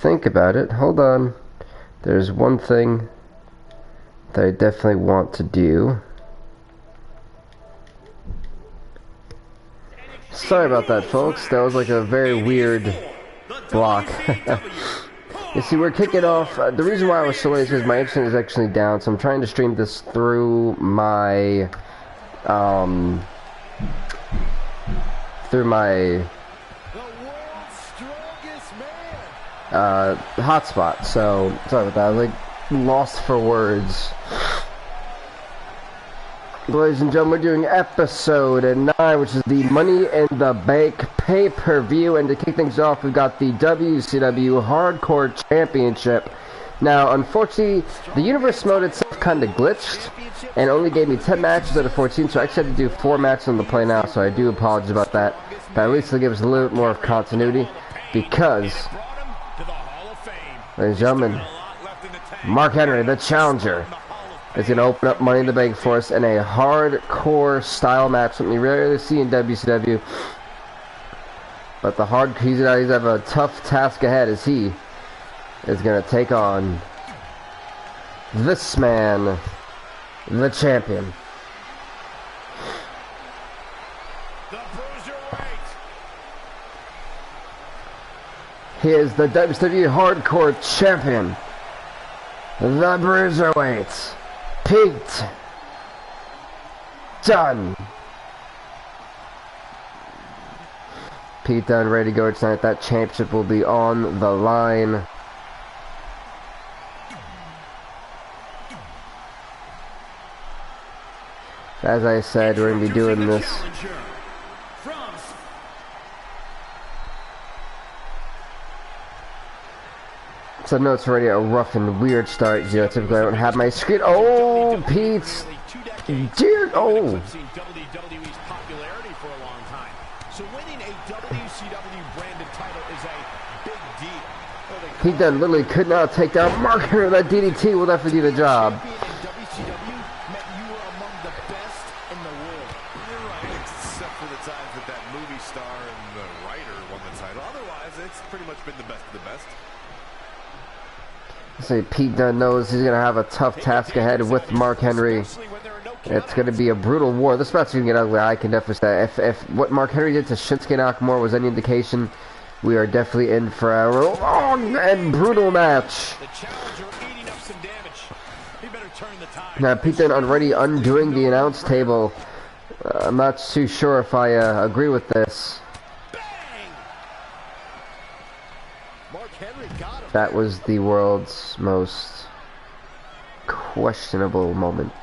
think about it, hold on. There's one thing that I definitely want to do. Sorry about that, folks. That was like a very weird block. You see, we're kicking off. The reason why I was so late is because my internet is actually down, so I'm trying to stream this through my hotspot. So sorry about that. I was like lost for words. Ladies and gentlemen, we're doing episode 9, which is the Money in the Bank pay-per-view, and to kick things off, we've got the WCW Hardcore Championship. Now, unfortunately, the Universe mode itself kind of glitched, and only gave me 10 matches out of 14, so I actually had to do 4 matches on the play now, so I do apologize about that, but at least it'll give us a little bit more of continuity, because, ladies and gentlemen, Mark Henry, the challenger, is going to open up Money in the Bank for us in a hardcore style match, something you rarely see in WCW. But he's going to have a tough task ahead as he is going to take on this man, the champion. He is the WCW Hardcore Champion, the Bruiserweight, Pete Dunne. Pete Dunne ready to go tonight. That championship will be on the line. As I said, we're going to be doing this. So I know it's already a rough and weird start. You know, typically I don't have my screen. Oh, Pete! Dear, oh! Pete Dunne literally could not take down Mark Henry. That DDT will definitely do the job. So Pete Dunne knows he's going to have a tough task ahead with Mark Henry. It's going to be a brutal war. This match is going to get ugly, I can definitely say. If what Mark Henry did to Shinsuke Nakamura was any indication, we are definitely in for a long and brutal match. Now, Pete Dunne already undoing the announce table. I'm not too sure if I agree with this. That was the world's most questionable moment.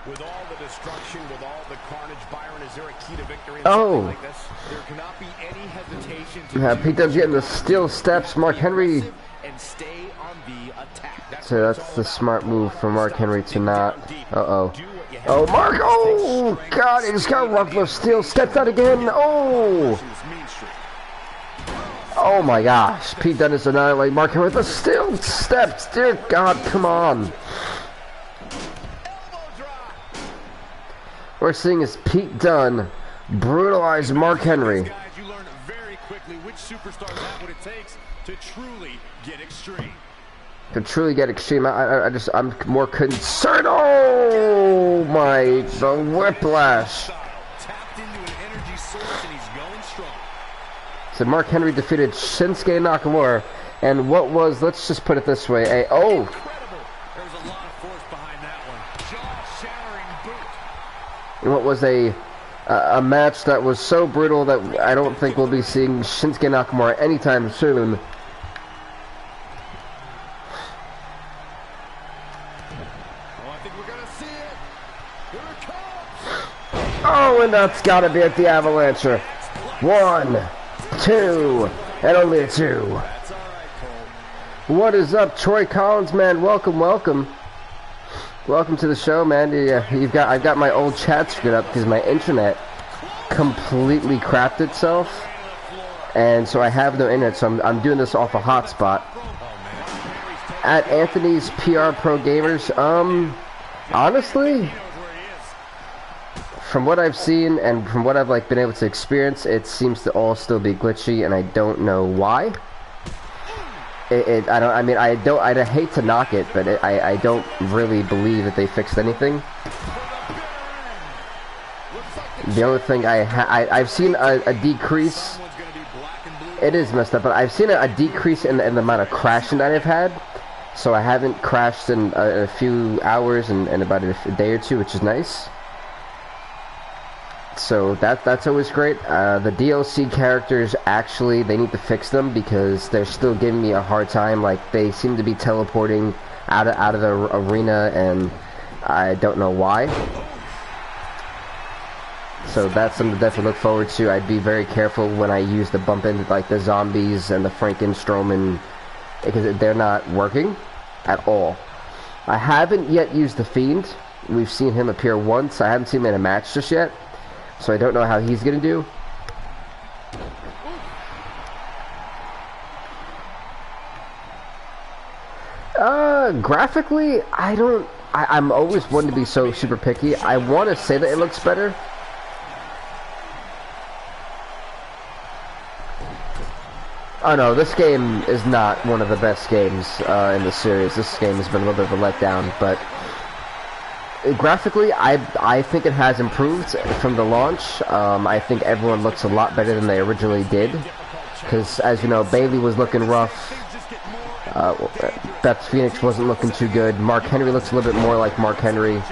With all the destruction, with all the carnage, Byron, is there a key to victory in something like this? There cannot be any hesitation to Pete Dunne's getting the steel steps. Mark Henry. And stay on the attack. So that's the smart move for Mark Henry to not. Oh, Mark! Oh, God! He just got rough with steel steps out again. Oh! Oh my gosh, Pete Dunne is annihilating Mark Henry with the steel steps. Dear God, come on. We're seeing is Pete Dunne brutalize Mark Henry. You learn very quickly which superstars have what it takes to truly get extreme. I'm more concerned. Oh my, the whiplash. So Mark Henry defeated Shinsuke Nakamura, and what was, let's just put it this way, and what was a match that was so brutal that I don't think we'll be seeing Shinsuke Nakamura anytime soon. Oh, and that's gotta be at the Avalanche. 1, 2, and only a 2. What is up, Troy Collins, man? Welcome to the show, man. I've got my old chat screwed up because my internet completely crapped itself, and so I have no internet. So I'm doing this off a hotspot. At Anthony's PR Pro Gamers, honestly, from what I've seen and from what I've been able to experience, it seems to all still be glitchy, and I don't know why. I mean, I hate to knock it, but I don't really believe that they fixed anything. The only thing I've seen a decrease. It is messed up, but I've seen a decrease in the amount of crashing that I've had. So I haven't crashed in a few hours and about a day or two, which is nice. So that's always great. The DLC characters, actually, they need to fix them because they're still giving me a hard time. Like, they seem to be teleporting out of the arena, and I don't know why. So that's something to definitely look forward to. I'd be very careful when I use the bump into like the zombies and the Frankenstromon, because they're not working at all. I haven't yet used the Fiend. We've seen him appear once. I haven't seen him in a match just yet, so I don't know how he's gonna do. Graphically, I'm always one to be so super picky. I want to say that it looks better. Oh no, this game is not one of the best games in the series. This game has been a little bit of a letdown, but graphically, I think it has improved from the launch. I think everyone looks a lot better than they originally did, because as you know, Bailey was looking rough. Beth Phoenix wasn't looking too good. Mark Henry looks a little bit more like Mark Henry.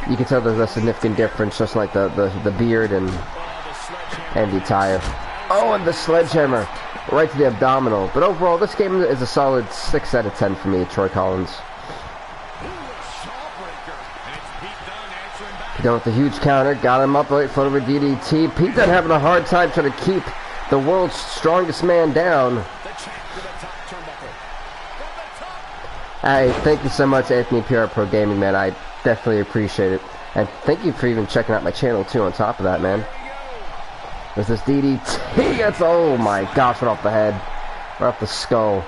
You can tell there's a significant difference, just like the beard and the attire. Oh, and the sledgehammer right to the abdominal. But overall, this game is a solid 6 out of 10 for me, Troy Collins. Done with the huge counter, got him up right for the DDT. Pete Dunne having a hard time trying to keep the world's strongest man down. Hey, thank you so much, Anthony PR Pro Gaming, man. I definitely appreciate it. And thank you for even checking out my channel, too, on top of that, man. There's this DDT. That's, oh my gosh, right off the head. Right off the skull.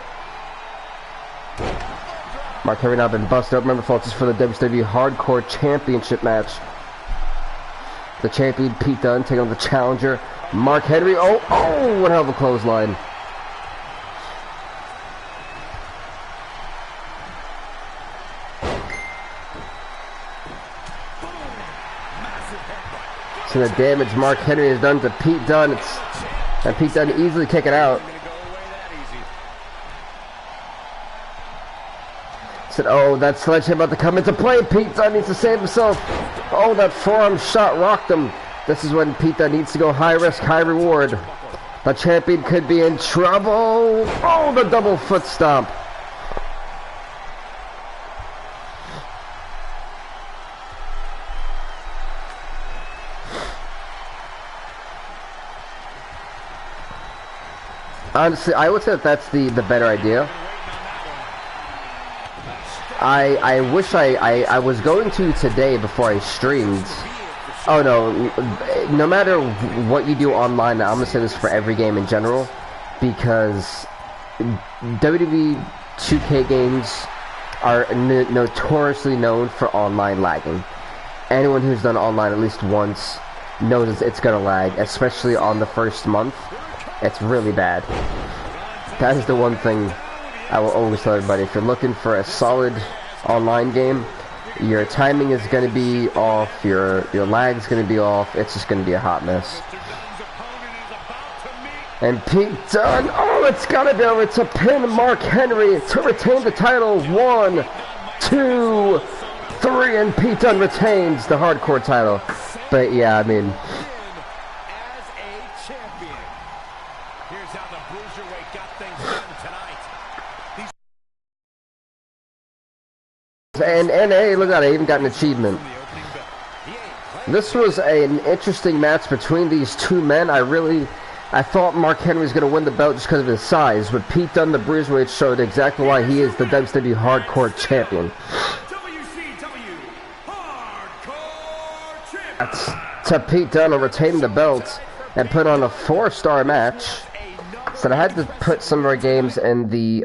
Mark Henry now been busted up. Remember, folks, this is for the WWE Hardcore Championship match. The champion, Pete Dunne, taking on the challenger, Mark Henry. Oh, what a hell of a clothesline. So the damage Mark Henry has done to Pete Dunne, and Pete Dunne easily kicking out. Said, oh, that sledgehammer about to come into play. Pete Dunne needs to save himself. Oh, that forearm shot rocked him. This is when Pete Dunne needs to go high risk, high reward. The champion could be in trouble. Oh, the double foot stomp. Honestly, I would say that that's the better idea. I wish I was going to today before I streamed. Oh no, no matter what you do online, I'm gonna say this for every game in general, because WWE 2K games are notoriously known for online lagging. Anyone who's done online at least once knows it's gonna lag, especially on the first month. It's really bad. That is the one thing I will always tell everybody. If you're looking for a solid online game, your timing is going to be off, your lag's going to be off, it's just going to be a hot mess. And Pete Dunne, oh, it's got to be over to pin Mark Henry to retain the title. 1, 2, 3, and Pete Dunne retains the hardcore title. But yeah, I mean, and hey, look at it, I even got an achievement. This was an interesting match between these two men. I thought Mark Henry was going to win the belt just because of his size, but Pete Dunne, the Bruiserweight, showed exactly why he is the WWE Hardcore Champion. That's to Pete Dunne retaining the belt and put on a 4-star match. So I had to put some of our games in the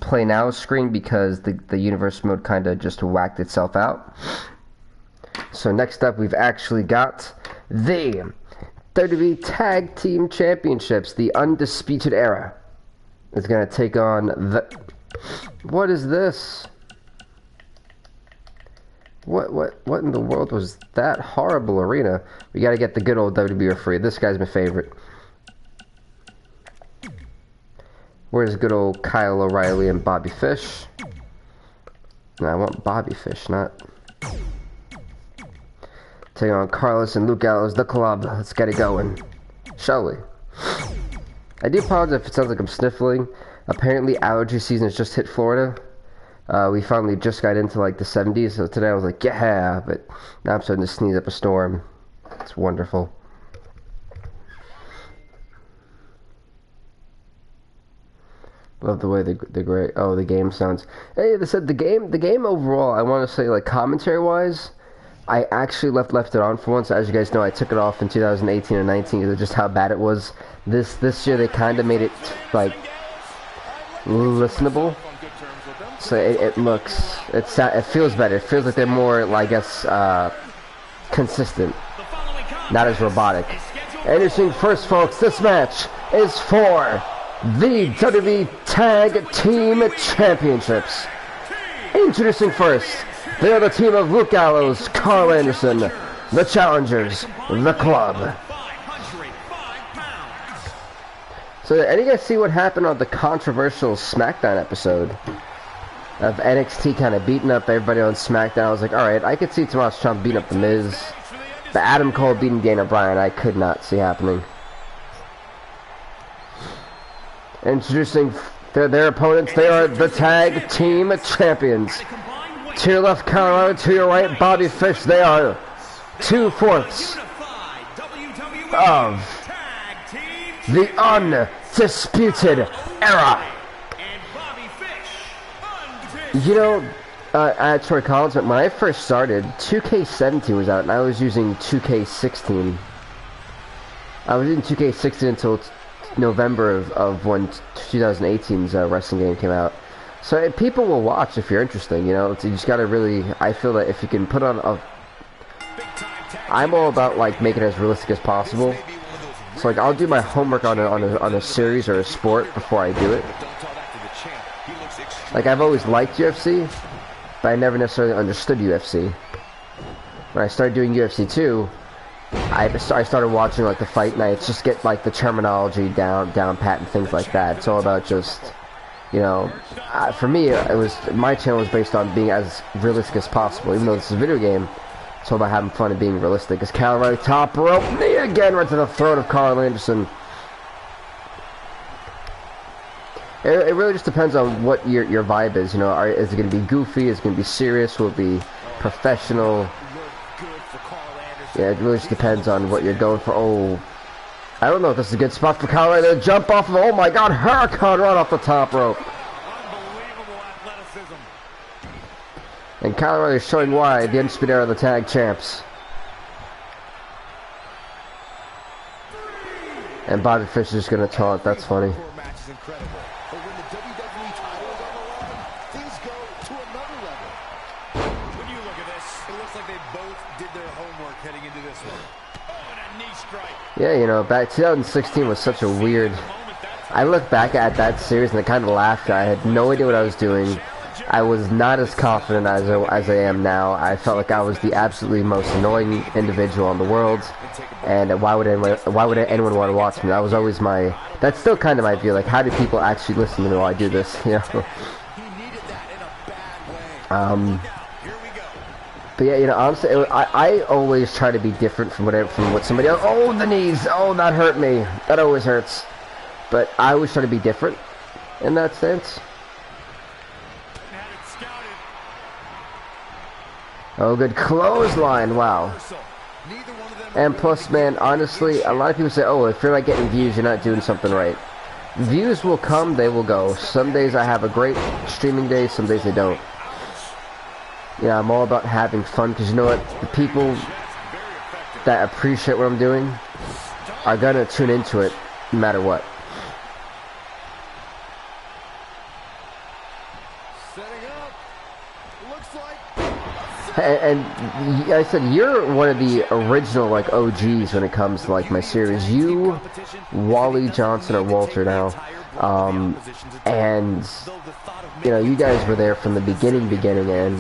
Play Now screen because the Universe mode kind of just whacked itself out. So next up, we've actually got the WWE Tag Team Championships, the Undisputed Era. is gonna take on the... What is this? What in the world was that horrible arena? We gotta get the good old WWE free. This guy's my favorite. Where's good old Kyle O'Reilly and Bobby Fish? No, I want Bobby Fish, not... Taking on Carlos and Luke Gallows, the club. Let's get it going. Shall we? I do apologize if it sounds like I'm sniffling. Apparently allergy season has just hit Florida. We finally just got into like the 70s, so today I was like, yeah, but now I'm starting to sneeze up a storm. It's wonderful. Love the way the game sounds. Hey, they said the game overall, I want to say, like, commentary-wise, I actually left it on for once. As you guys know, I took it off in 2018 and 19 because of just how bad it was. This year, they kind of made it, like, listenable. So it feels better. It feels like they're more, I guess, consistent. Not as robotic. Introducing first, folks, this match is for the WWE Tag Team Championships. Introducing first, they are the team of Luke Gallows, Carl Anderson, the challengers, the club. So did any of you guys see what happened on the controversial SmackDown episode? Of NXT kind of beating up everybody on SmackDown. I was like, alright, I could see Tommaso Ciampa beating up The Miz. But Adam Cole beating Daniel Bryan, I could not see happening. Introducing their opponents, they are the Tag Team Champions. To your left, Colorado, to your right, Bobby Fish. They are 2/4 of the Undisputed Era. You know, at Troy Collins, when I first started, 2K17 was out, and I was using 2K16. I was using 2K16 until November of when 2018's wrestling game came out. So people will watch if you're interested, you know. You just gotta really, I feel that if you can put on a... I'm all about, like, making it as realistic as possible. So, like, I'll do my homework on a series or a sport before I do it. Like, I've always liked UFC, but I never necessarily understood UFC. When I started doing UFC 2, I started watching, like, the fight nights, just get, like, the terminology down pat and things like that. It's all about just, you know, for me, my channel was based on being as realistic as possible. Even though this is a video game, it's all about having fun and being realistic. As Cal right top rope, knee again right to the throat of Carl Anderson. It really just depends on what your vibe is, you know. Is it going to be goofy? Is it going to be serious? Will it be professional? Yeah, it really just depends on what you're going for. Oh, I don't know if this is a good spot for Kyle O'Reilly to jump off of. Oh my God, Hurricane right off the top rope. And Kyle O'Reilly is showing why the Undisputed Era of the Tag Champs. And Bobby Fish is just going to taunt. That's funny. Yeah, you know, back 2016 was such a weird... I look back at that series and I kind of laughed. I had no idea what I was doing. I was not as confident as I am now. I felt like I was the absolutely most annoying individual in the world. And why would anyone want to watch me? That was always my... That's still kind of my view. Like, how do people actually listen to me while I do this? You know? But yeah, you know, honestly, I always try to be different from what somebody else... Oh, the knees! Oh, that hurt me. That always hurts. But I always try to be different in that sense. Oh, good clothesline. Wow. And plus, man, honestly, a lot of people say, oh, if you're not getting views, you're not doing something right. Views will come, they will go. Some days I have a great streaming day, some days I don't. Yeah, I'm all about having fun, because you know what? The people that appreciate what I'm doing are going to tune into it no matter what. And I said you're one of the original like OGs when it comes to like my series. You, Wally Johnson or Walter now, and you know you guys were there from the beginning, and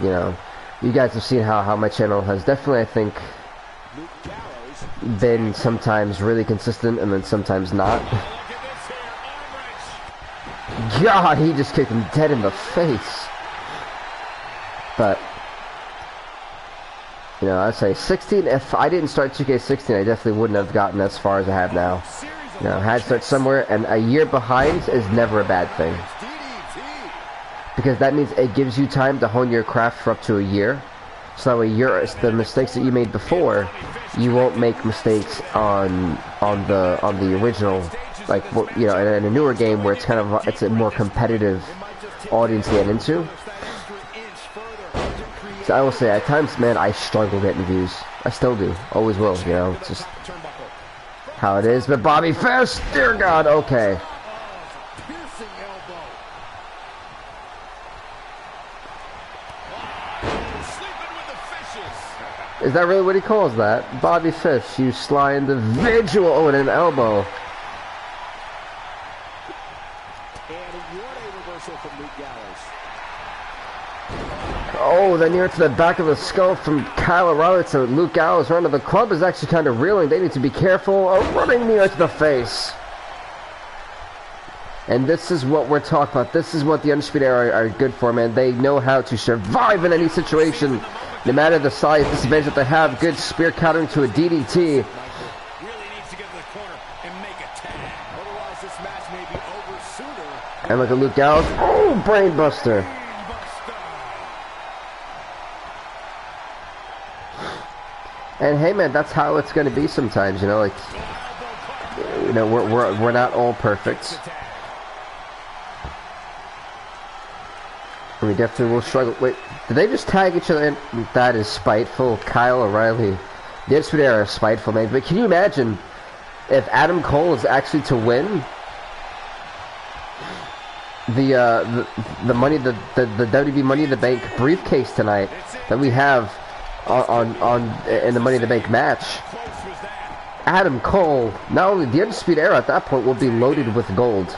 you know you guys have seen how my channel has definitely, I think, been sometimes really consistent and then sometimes not. God, he just kicked him dead in the face. But you know, I'd say 16. If I didn't start 2K16, I definitely wouldn't have gotten as far as I have now. You know, I had to start somewhere, and a year behind is never a bad thing. Because that means it gives you time to hone your craft for up to a year. So that way the mistakes that you made before, you won't make mistakes on the original, like, you know, in a newer game where it's it's a more competitive audience to get into. So I will say, at times, man, I struggle getting views. I still do. Always will, you know. It's just how it is. But Bobby Fish, dear God, okay. Is that really what he calls that? Bobby Fish, you sly individual. Oh, and an elbow. Oh, then near to the back of the skull from Kyle O'Reilly to Luke Gallows. Run to the club is actually kind of reeling. They need to be careful. Oh, running near to the face. And this is what we're talking about. This is what the Undisputed Era are good for, man. They know how to survive in any situation, no matter the size disadvantage that they have. Good spear countering to a DDT. And look at Luke Gallows. Oh, brainbuster. And hey, man, that's how it's going to be sometimes, you know. Like, you know, we're not all perfect. We definitely will struggle. Wait, did they just tag each other in? That is spiteful. Kyle O'Reilly. The Undisputed Era is spiteful, man. But can you imagine if Adam Cole is actually to win the WWE Money in the Bank briefcase tonight that we have in the Money in the Bank match? Adam Cole, not only the Undisputed Era at that point will be loaded with gold,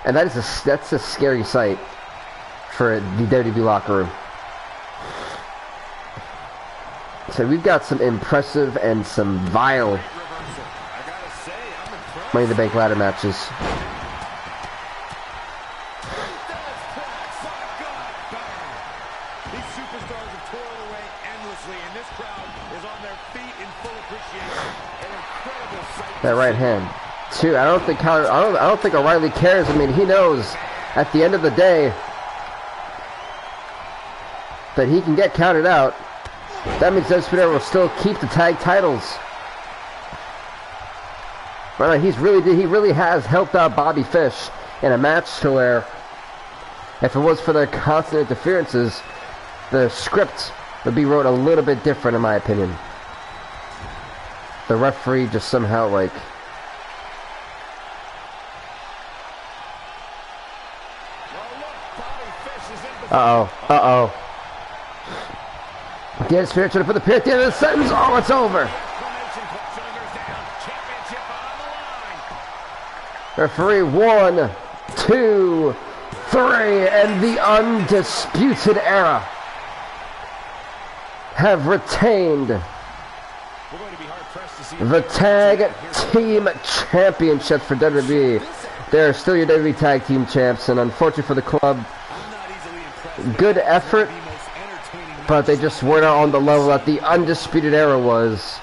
and that's a scary sight for the WWE locker room. So we've got some impressive and some vile Money in the Bank ladder matches. That right hand, too. I don't think O'Reilly cares. I mean, he knows at the end of the day that he can get counted out. That means Undisputed will still keep the tag titles. Right, he really has helped out Bobby Fish in a match to where, if it was for the constant interferences, the script would be wrote a little bit different, in my opinion. The referee just somehow, like, The Undisputed trying to put the pin at the end of the sentence. Oh, it's over. Referee 1, 2, 3, and the Undisputed Era have retained the Tag Team Championships for WWE. They're still your WWE Tag Team Champs, and unfortunately for the club, good effort, but they just weren't on the level that the Undisputed Era was.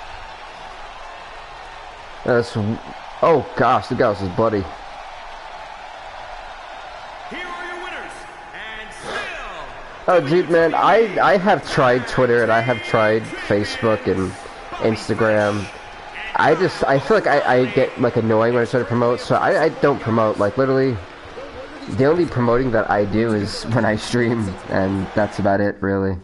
Oh gosh, the guy's his buddy. Here are your winners, and still... Oh dude, man, I have tried Twitter and I have tried Facebook and Instagram. I feel like I get like annoying when I try to promote, so I don't promote. Like literally, the only promoting that I do is when I stream, and that's about it, really.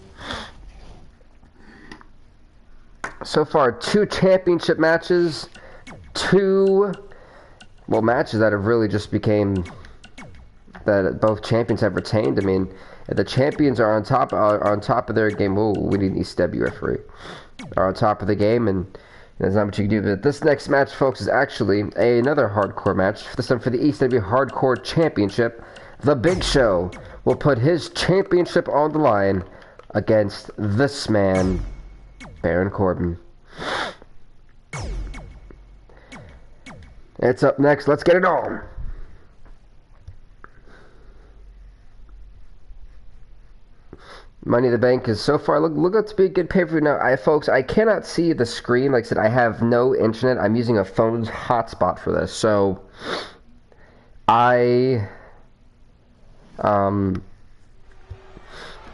So far, 2 championship matches, 2 matches that have really just became that both champions have retained. I mean, if the champions are on top of their game, oh, we need an ECW referee. Are on top of the game, and there's not much you can do. But this next match, folks, is actually another hardcore match. This time for the ECW Hardcore Championship. The Big Show will put his championship on the line against this man, Baron Corbin. It's up next. Let's get it on. Money in the Bank is so far look up to be a good pay-per-view. Now, folks, I cannot see the screen. Like I said, I have no internet. I'm using a phone's hotspot for this, so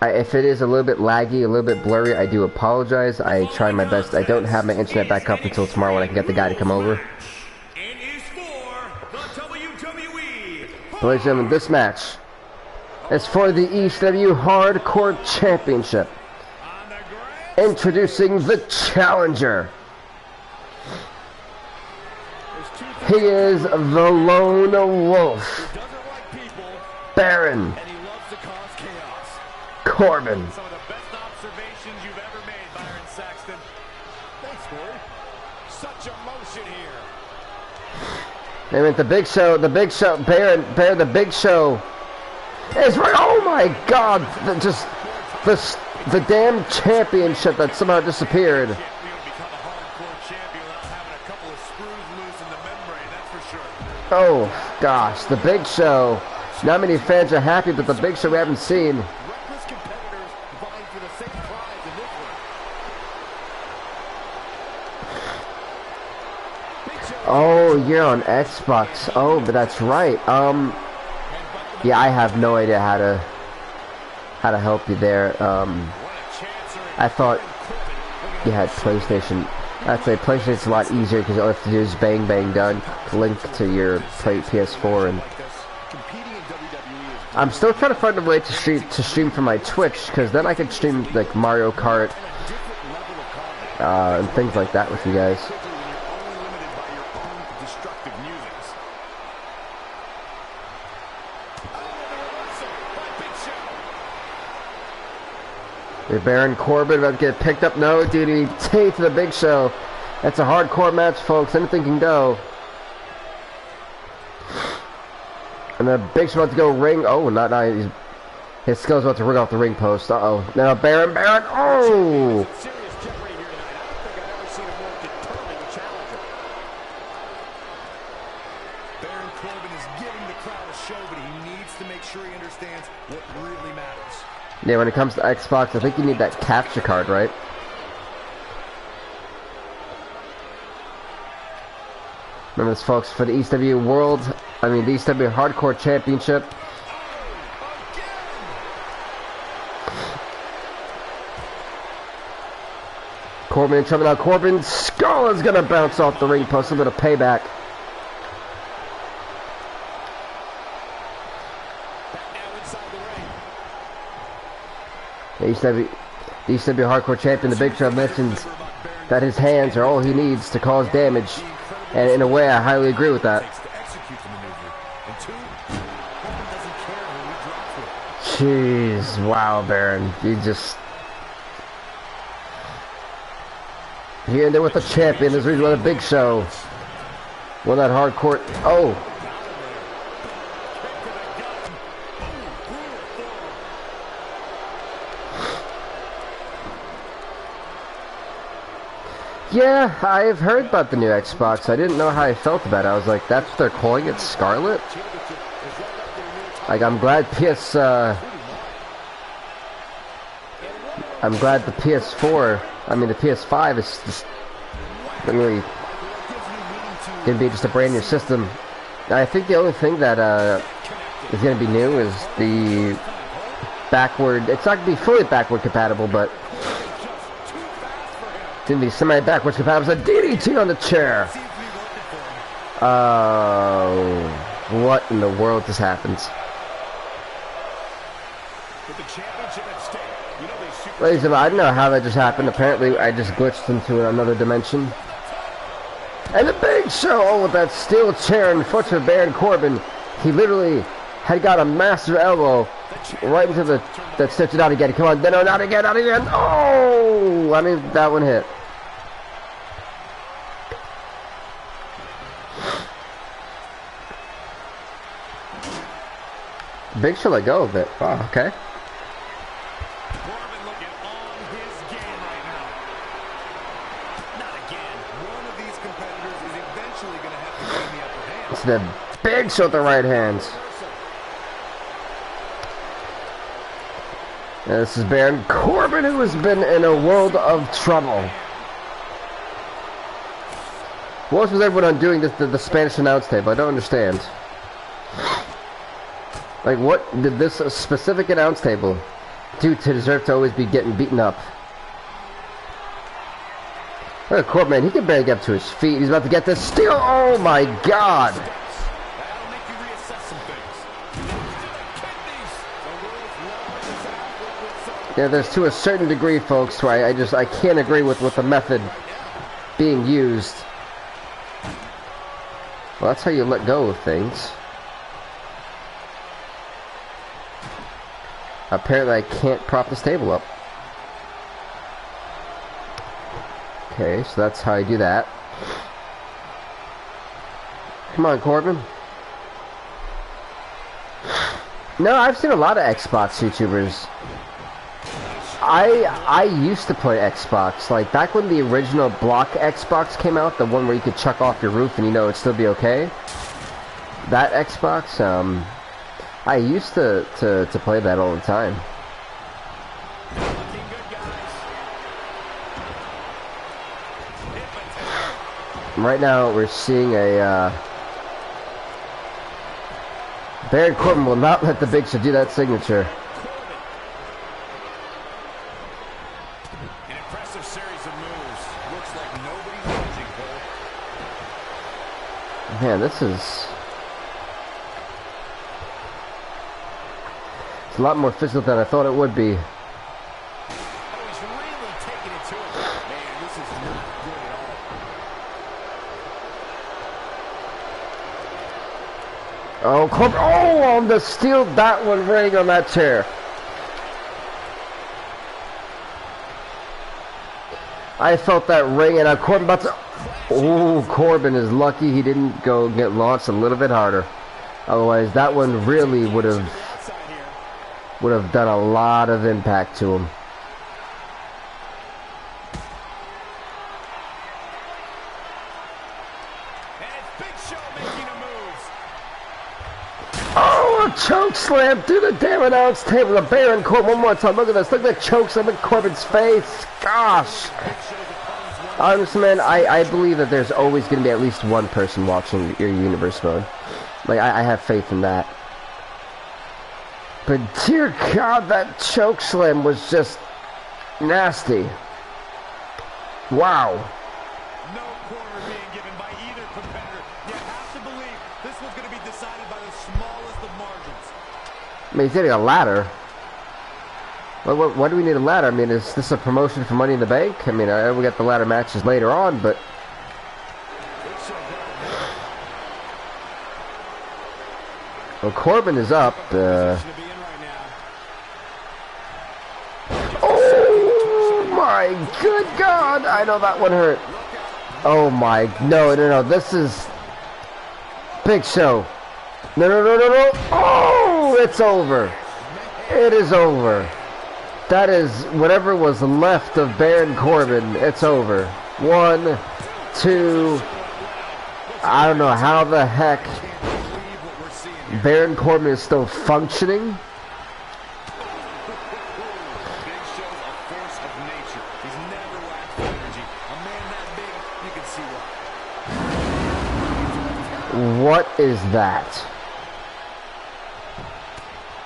if it is a little bit laggy, a little bit blurry, I do apologize. I try my best. I don't have my internet back up until tomorrow when I can get the guy to come over. It is for the WWE. But ladies and gentlemen, this match is for the ECW Hardcore Championship. Introducing the challenger. He is the Lone Wolf, Baron Corbin. Some of the best observations you've ever made, Byron Saxton. Thanks, Corey. Such emotion here. I mean, the Big Show, Baron, the Big Show is right. Oh my God! The damn championship that somehow disappeared. Oh gosh, the Big Show. Not many fans are happy, but the Big Show we haven't seen. Oh, you're on Xbox. Oh, but that's right. Yeah, I have no idea how to help you there. I thought you had PlayStation. I'd say PlayStation's a lot easier because all you have to do is bang bang done, link to your PS4, and I'm still trying to find a way to stream from my Twitch, because then I could stream like Mario Kart and things like that with you guys. The Baron Corbin about to get picked up. No, DDT to the Big Show. That's a hardcore match, folks. Anything can go. And the Big Show about to go ring. Oh, not now. His skill's about to ring off the ring post. Uh-oh. Now Baron. Oh! Baron Corbin is giving the crowd a show, but he needs to make sure he understands what really matters. Yeah, when it comes to Xbox, I think you need that capture card, right? Remember this, folks, for the the ECW Hardcore Championship. Corbin in trouble now. Corbin's skull is gonna bounce off the ring post. A little bit of payback. The ECW Hardcore Champion, the Big Show, mentions that his hands are all he needs to cause damage, and in a way I highly agree with that. Jeez, wow, Baron, you end there with the champion. This is really a Big Show. Well, that hardcore. Oh. Yeah, I've heard about the new Xbox. I didn't know how I felt about it. I was like, that's what they're calling it, Scarlet? Like, I'm glad the PS4, the PS5 is just really gonna be just a brand new system. I think the only thing that is gonna be new is the backward. It's not gonna be fully backward compatible, but it's gonna be semi-backwards compatible. It's a DDT on the chair. What in the world just happened? Ladies and gentlemen, I don't know how that just happened. Apparently, I just glitched into another dimension. And the Big Show, with that steel chair in front of Baron Corbin, he literally had got a massive elbow right into the, that stitched it out again. Come on, no, not again, not again. Oh, I mean, that one hit. Big Show let go of it. Oh, okay. Corbin looking on his game right now. Not again. One of these competitors is eventually going to have to gain the upper hand. It's the Big Show with the right hands. And this is Baron Corbin, who has been in a world of trouble. What was everyone on doing this, the Spanish announce table? I don't understand. Like, what did this specific announce table do to deserve to always be getting beaten up? Look at Corbin, he can barely get up to his feet. He's about to get this steal. Oh my God! That'll make you reassess some things. Yeah, there's to a certain degree, folks, where I can't agree with the method being used. Well, that's how you let go of things. Apparently I can't prop this table up. Okay, so that's how I do that. Come on, Corbin. No, I've seen a lot of Xbox YouTubers. I used to play Xbox, like back when the original block Xbox came out, the one where you could chuck off your roof and you know it'd still be okay. That Xbox, I used to play that all the time. Right now we're seeing a Baron Corbin will not let the Big Show do that signature. An impressive series of moves. Looks like nobody's watching, Cole. Man, this is... It's a lot more physical than I thought it would be. Oh, he's really taking it to him. Man, this is not good at all. Oh, Corbin! Oh, on the steel, that one ring on that chair. I felt that ring, and Corbin about to... Oh, Corbin is lucky he didn't go get launched a little bit harder. Otherwise, that one really would have done a lot of impact to him. And it's Big Show making a move. Oh, a choke slam through the damn announce table. The Baron Corbin one more time. Look at this. Look at the choke slam in Corbin's face. Gosh. Honestly, man, I believe that there's always going to be at least one person watching your universe mode. Like, I have faith in that. But dear God, that choke slam was just nasty. Wow. No corner being given by either competitor. You have to believe this was going to be decided by the smallest of margins. I mean, he's getting a ladder. Why do we need a ladder? I mean, is this a promotion for Money in the Bank? I mean, we got the ladder matches later on, but... Well, Corbin is up. Oh my good God! I know that one hurt. Oh my, no. This is Big Show. No. Oh, it's over. It is over. That is whatever was left of Baron Corbin. It's over. 1, 2. I don't know how the heck Baron Corbin is still functioning. What is that?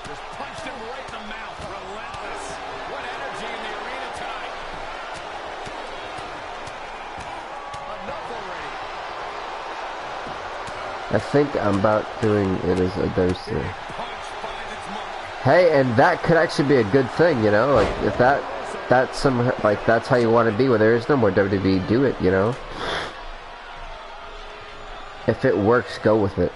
Just punched him right in the mouth. Relentless. What energy in the arena tonight. Enough already. I think I'm about doing it as a dose here. Hey, and that could actually be a good thing, you know, like if that's some, like that's how you want to be where there is no more WWE, do it, you know. If it works, go with it.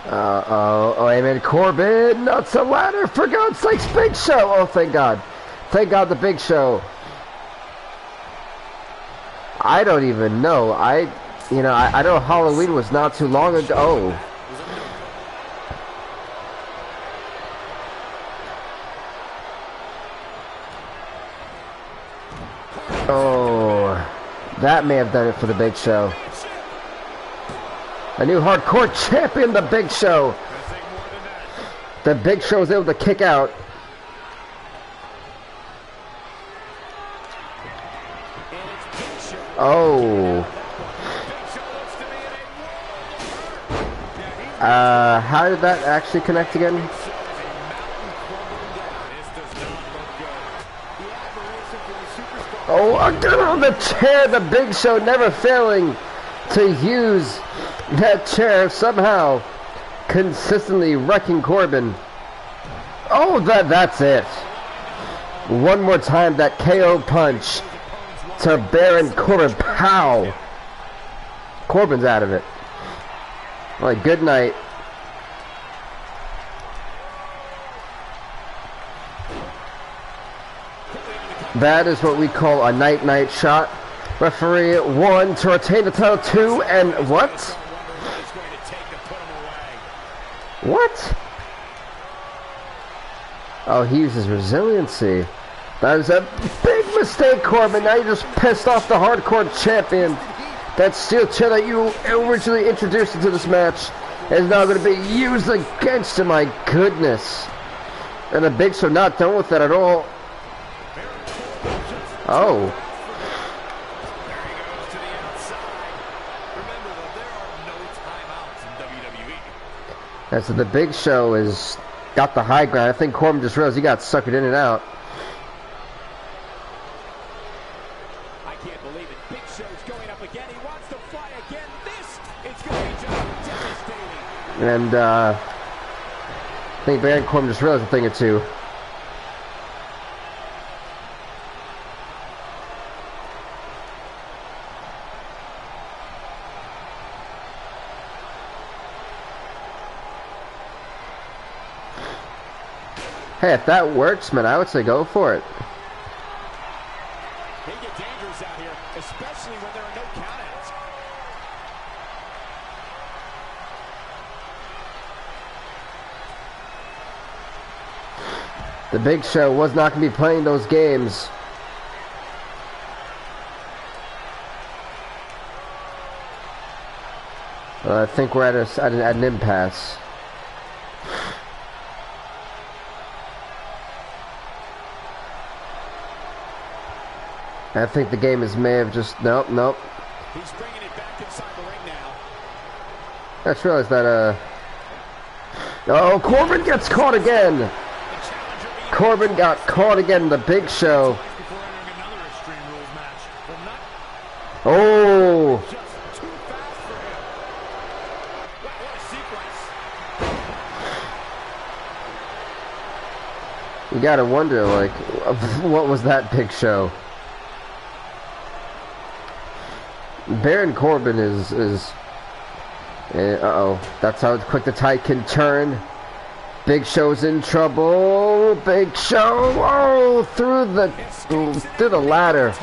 Oh, amen. Corbin, nuts a ladder, for God's sakes, Big Show. Oh, thank God. Thank God the Big Show. I don't even know. I know Halloween was not too long ago. Oh, that may have done it for the Big Show. A new hardcore champion, the Big Show. The Big Show was able to kick out. Oh. How did that actually connect again? Oh, again on the chair, the Big Show never failing to use that chair, somehow consistently wrecking Corbin. Oh, that's it. One more time, that KO punch to Baron Corbin. Pow! Corbin's out of it. All right, good night. That is what we call a night-night shot. Referee 1 to retain the title, 2, and what? What? Oh, he uses resiliency. That is a big mistake, Corbin. Now you just pissed off the hardcore champion. That steel chair that you originally introduced into this match is now going to be used against him. My goodness. And the Big Show not done with that at all. Oh. And so the Big Show is got the high ground. I think Corbin just realized he got suckered in and out. I can't believe it. Big Show's going up again. He wants to fly again. This is going to be just devastating. And I think Baron Corbin just realized a thing or two. Hey, if that works, man, I would say go for it. They get dangerous out here, especially when there are no countouts. The Big Show was not going to be playing those games. I think we're at an impasse. I think the game may have just nope. He's bringing it back inside the ring now. I just realized that oh, Corbin gets caught again. Corbin got caught again. The Big Show. Oh. You gotta wonder, like, what was that Big Show? Baron Corbin is uh-oh. That's how quick the tide can turn. Big Show's in trouble. Big Show, oh, through the ladder.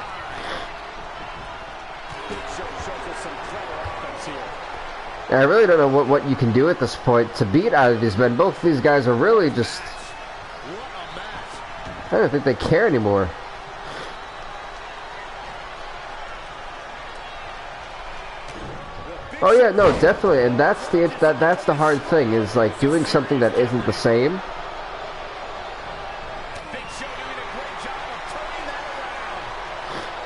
And I really don't know what you can do at this point to beat out of these men. Both of these guys are really just, I don't think they care anymore. Oh yeah, no, definitely, and that's the hard thing, is like doing something that isn't the same.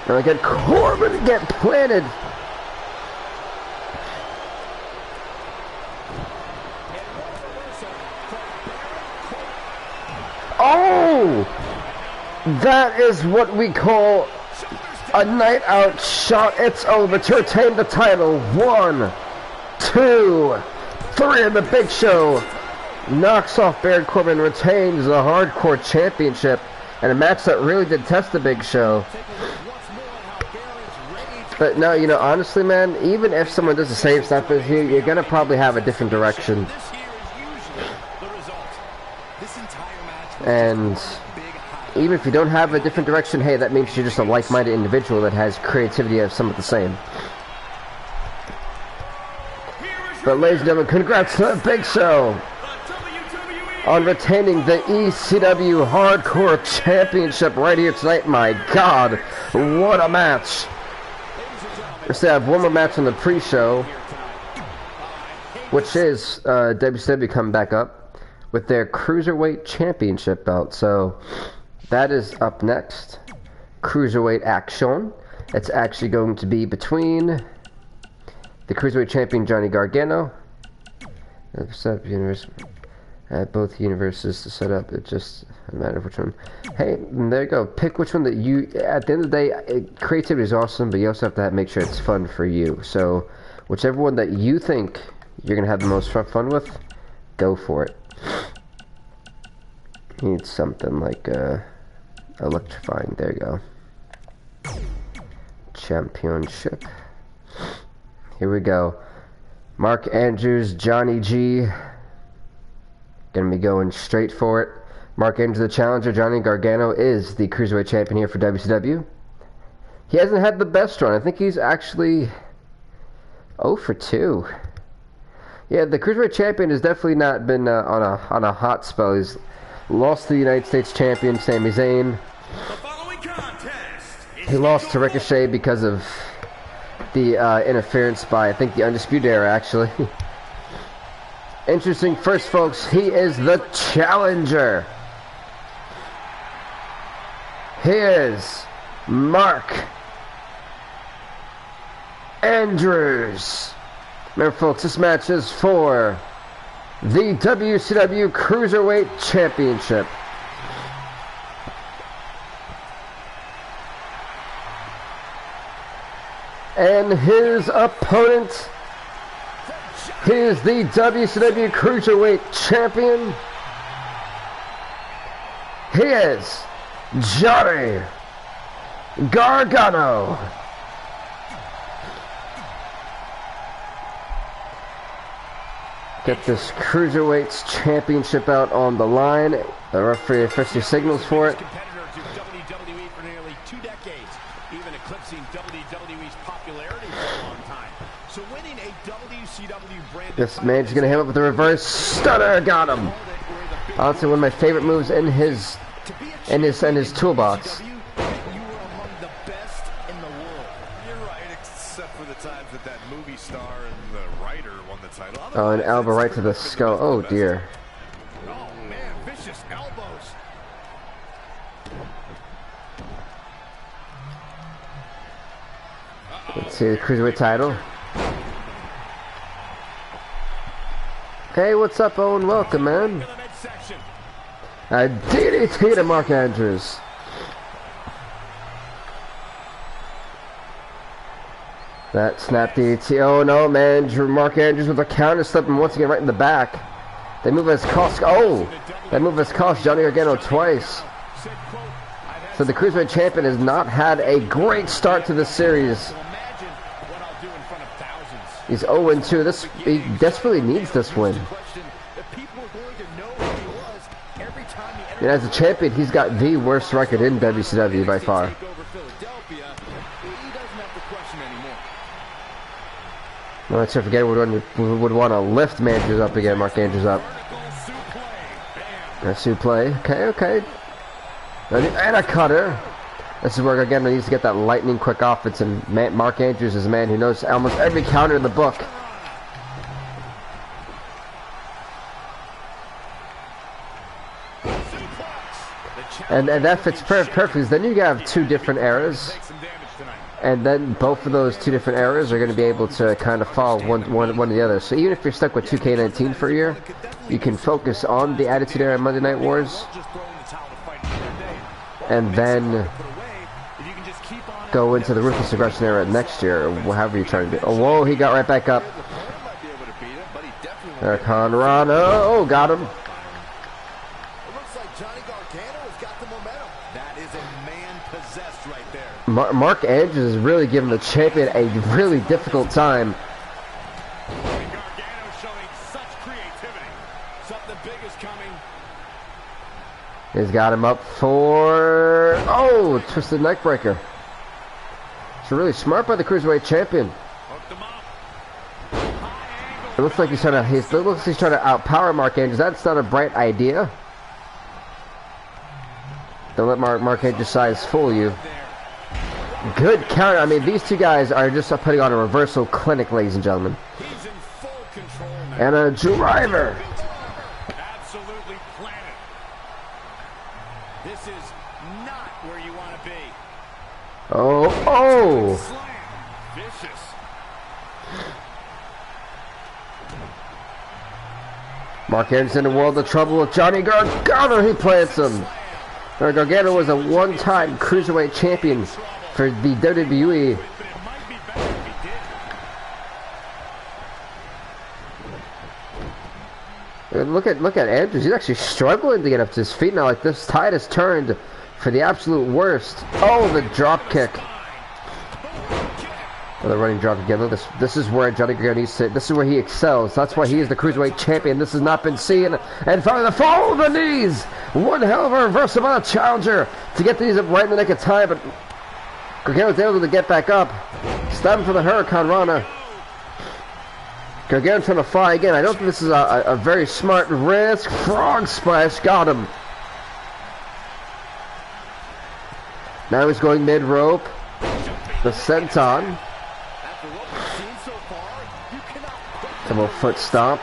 And again, Corbin get planted. Oh, that is what we call a night out shot. It's over to retain the title. 1, 2, 3, and the Big Show knocks off Baron Corbin, retains the Hardcore Championship, and a match that really did test the Big Show. But no, honestly, man, even if someone does the same stuff as you, you're gonna probably have a different direction. And even if you don't have a different direction, hey, that means you're just a like-minded individual that has creativity of some of the same. But ladies and gentlemen, congrats to the Big Show on retaining the ECW Hardcore Championship right here tonight. My God, what a match! We still have one more match on the pre-show, which is WCW coming back up with their Cruiserweight Championship belt. So that is up next. Cruiserweight action. It's actually going to be between the Cruiserweight Champion Johnny Gargano. Both universes to set up. It just a matter of which one. Hey, there you go. Pick which one that you. At the end of the day, creativity is awesome, but you also have to make sure it's fun for you. So, whichever one that you think you're gonna have the most fun with, go for it. You need something like electrifying. There you go. Championship. Here we go. Mark Andrews, Johnny G. Gonna be going straight for it. Mark Andrews, the challenger. Johnny Gargano is the Cruiserweight Champion here for WCW. He hasn't had the best run. I think he's actually 0 for 2. Yeah, the Cruiserweight Champion has definitely not been on a hot spell. He's lost to the United States Champion, Sami Zayn. He lost to Ricochet because of the interference by, I think, the Undisputed Era, actually. Interesting first, folks. He is the challenger. He is Mark Andrews. Remember, folks, this match is for the WCW Cruiserweight Championship. And his opponent, he is the WCW Cruiserweight Champion. He is Johnny Gargano. Get this Cruiserweights Championship out on the line. The referee officially signals for it. WWE for nearly 2 decades, even eclipsing WWE's popularity for a long time. So winning a WCW brand. This man's gonna hit him up with a reverse stunner. Got him. Honestly, one of my favorite moves in his toolbox. You were among the best in the world. You're right, except for the times that movie star and the writer won the title. Oh, an elbow right to the skull. Oh dear. Oh man, vicious elbows. Let's see the Cruiserweight title. Hey, what's up, Owen? Welcome, man. DDT to Mark Andrews. That snap DDT. Oh no, man. Mark Andrews with a counter slip and once again right in the back. That move has cost. Oh, that move has cost Johnny Gargano twice. So the Cruiserweight Champion has not had a great start to the series. He's 0-2. He desperately needs this win. And as a champion, he's got the worst record in WCW by far. Well, let's not forget we would want to lift Andrews up again, Mark Andrews up. A suplex. Okay. And a cutter. This is where again needs to get that lightning quick offense, and Mark Andrews is a man who knows almost every counter in the book. And that fits perfectly. Then you have 2 different eras, and then both of those 2 different eras are going to be able to kind of follow one or the other. So even if you're stuck with 2K19 for a year, you can focus on the Attitude Era Monday Night Wars, and then go into the Ruthless Aggression Era next year, or however you're trying to do. Oh, whoa, he got right back up. There, Conrado. Oh, got him. Mark Andrews is really giving the champion a really difficult time. Gargano showing such creativity. Something big is coming. He's got him up for... Oh, twisted neck breaker. It's really smart by the Cruiserweight champion. It looks like he's trying to outpower Mark Andrews. That's not a bright idea. Don't let Mark Andrews' size fool you. Good counter. I mean, these two guys are just putting on a reversal clinic, ladies and gentlemen. He's in full control now. And a driver. Absolutely planted. This is not where you want to be. Oh. Slam. Vicious. Mark Andrews in a world of trouble with Johnny Gargano. He plants him. Gargano was a one-time Cruiserweight champion for the WWE. Look at Andrews. He's actually struggling to get up to his feet now. Like, this tide has turned for the absolute worst. Oh, the drop kick. Oh, the running drop again. Look, this is where Johnny Gargano needs to. This is where he excels. That's why he is the Cruiserweight champion. This has not been seen. And finally, the fall of the knees. One hell of a reversal by the challenger to get these up right in the nick of time. But Gargano's able to get back up. Stabbing for the Hurricane Rana. Gargano trying to fly again. I don't think this is a very smart risk. Frog splash. Got him. Now he's going mid-rope. The senton. Double foot stomp.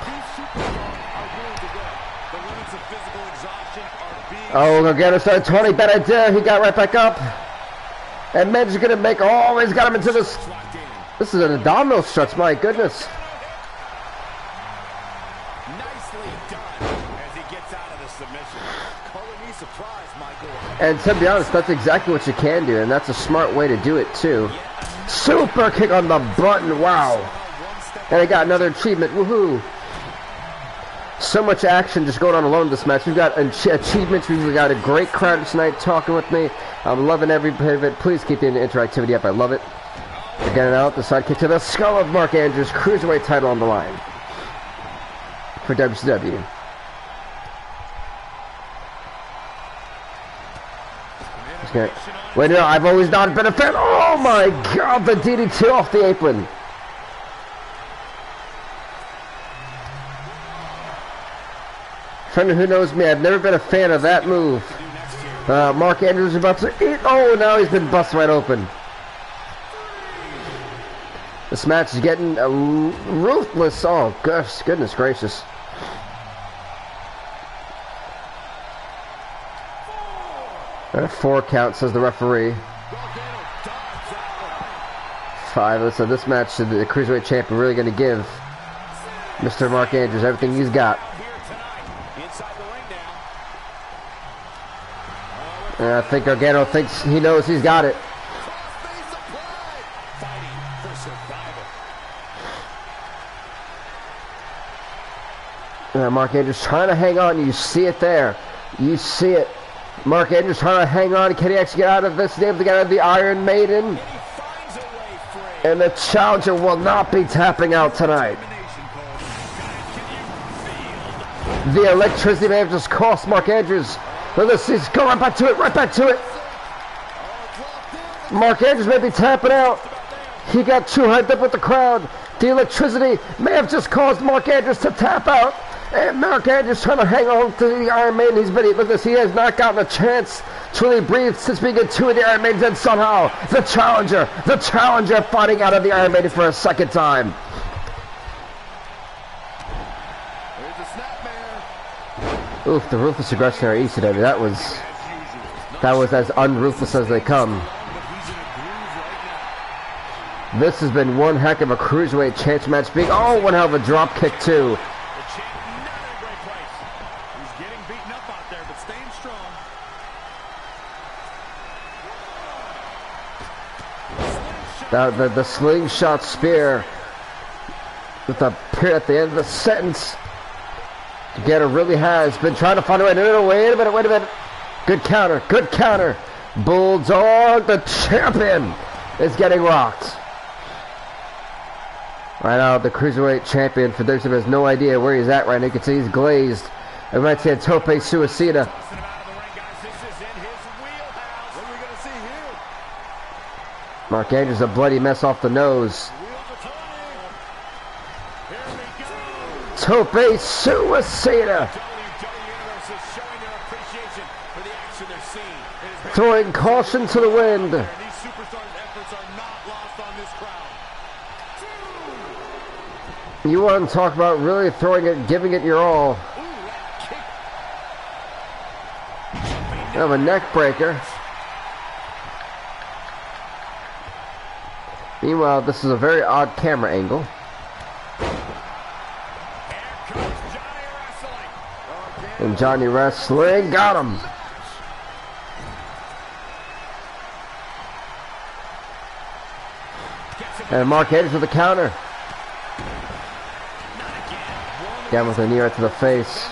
Oh, Gargano started 20. Bad idea. He got right back up. And Med's going to make... Oh, he's got him into this... This is an abdominal stretch. My goodness. Nicely done as he gets out of the submission. Calling me surprised, Michael. And to be honest, that's exactly what you can do. And that's a smart way to do it, too. Super kick on the button. Wow. And I got another achievement. Woohoo. So much action just going on alone in this match. We've got achievements. We've got a great crowd tonight talking with me. I'm loving every bit of it. Please keep the interactivity up. I love it. Again out. The side kick to the skull of Mark Andrews. Cruiserweight title on the line for WCW. Wait, no, I've always not been a fan. Oh my God, the DDT off the apron. Friend who knows me, I've never been a fan of that move. Mark Andrews is about to eat. Oh, now he's been busted right open. This match is getting ruthless. Oh, gosh, goodness gracious. And a 4 count, says the referee. 5. So this match, the Cruiserweight champion really going to give Mr. Mark Andrews everything he's got. And I think Gargano thinks he knows he's got it. Mark Andrews trying to hang on. You see it there. You see it. Mark Andrews trying to hang on. Can he actually get out of this? He's able to get out of the Iron Maiden. And the challenger will not be tapping out tonight. The electricity may have just cost Mark Andrews. Look at this. He's going right back to it. Right back to it. Mark Andrews may be tapping out. He got too hyped up with the crowd. The electricity may have just caused Mark Andrews to tap out. And Mark Andrews trying to hang on to the Iron Maiden. Look at this. He has not gotten a chance to really breathe since being in 2 of the Iron Maidens. And somehow the challenger fighting out of the Iron Maiden for a second time. Oof, the ruthless aggression there, ECW. That was as unruthless as they come. This has been one heck of a Cruiserweight chance match. Oh, one hell of a drop kick too. The slingshot spear with the period at the end of the sentence. Gargano really has been trying to find a way. No, wait a minute. Good counter. Bulldog, the champion, is getting rocked. Right now, the Cruiserweight champion for WWE has no idea where he's at right now. You can see he's glazed. We might see a tope suicida. Mark Andrews, a bloody mess off the nose. Tope Suicida. Throwing caution to the wind. These superstars' efforts are not lost on this crowd. You want to talk about really throwing it, giving it your all. Have a neck breaker. Meanwhile, this is a very odd camera angle. And Johnny Wrestling got him. And Mark Andrews with the counter. Down with a knee right to the face.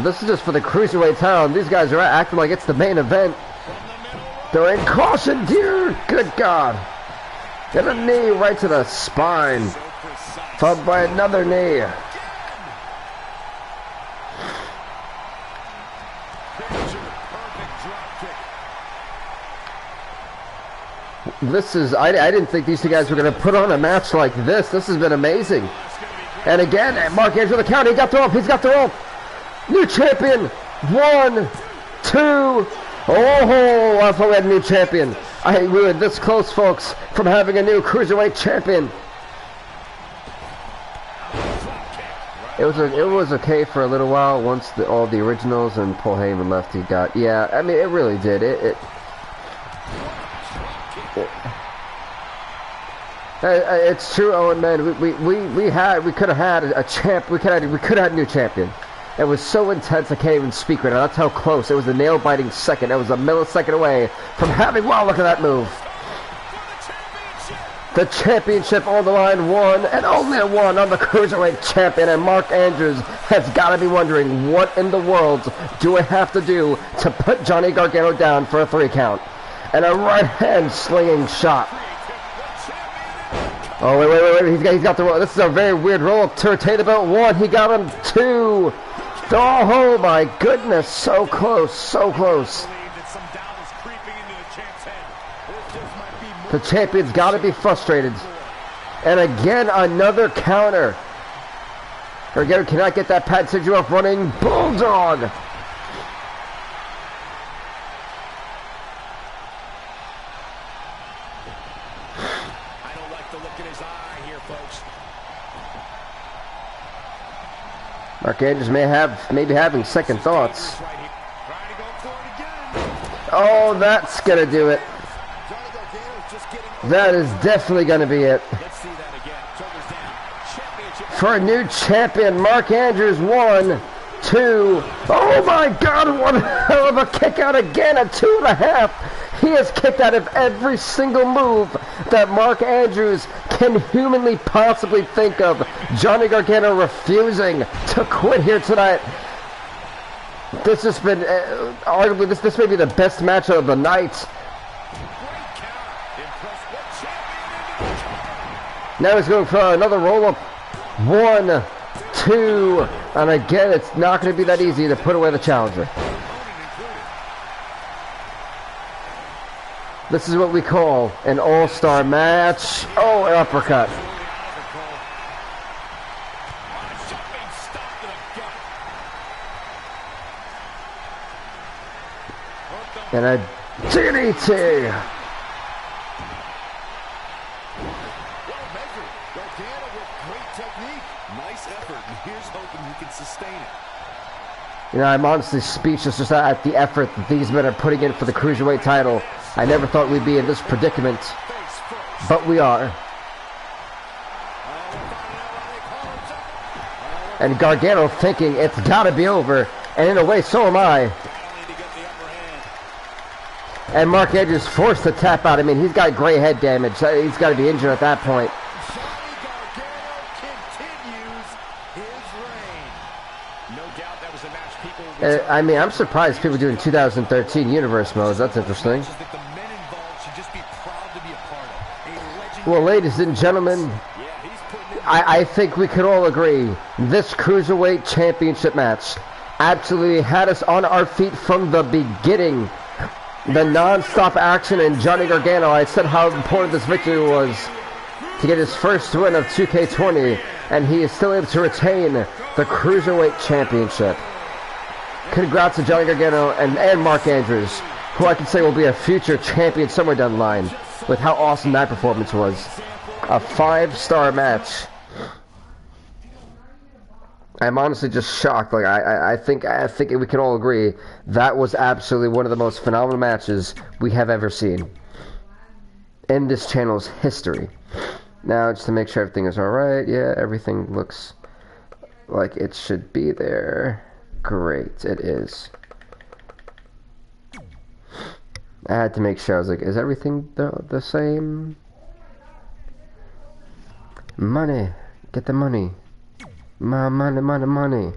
This is just for the cruiserweight title. These guys are acting like it's the main event. They're in caution, dear. Good God. Get a knee right to the spine. Followed by another knee. This is, I didn't think these two guys were going to put on a match like this. This has been amazing. And again, Mark Andrews with the count. He got the rope. He's got the rope. New champion. 1, 2. Oh, I thought we had a new champion. We were this close, folks, from having a new cruiserweight champion. It was okay for a little while once all the originals and Paul Heyman left. He got, yeah. I mean, it really did. It's true, Owen, man. We could have had a champ. We could have had a new champion. It was so intense I can't even speak right now. That's how close. It was a nail-biting second. It was a millisecond away from having. Wow, look at that move. The championship on the line, one and only a one on the cruiserweight champion. And Mark Andrews has got to be wondering, what in the world do I have to do to put Johnny Gargano down for a 3 count? And a right hand slinging shot. Oh, wait. He's got the roll. This is a very weird roll up to retain the belt. 1. He got him. 2. Oh, my goodness. So close. So close. The champion's got to be frustrated. And again, another counter. Gargano cannot get that pad signature off running. Bulldog. Mark Andrews maybe having second thoughts. Oh, that's gonna do it. That is definitely gonna be it. For a new champion, Mark Andrews. 1, 2. Oh my God! What a hell of a kick out again! A 2.5. He has kicked out of every single move that Mark Andrews can humanly possibly think of. Johnny Gargano refusing to quit here tonight. This has been arguably this may be the best match of the night. Now he's going for another roll-up. 1, 2, and again, it's not going to be that easy to put away the challenger. This is what we call an all-star match. Oh, an uppercut. And a DDT. You know, I'm honestly speechless just at the effort that these men are putting in for the cruiserweight title. I never thought we'd be in this predicament, but we are. And Gargano thinking it's got to be over, and in a way, so am I. And Mark Andrews forced to tap out. I mean, he's got gray head damage. He's got to be injured at that point. I mean, I'm surprised people doing 2013 Universe modes. That's interesting. Well, ladies and gentlemen, I think we could all agree this Cruiserweight Championship match absolutely had us on our feet from the beginning. the non-stop action, and Johnny Gargano. I said how important this victory was to get his first win of 2K20, and he is still able to retain the Cruiserweight Championship. Congrats to Johnny Gargano and Mark Andrews, who I can say will be a future champion somewhere down the line, with how awesome that performance was. A 5-star match. I'm honestly just shocked. Like I think we can all agree that was absolutely one of the most phenomenal matches we have ever seen in this channel's history. Now, just to make sure everything is alright, yeah, everything looks like it should be there. Great, it is. I had to make sure. I was like, is everything the same? Money. Get the money. My money.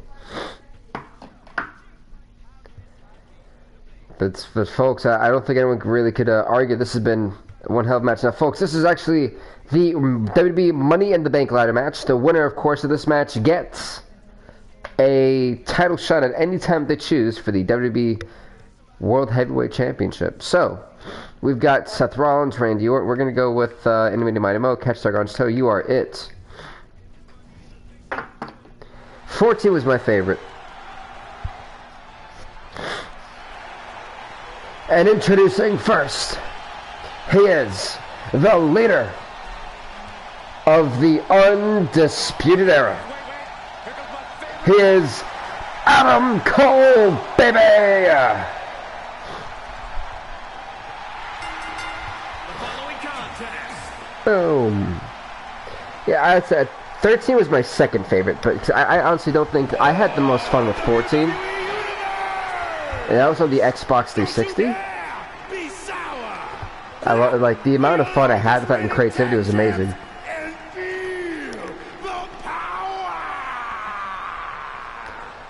But folks, I don't think anyone really could argue this has been one hell of a match. Now, folks, this is actually the WWE Money in the Bank ladder match. The winner, of course, of this match gets a title shot at any time they choose for the WWE World Heavyweight Championship. So, we've got Seth Rollins, Randy Orton. We're going to go with Indomiti Mighty Mo, Catch Dargon's Toe. You are it. 14 was my favorite. And introducing first, he is the leader of the Undisputed Era. He is Adam Cole, baby! Boom. Yeah, I said 13 was my second favorite, but I honestly don't think I had the most fun with 14. And that was on the Xbox 360. I like the amount of fun I had with that and creativity was amazing.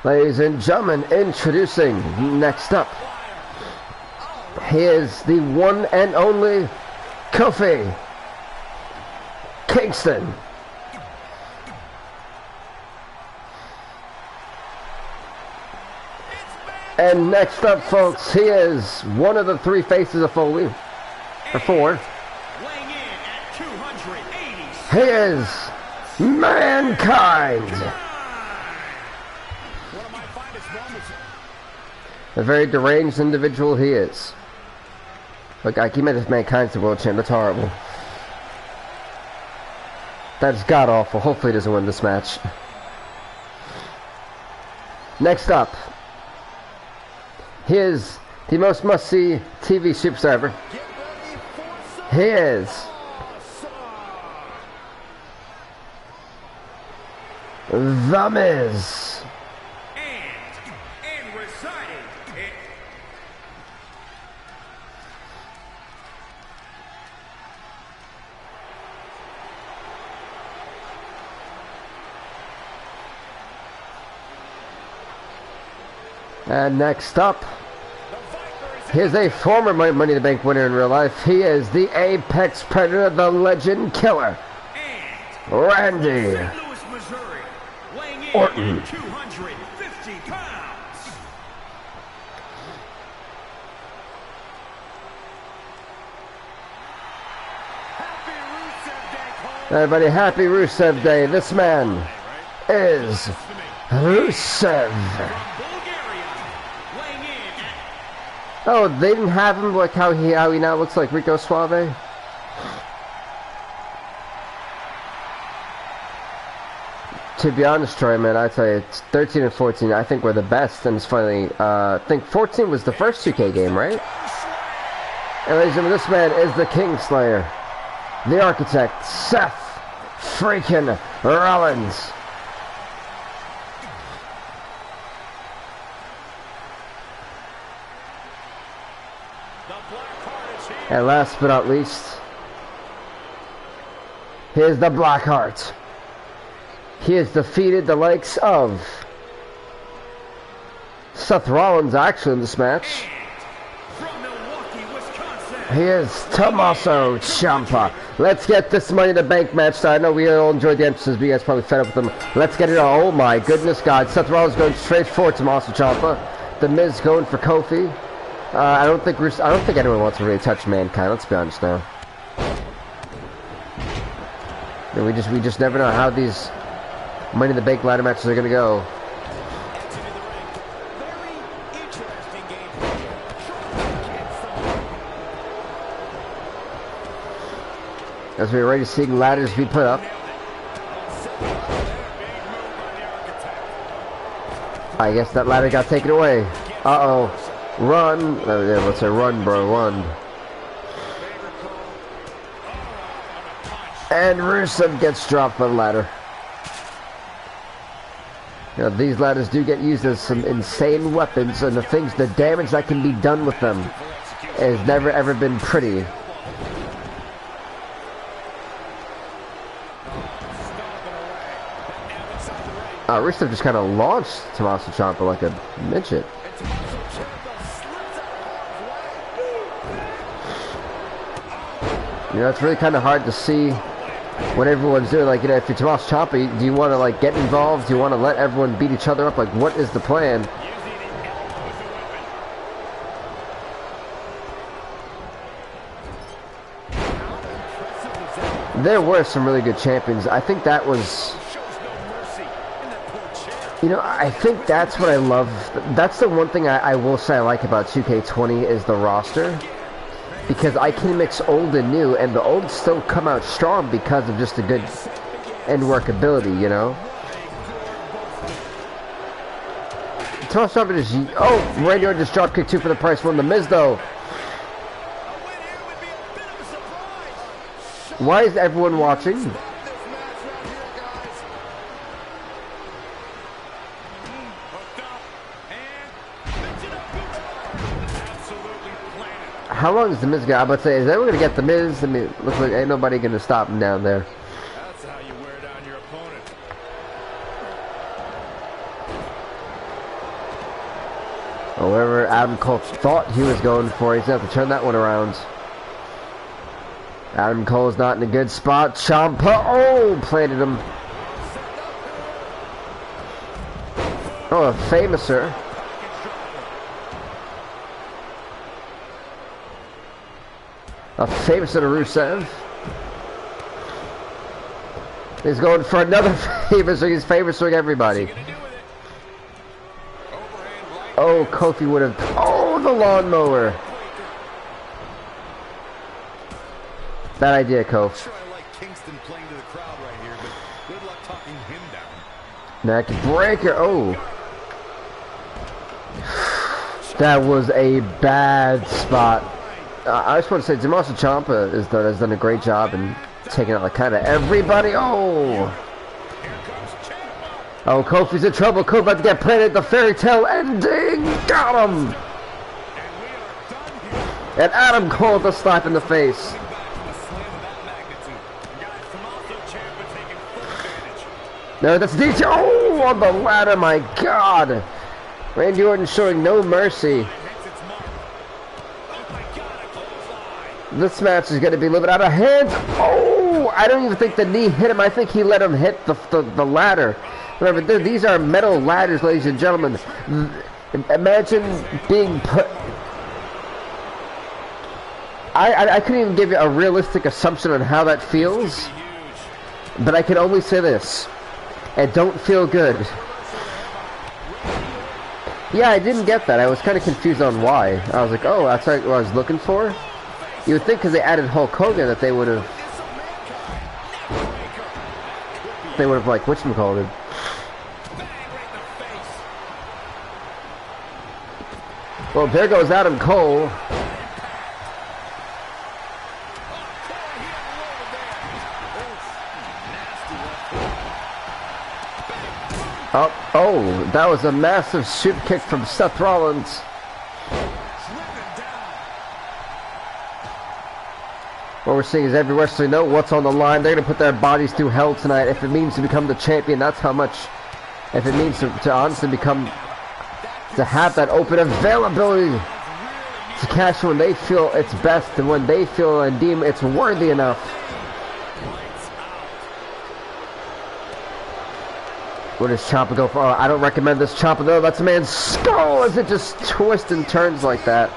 Ladies and gentlemen, introducing next up, he is the one and only Kofi Kingston. And next up, folks, he is one of the three faces of Foley. Or four. He is Mankind. A very deranged individual he is. Look, I keep making this Mankind's the world champ. That's horrible. That's god-awful. Hopefully he doesn't win this match. Next up, he is the most must-see TV superstar ever. He is The Miz. And residing in And next up, he is a former Money in the Bank winner in real life. He is the Apex Predator, the Legend Killer, Randy Orton. 250 pounds. Everybody, happy Rusev Day. This man is Rusev. Oh, they didn't have him like how he now looks like Rico Suave. To be honest, Troy, man, I tell you, it's 13 and 14. I think we're the best, and it's funny. I think 14 was the first 2K game, right? And ladies and gentlemen, this man is the Kingslayer, the Architect, Seth freaking Rollins. And last but not least, here's the Blackheart. He has defeated the likes of Seth Rollins, actually, in this match. He is Tommaso Ciampa. Let's get this Money in the Bank match started. I know we all enjoyed the entrances, but you guys probably fed up with them. Let's get it on. Oh my goodness, God. Seth Rollins going straight for Tommaso Ciampa. The Miz going for Kofi. I don't think anyone wants to really touch Mankind. Let's be honest now. And we just never know how these Money in the Bank ladder matches are gonna go. As we're already seeing ladders be put up. I guess that ladder got taken away. Uh-oh. Run. Let's say run, bro. Run. And Rusev gets dropped by the ladder. You know, these ladders do get used as some insane weapons, and the damage that can be done with them has never ever been pretty. Rusev just kind of launched Tommaso Ciampa like a midget. You know, it's really kind of hard to see what everyone's doing. Like, you know, if you're Tommaso Ciampa, do you want to, like, get involved? Do you want to let everyone beat each other up? Like, what is the plan? There were some really good champions. I think that was... You know, I think that's what I love. That's the one thing I will say I like about 2K20 is the roster. Because I can mix old and new, and the old still come out strong because of just a good end workability, you know? Tommaso Ciampa just... Oh! Randy Orton just dropkicked 2 for the price 1. The Miz, though. Why is everyone watching? How long is the Miz got? I'm about to say, is everyone gonna get the Miz? I mean, looks like ain't nobody gonna stop him down there. That's how you wear down your opponent. However, Adam Cole thought he was going for, he's gonna have to turn that one around. Adam Cole's not in a good spot. Ciampa, oh, planted him. Oh, a famouser. A famouser to Rusev. He's going for another famouser. He's famousing everybody. Oh, Kofi would have. Oh, the lawnmower. Bad idea, Kofi. Neck breaker. Oh. That was a bad spot. I just want to say, Tommaso Ciampa has done a great job in taking out like kind of everybody. Oh. Oh, Kofi's in trouble. Kofi about to get planted. The fairy tale ending. Got him. And Adam Cole the slap in the face. No, that's DJ. Oh, on the ladder, my God. Randy Orton showing no mercy. This match is going to be a little bit out of hand. Oh, I don't even think the knee hit him. I think he let him hit the ladder. Remember, these are metal ladders, ladies and gentlemen. Imagine being put... I couldn't even give you a realistic assumption on how that feels. But I can only say this. It don't feel good. Yeah, I didn't get that. I was kind of confused on why. I was like, oh, that's what I was looking for? You would think because they added Hulk Hogan that they would have... like, whatchamacallit it. Well, there goes Adam Cole. Oh, that was a massive super kick from Seth Rollins. What we're seeing is every wrestler know what's on the line. They're going to put their bodies through hell tonight. If it means to become the champion, that's how much. If it means to honestly become, to have that open availability to cash when they feel it's best and when they feel and deem it's worthy enough. What does Ciampa go for? Oh, I don't recommend this Ciampa though. That's a man's skull as it just twists and turns like that.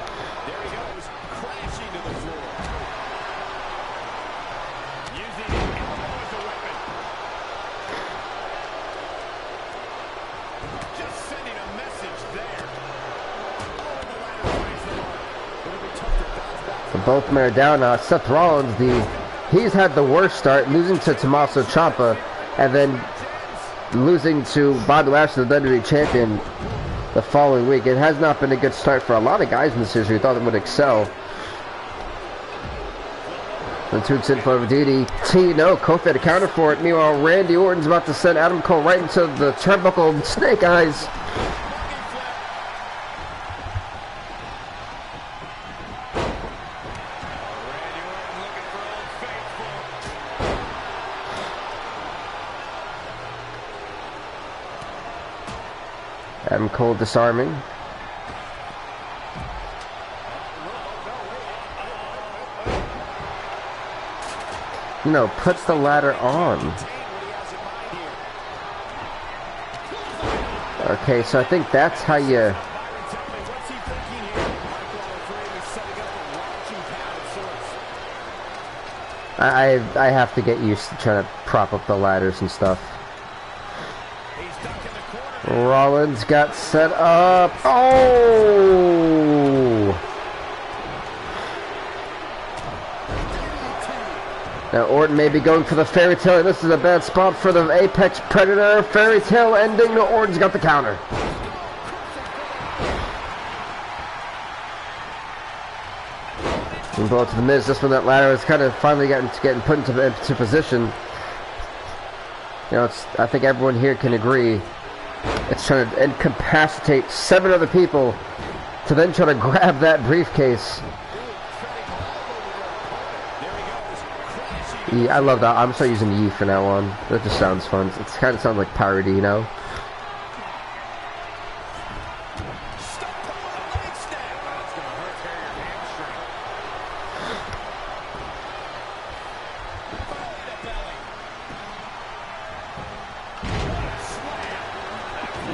Both men are down now. Seth Rollins, he's had the worst start, losing to Tommaso Ciampa, and then losing to Bobby Lashley, the WWE Champion, the following week. It has not been a good start for a lot of guys in the series who thought they would excel. And 2 weeks in for DDT. No, Kofi had a counter for it. Meanwhile, Randy Orton's about to send Adam Cole right into the turnbuckle snake eyes. Adam Cole disarming. No, put the ladder on. Okay, so I think that's how you... I have to get used to trying to prop up the ladders and stuff. Rollins got set up. Oh! Now Orton may be going for the fairy tale. This is a bad spot for the Apex Predator. Fairy tale ending. No, Orton's got the counter. And blow to the Miz. This one, that ladder is kind of finally getting put into position. You know, I think everyone here can agree. It's trying to incapacitate 7 other people to then try to grab that briefcase. Yeah, I love that. I'm still using Yee for now on. That just sounds fun. It kind of sounds like parody, you know?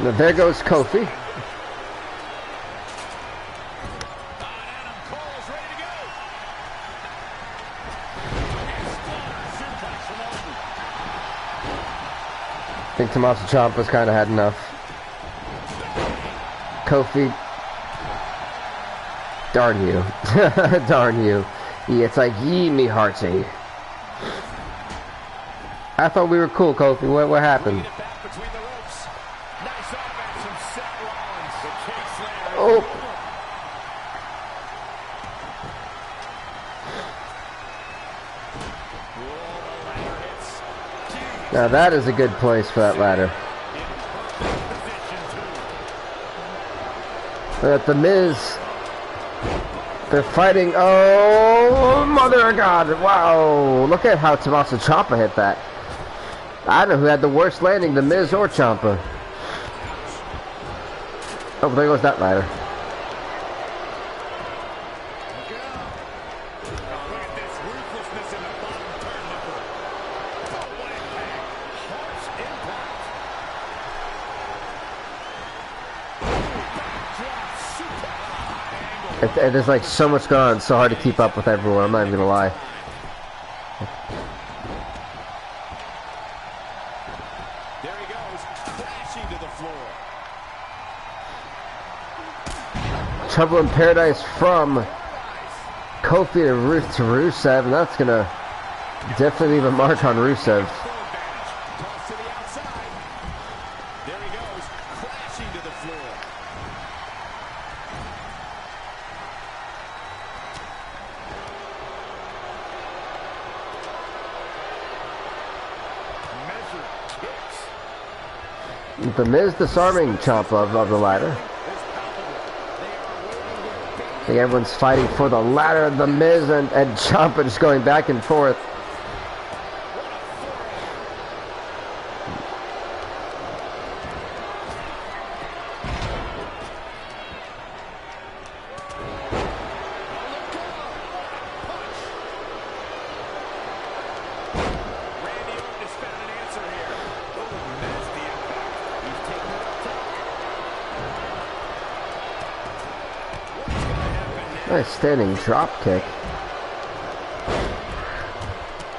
Now there goes Kofi. I think Tommaso Ciampa's kind of had enough. Kofi. Darn you. Darn you. Yeah, it's like, yee me hearty. I thought we were cool, Kofi. What happened? Oh. Now that is a good place for that ladder. At the Miz, they're fighting. Oh, mother of God! Wow! Look at how Tommaso Ciampa hit that. I don't know who had the worst landing, the Miz or Ciampa. Oh, there goes that ladder. There's like so much going on, it's so hard to keep up with everyone, I'm not even gonna lie. There he goes, crashing to the floor. Trouble in Paradise from Kofi to Rusev, and that's gonna definitely leave a mark on Rusev. Toss to the outside. There he goes, crashing to the floor. The Miz disarming Ciampa of the ladder. I think everyone's fighting for the ladder. The Miz and Ciampa just going back and forth. Nice standing drop kick.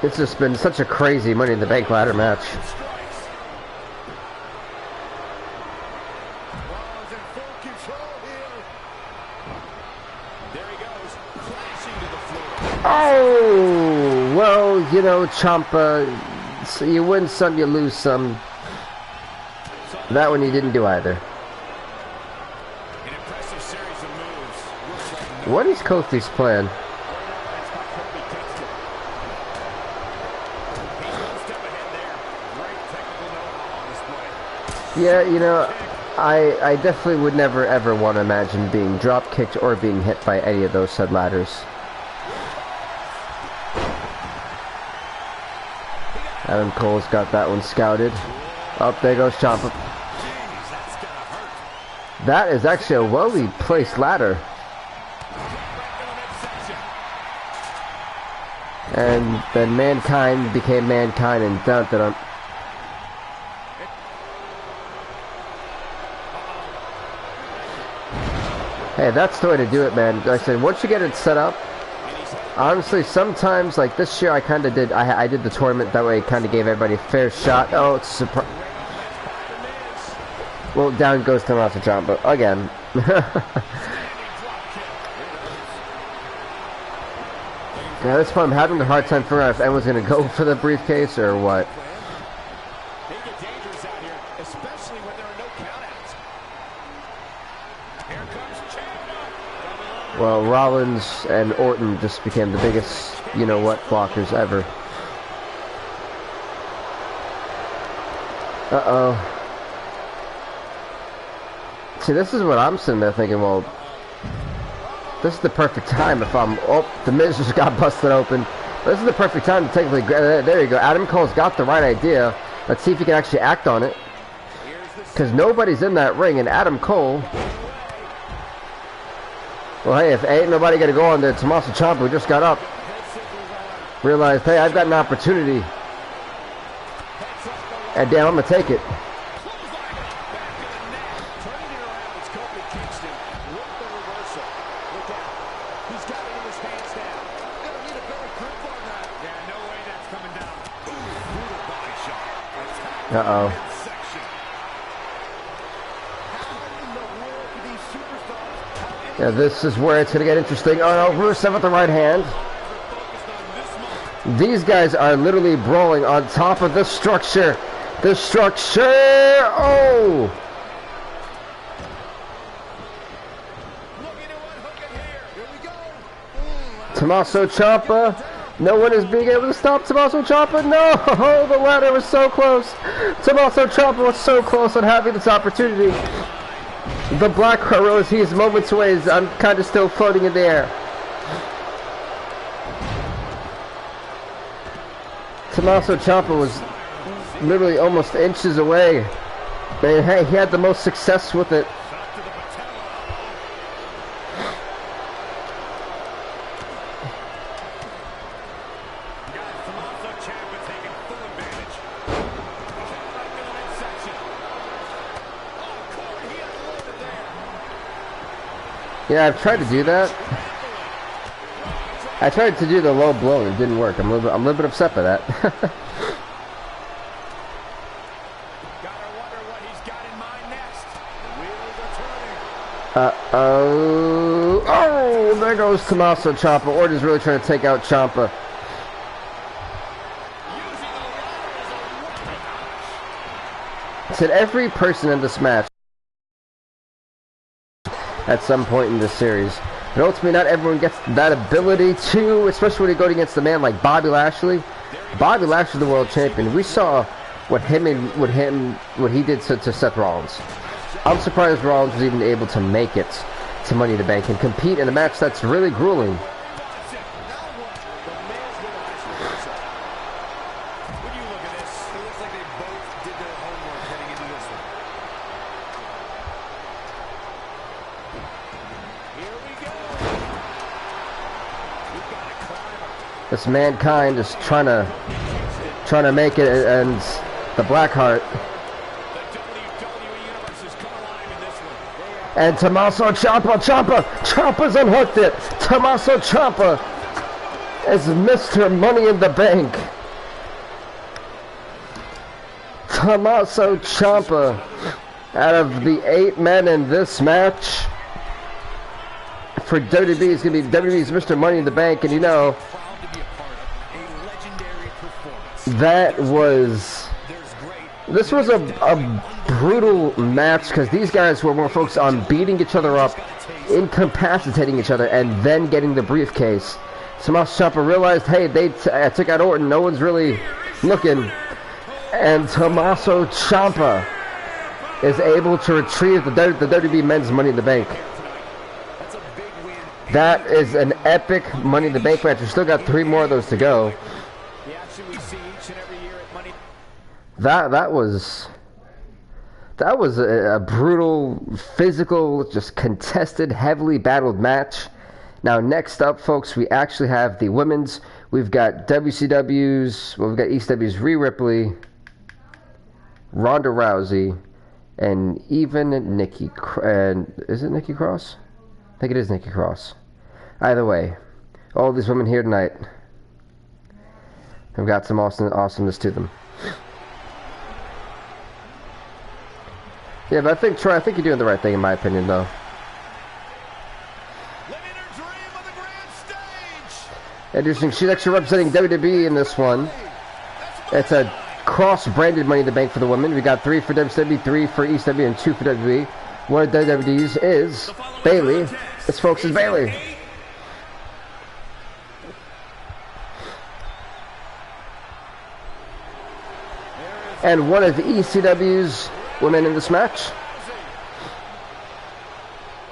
It's just been such a crazy Money in the Bank ladder match. There he goes, crashing to the floor. Oh, well, you know, Ciampa, so you win some, you lose some. That one you didn't do either. An impressive series of moves. What is Kofi's plan? Yeah, you know, I definitely would never ever want to imagine being drop kicked or being hit by any of those said ladders. Adam Cole's got that one scouted. Up there goes Ciampa. That is actually a well-ly placed ladder. And then Mankind became Mankind and dumped it on. Hey, that's the way to do it, man. Like I said, once you get it set up, honestly, sometimes, like this year, I kind of did, I did the tournament, that way it kind of gave everybody a fair shot. Oh, it's surprise. Well, down goes Tommaso Ciampa, again. Yeah, this one, I'm having a hard time figuring out if anyone's going to go for the briefcase or what. They get dangerous out here, especially when there are no countouts. Here comes Ciampa. Well, Rollins and Orton just became the biggest, you know what, blockers ever. Uh-oh. See, this is what I'm sitting there thinking, well, this is the perfect time if I'm... Oh, the Miz just got busted open. This is the perfect time to technically... There you go. Adam Cole's got the right idea. Let's see if he can actually act on it. Because nobody's in that ring, and Adam Cole... Well, hey, if ain't nobody going to go on there, Tommaso Ciampa, who just got up, realized, hey, I've got an opportunity. And damn, I'm going to take it. Uh-oh. Yeah, this is where it's going to get interesting. Oh, no, Rusev with the right hand. These guys are literally brawling on top of the structure. The structure! Oh! Tommaso Ciampa. No one is being able to stop Tommaso Ciampa. No! Oh, the ladder was so close. Tommaso Ciampa was so close on having this opportunity. The Black Rose, he is moments away. I'm kind of still floating in the air. Tommaso Ciampa was literally almost inches away. Man, hey, he had the most success with it. Yeah, I've tried to do that. I tried to do the low blow and it didn't work. I'm a little bit upset by that. Uh-oh. Oh, there goes Tommaso Ciampa. Orton's really trying to take out Ciampa. Said every person in this match at some point in this series. But ultimately, not everyone gets that ability to, especially when you're going against a man like Bobby Lashley. Bobby Lashley, the world champion. We saw what he did to Seth Rollins. I'm surprised Rollins was even able to make it to Money in the Bank and compete in a match that's really grueling. This Mankind is trying to make it, and the Blackheart. And Tommaso Ciampa's unhooked it. Tommaso Ciampa is Mr. Money in the Bank. Tommaso Ciampa, out of the 8 men in this match, for WWE is going to be WWE's Mr. Money in the Bank, and you know, That was... This was a brutal match because these guys were more focused on beating each other up, incapacitating each other, and then getting the briefcase. Tommaso Ciampa realized, hey, they took out Orton, no one's really looking, and Tommaso Ciampa is able to retrieve the WWE Men's Money in the Bank. That is an epic Money in the Bank match. We still got 3 more of those to go. That was a brutal, physical, just contested, heavily battled match. Now, next up, folks, we actually have the women's. We've got WCW's, well, we've got ECW's Rhea Ripley, Ronda Rousey, and even Nikki. Is it Nikki Cross? I think it is Nikki Cross. Either way, all these women here tonight have got some awesomeness to them. Yeah, but I think, Troy, I think you're doing the right thing in my opinion, though. Interesting, she's actually representing WWE in this one. It's a cross-branded Money in the Bank for the women. We got 3 for WCW, 3 for ECW, and 2 for WWE. One of WWE's is Bayley. This, folks, is Bayley. And one of the ECW's women in this match,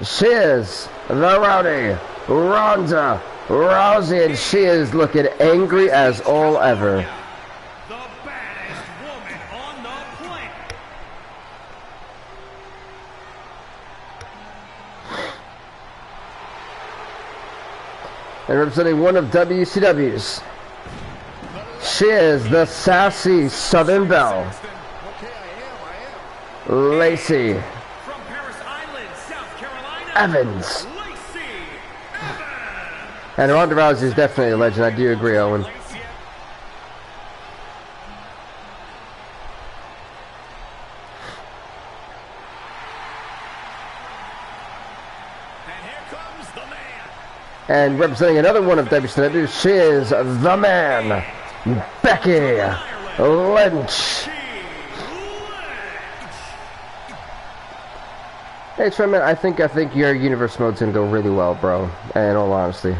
she is the Rowdy Ronda Rousey, and she is looking angry as all ever. The baddest woman on the planet. And representing one of WCW's, she is the sassy Southern Belle, Lacey From Paris Island, South Carolina, Evans. Lacey Evans. And Ronda Rousey is definitely a legend. I do agree, Owen. And here comes the man. And representing another one of WCW, she is the man, Becky Lynch. Hey, Trentman, I think your universe mode's gonna go really well, bro. In all honesty.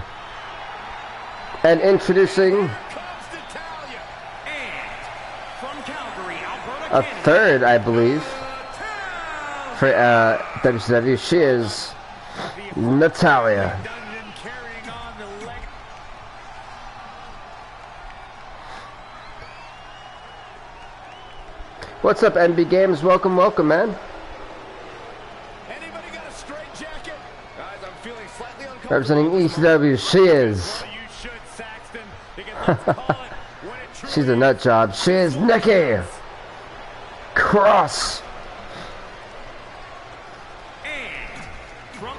And introducing a third, I believe, for WCW. She is Natalia. What's up, NB Games? Welcome, welcome, man. Anybody got a straight jacket? Guys, I'm feeling slightly uncomfortable. Representing ECW, she is. You should, Saxton, because let's call it when it truly She's a nut job. She is Nikki Cross. And from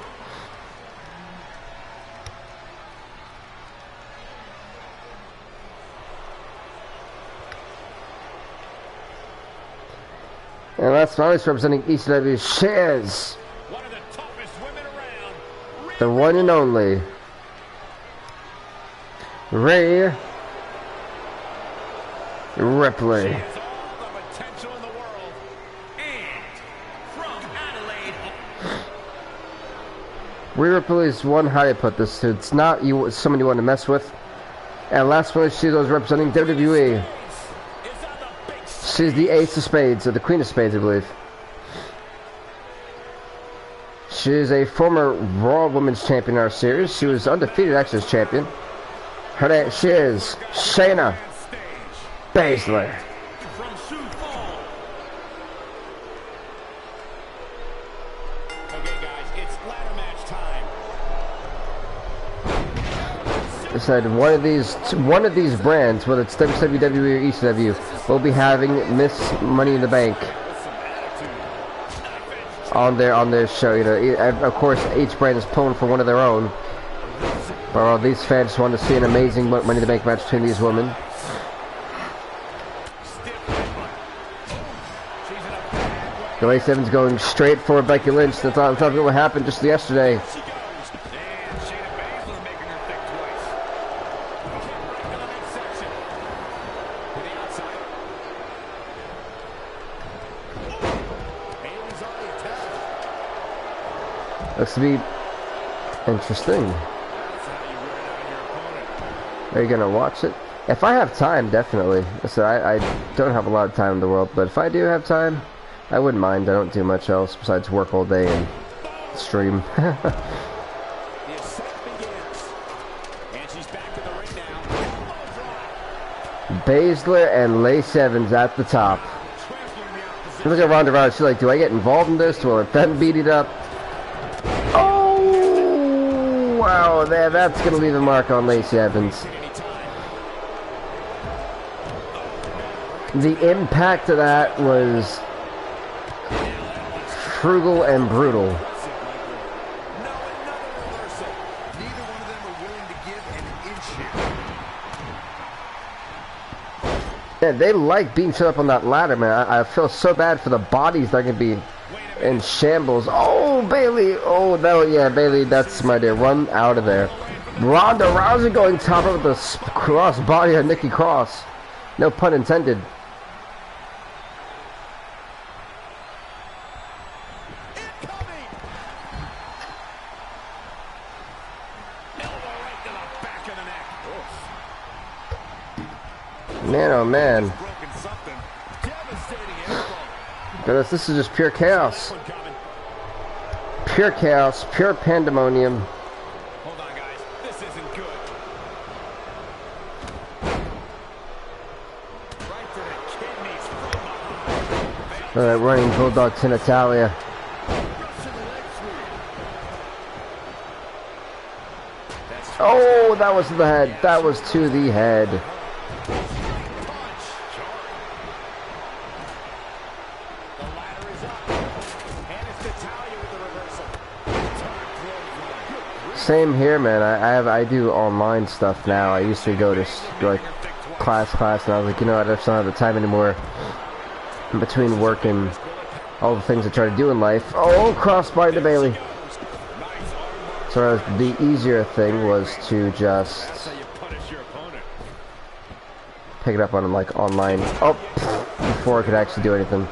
And last but not least, representing ECW, she is one of the toughest women around. the one and only Rhea Ripley. She has all the potential in the world. and from Adelaide, Rhea Ripley is one, how do you put this? It's not someone you want to mess with. And last but not least, she was representing WWE. Is on the big She's the Ace of Spades, or the Queen of Spades, I believe. She is a former Raw Women's Champion in our series. She was undefeated actually as champion. Her name, she is Shayna stage. Baszler. from Sioux Falls, Okay, guys, it's ladder match time. I said one of these brands, whether it's WWE or ECW, will be having Miss Money in the Bank on their show. You know, of course, each brand is pulling for one of their own. But these fans want to see an amazing Money in the Bank match between these women. Lacey Evans going straight for Becky Lynch. That's what happened just yesterday. She goes. And Shayna Baszler making her think twice. Right to the midsection. To the Looks to be interesting. Are you gonna watch it? If I have time, definitely. So I don't have a lot of time in the world, but if I do have time, I wouldn't mind. I don't do much else besides work all day and stream. Baszler and Lace Evans at the top. Look at Ronda Rousey. She's like, do I get involved in this? Do I let them beat it up? Oh, wow. That's going to leave a mark on Lacey Evans. The impact of that was frugal and brutal. Yeah, they like being shut up on that ladder, man. I feel so bad for the bodies that are going to be in shambles. Oh, Bailey. Oh, no, yeah, Bailey, that's my dear. Run out of there. Ronda Rousey going top with the cross body of Nikki Cross. No pun intended. Man, oh man. Goodness, this is just pure chaos. Pure chaos, pure pandemonium. Hold on, guys. This isn't good. Right to the kidneys from behind. Alright, running Bulldog to Natalia. Oh, that was to the head. That was to the head. Same here, man. I do online stuff now. I used to go to like class, and I was like, you know, I just don't have the time anymore in between work and all the things I try to do in life. Oh, crossbody to Bailey. So the easier thing was to just pick it up on like online. Oh, before I could actually do anything.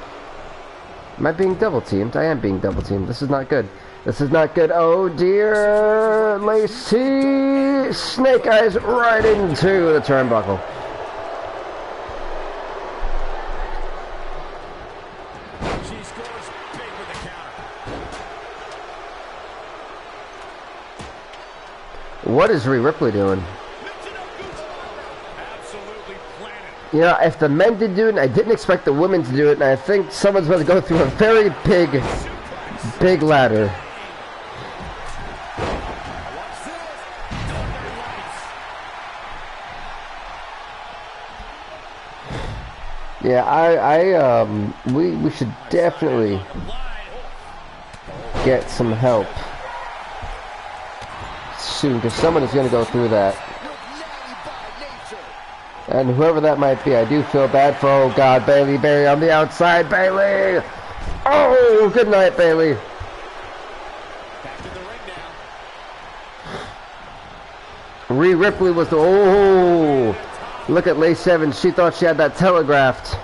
Am I being double teamed? I am being double teamed. This is not good. This is not good. Oh dear, Lacey. Snake Eyes right into the turnbuckle. She scores big with the counter. What is Rhea Ripley doing? Absolutely planted. You know, if the men did do it, I didn't expect the women to do it, and I think someone's going to go through a very big ladder. Yeah, we should definitely get some help soon, because someone is going to go through that. And whoever that might be, I do feel bad for, oh God, Bailey on the outside, Bailey! Oh, good night, Bailey. Back in the ring now. Rhea Ripley was the, oh! Look at Lace Evans. She thought she had that telegraphed.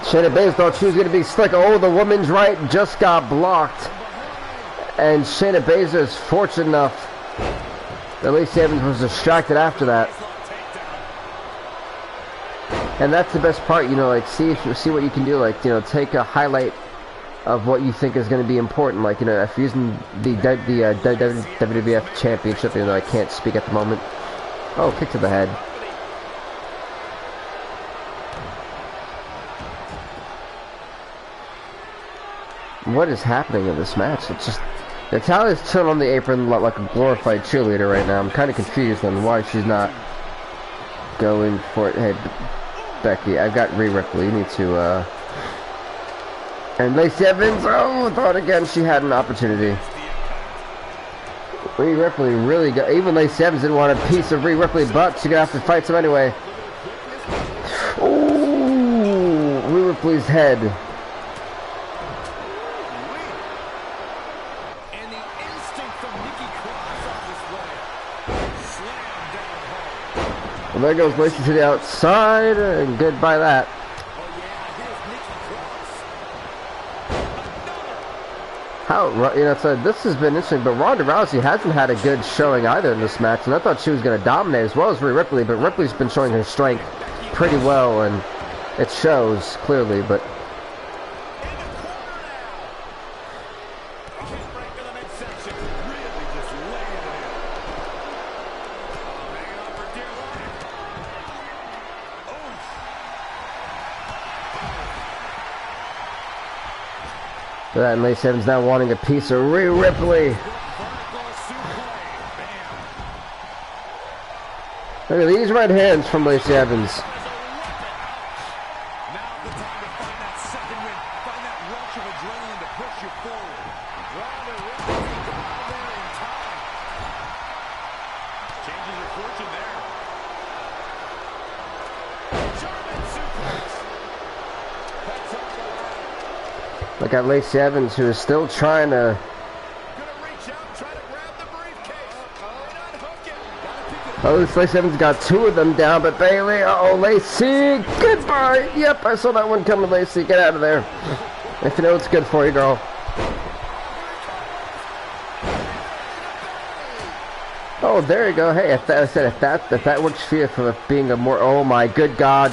Shayna Baszler thought she was going to be slick. Oh, the woman's right just got blocked. And Shayna Baszler is fortunate enough that Lace Evans was distracted after that. And that's the best part, you know, like see what you can do, like, you know, take a highlight of what you think is going to be important, like, you know, if you're using the WWF Championship, even though I can't speak at the moment. Oh, kick to the head. What is happening in this match? It's just Natalia's chilling on the apron like a glorified cheerleader right now. I'm kind of confused on why she's not going for it. Hey, Becky, I've got Rhea Ripley. You need to, and Lacey Evans, oh, thought again she had an opportunity. Rhea Ripley really got, even Lacey Evans didn't want a piece of Rhea Ripley, but she's gonna have to fight some anyway. Ooh, Rhea Ripley's head. And the instinct from Nikki Cross. Well, there goes Lacey to the outside, and goodbye that. How, you know, so this has been interesting, but Ronda Rousey hasn't had a good showing either in this match, and I thought she was going to dominate as well as Rhea Ripley, but Ripley's been showing her strength pretty well, and it shows clearly, but... That and Lacey Evans now wanting a piece of Rhea Ripley. Look at these right hands from Lacey Evans. Look at Lacey Evans, who is still trying to... Oh, this Lacey Evans got two of them down, but Bailey, uh-oh, Lacey, goodbye! Yep, I saw that one coming, Lacey, get out of there. If you know what's good for you, girl. Oh, there you go. Hey, if that works for you for being a more, oh my good God.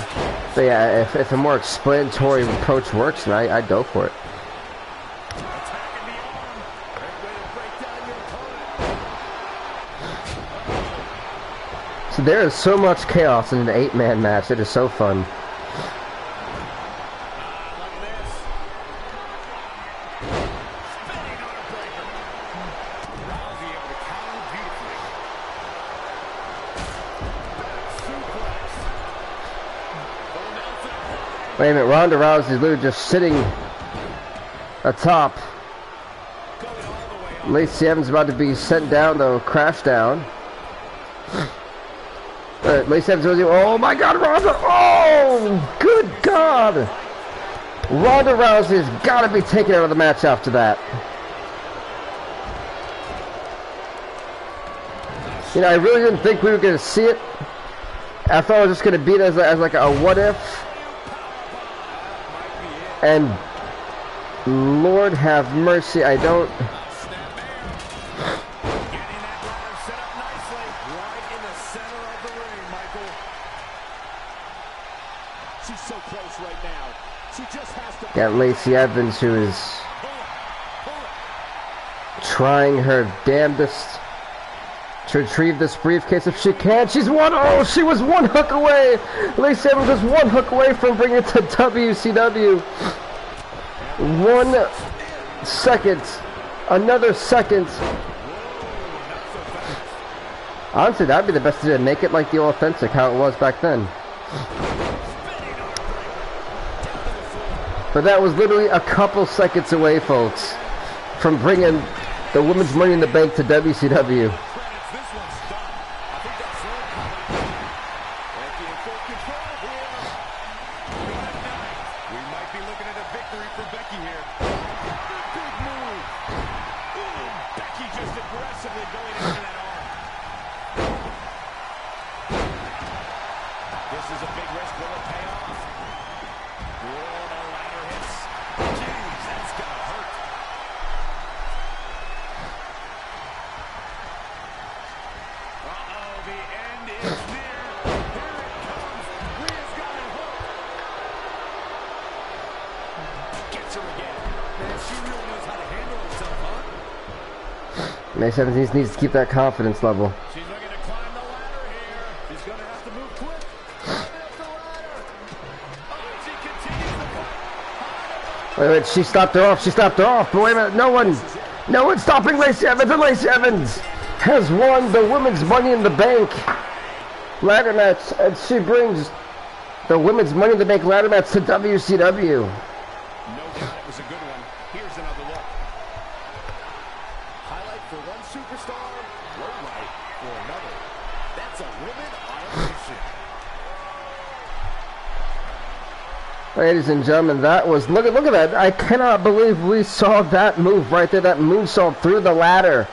So yeah, if a more explanatory approach works, then I'd go for it. So there is so much chaos in an 8-man match. It is so fun. Wait a minute, Ronda Rousey is literally just sitting atop. Lacey Evans about to be sent down, though, crash down. Lacey Evans was, oh my God, Ronda! Oh, good God! Ronda Rousey's got to be taken out of the match after that. You know, I really didn't think we were going to see it. I thought I was just going to beat it as like a what if. And Lord have mercy, I don't... Got Lacey Evans, who is trying her damnedest to retrieve this briefcase if she can. She's one. Oh, she was one hook away. Lacey Evans was one hook away from bringing it to WCW. 1 second. Another second. Honestly, that'd be the best to make it like the authentic, how it was back then. But that was literally a couple seconds away, folks, from bringing the Women's Money in the Bank to WCW. May 17th needs to keep that confidence level. She's looking to climb the ladder here. She's going to have to move quick. Wait, she stopped her off. She stopped her off. But wait a minute, no one's stopping Lacey Evans. And Lacey Evans has won the Women's Money in the Bank ladder match, and she brings the Women's Money in the Bank ladder match to WCW. No doubt it was a good one. Here's another look. Highlight for one superstar, low light for another. That's a woman on a mission. Ladies and gentlemen, that was, look at that. I cannot believe we saw that move right there, that moonsault through the ladder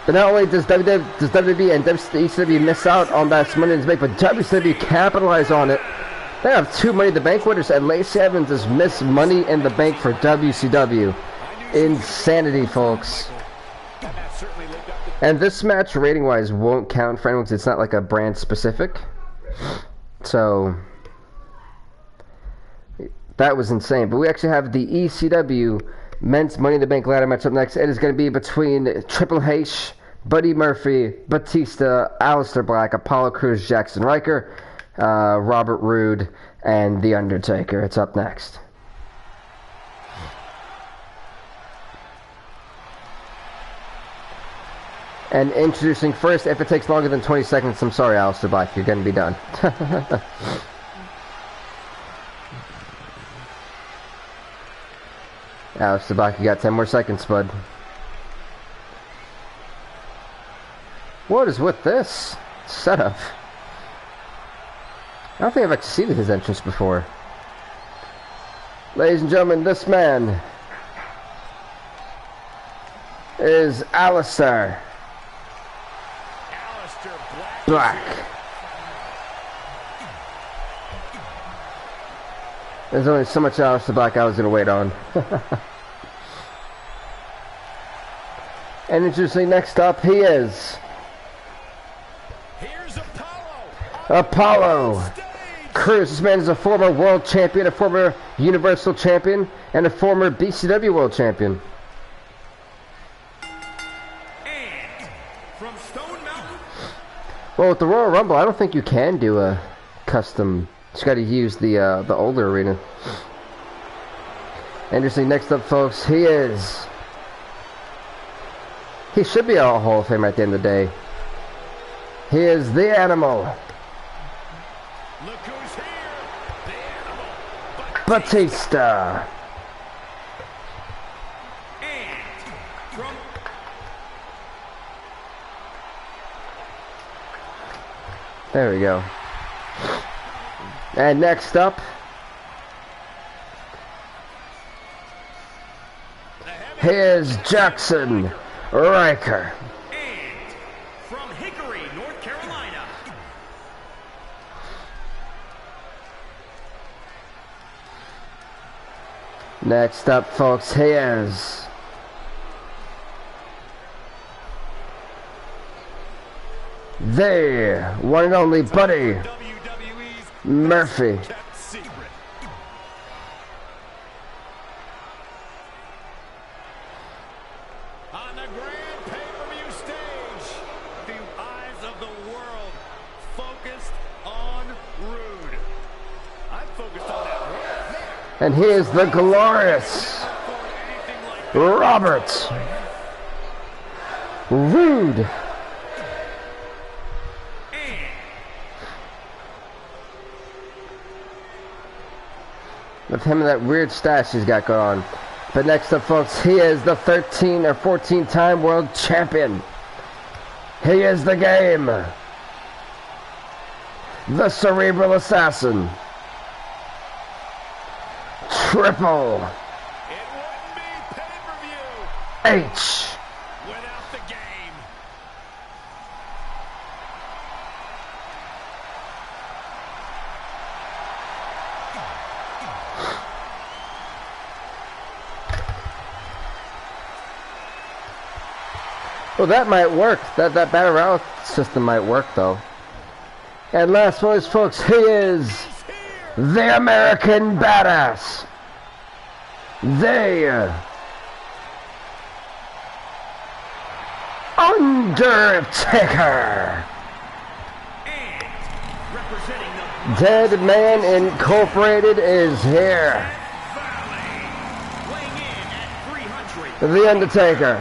But not only does WWE and ECW miss out on that Money in the Bank, but WCW capitalize on it. They have 2 Money in the Bank winners, and Lacey Evans has missed Money in the Bank for WCW. Insanity, folks. And this match, rating-wise, won't count for anyone because it's not like a brand specific. So that was insane. But we actually have the ECW Men's Money in the Bank ladder match up next. It is going to be between Triple H, Buddy Murphy, Batista, Aleister Black, Apollo Crews, Jackson Riker, Robert Roode, and The Undertaker. It's up next. And introducing first, if it takes longer than 20 seconds, I'm sorry, Aleister Black, you're going to be done. Aleister Black, you got 10 more seconds, bud. What is with this setup? I don't think I've actually seen his entrance before. Ladies and gentlemen, this man is Aleister Black. There's only so much Aleister Black I was going to wait on. And introducing next up, he is Apollo Crews. This man is a former world champion, a former Universal champion, and a former BCW world champion. Well, with the Royal Rumble, I don't think you can do a custom. You got to use the older arena. Interesting. Next up, folks, he should be a Hall of Fame at the end of the day. He is the Animal. Look who's here. The Animal. Batista. There we go. And next up, here's Jackson Riker. And from Hickory, North Carolina. Next up, folks, here's the one and only Buddy Murphy. On the grand pay-per-view stage, the eyes of the world focused on Roode. I'm focused on that Roode. And here's the glorious Robert Roode. With him and that weird stash he's got going on. But next up, folks, he is the 13 or 14-time world champion. He is the Game. The Cerebral Assassin. Triple H. Without the Game. Well, that might work. That battle royale system might work, though. And last one is, folks, he is the American Badass. The Undertaker. Dead Man Incorporated is here. The Undertaker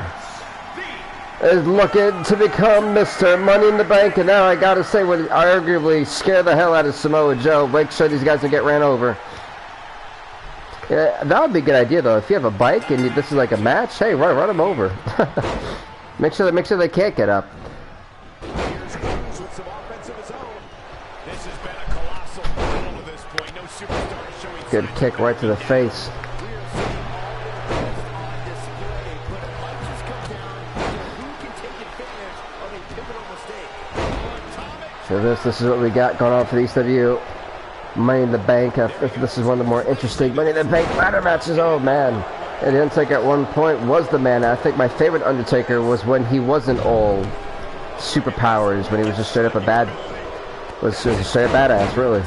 is looking to become Mr. Money in the Bank, and now I gotta say, would arguably scare the hell out of Samoa Joe. Make sure these guys don't get ran over. Yeah, that would be a good idea, though. If you have a bike and this is like a match, hey, run them over. make sure they can't get up. Here's Cruz with some offense of his own. This has been a colossal battle to this point. No superstar showing. Good kick right to the face. So this is what we got going on for the ECW Money in the Bank. This is one of the more interesting Money in the Bank ladder matches. Oh man. And the Undertaker at one point was the man. I think my favorite Undertaker was when he wasn't all superpowers, when he was just straight up a straight up badass, really.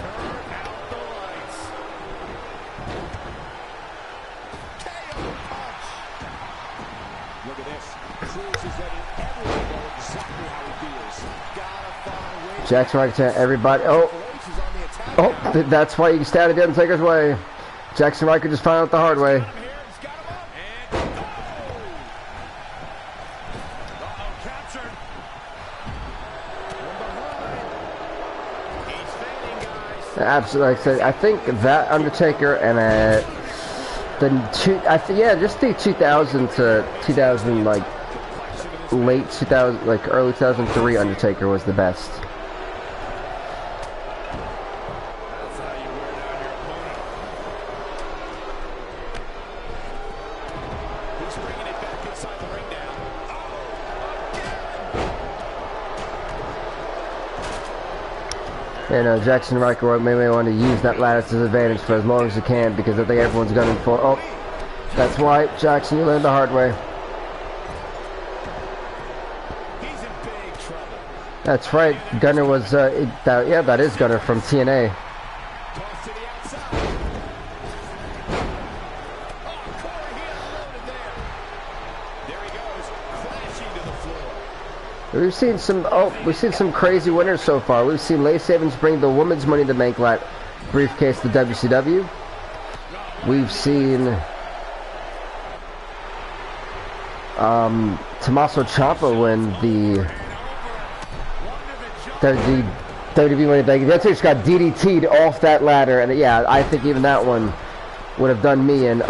Look at this. Cruz is letting everyone know exactly how he feels. Gotta find ways. Jackson Ryker, everybody. Oh, that's why you stay out of the Undertaker's way. Jackson Ryker just found out the hard way. Absolutely, like I said, I think that Undertaker and just the 2000 to 2000, like late 2000, like early 2003 Undertaker was the best. And Jackson Ryker may want to use that ladder to his advantage for as long as he can, because I think everyone's gunning for. Oh, that's why Jackson, you learned the hard way. He's in big trouble. That's right. Gunner was. Yeah, that is Gunner from TNA. Toss to the outside. Oh, Corey, he unloaded there. There he goes, crashing to the floor. We've seen some crazy winners so far. We've seen Lacey Evans bring the women's Money in the Bank briefcase to WCW. We've seen Tommaso Ciampa win the WWE Money in the Bank. That's just got DDT'd off that ladder, and yeah, I think even that one would have done me in.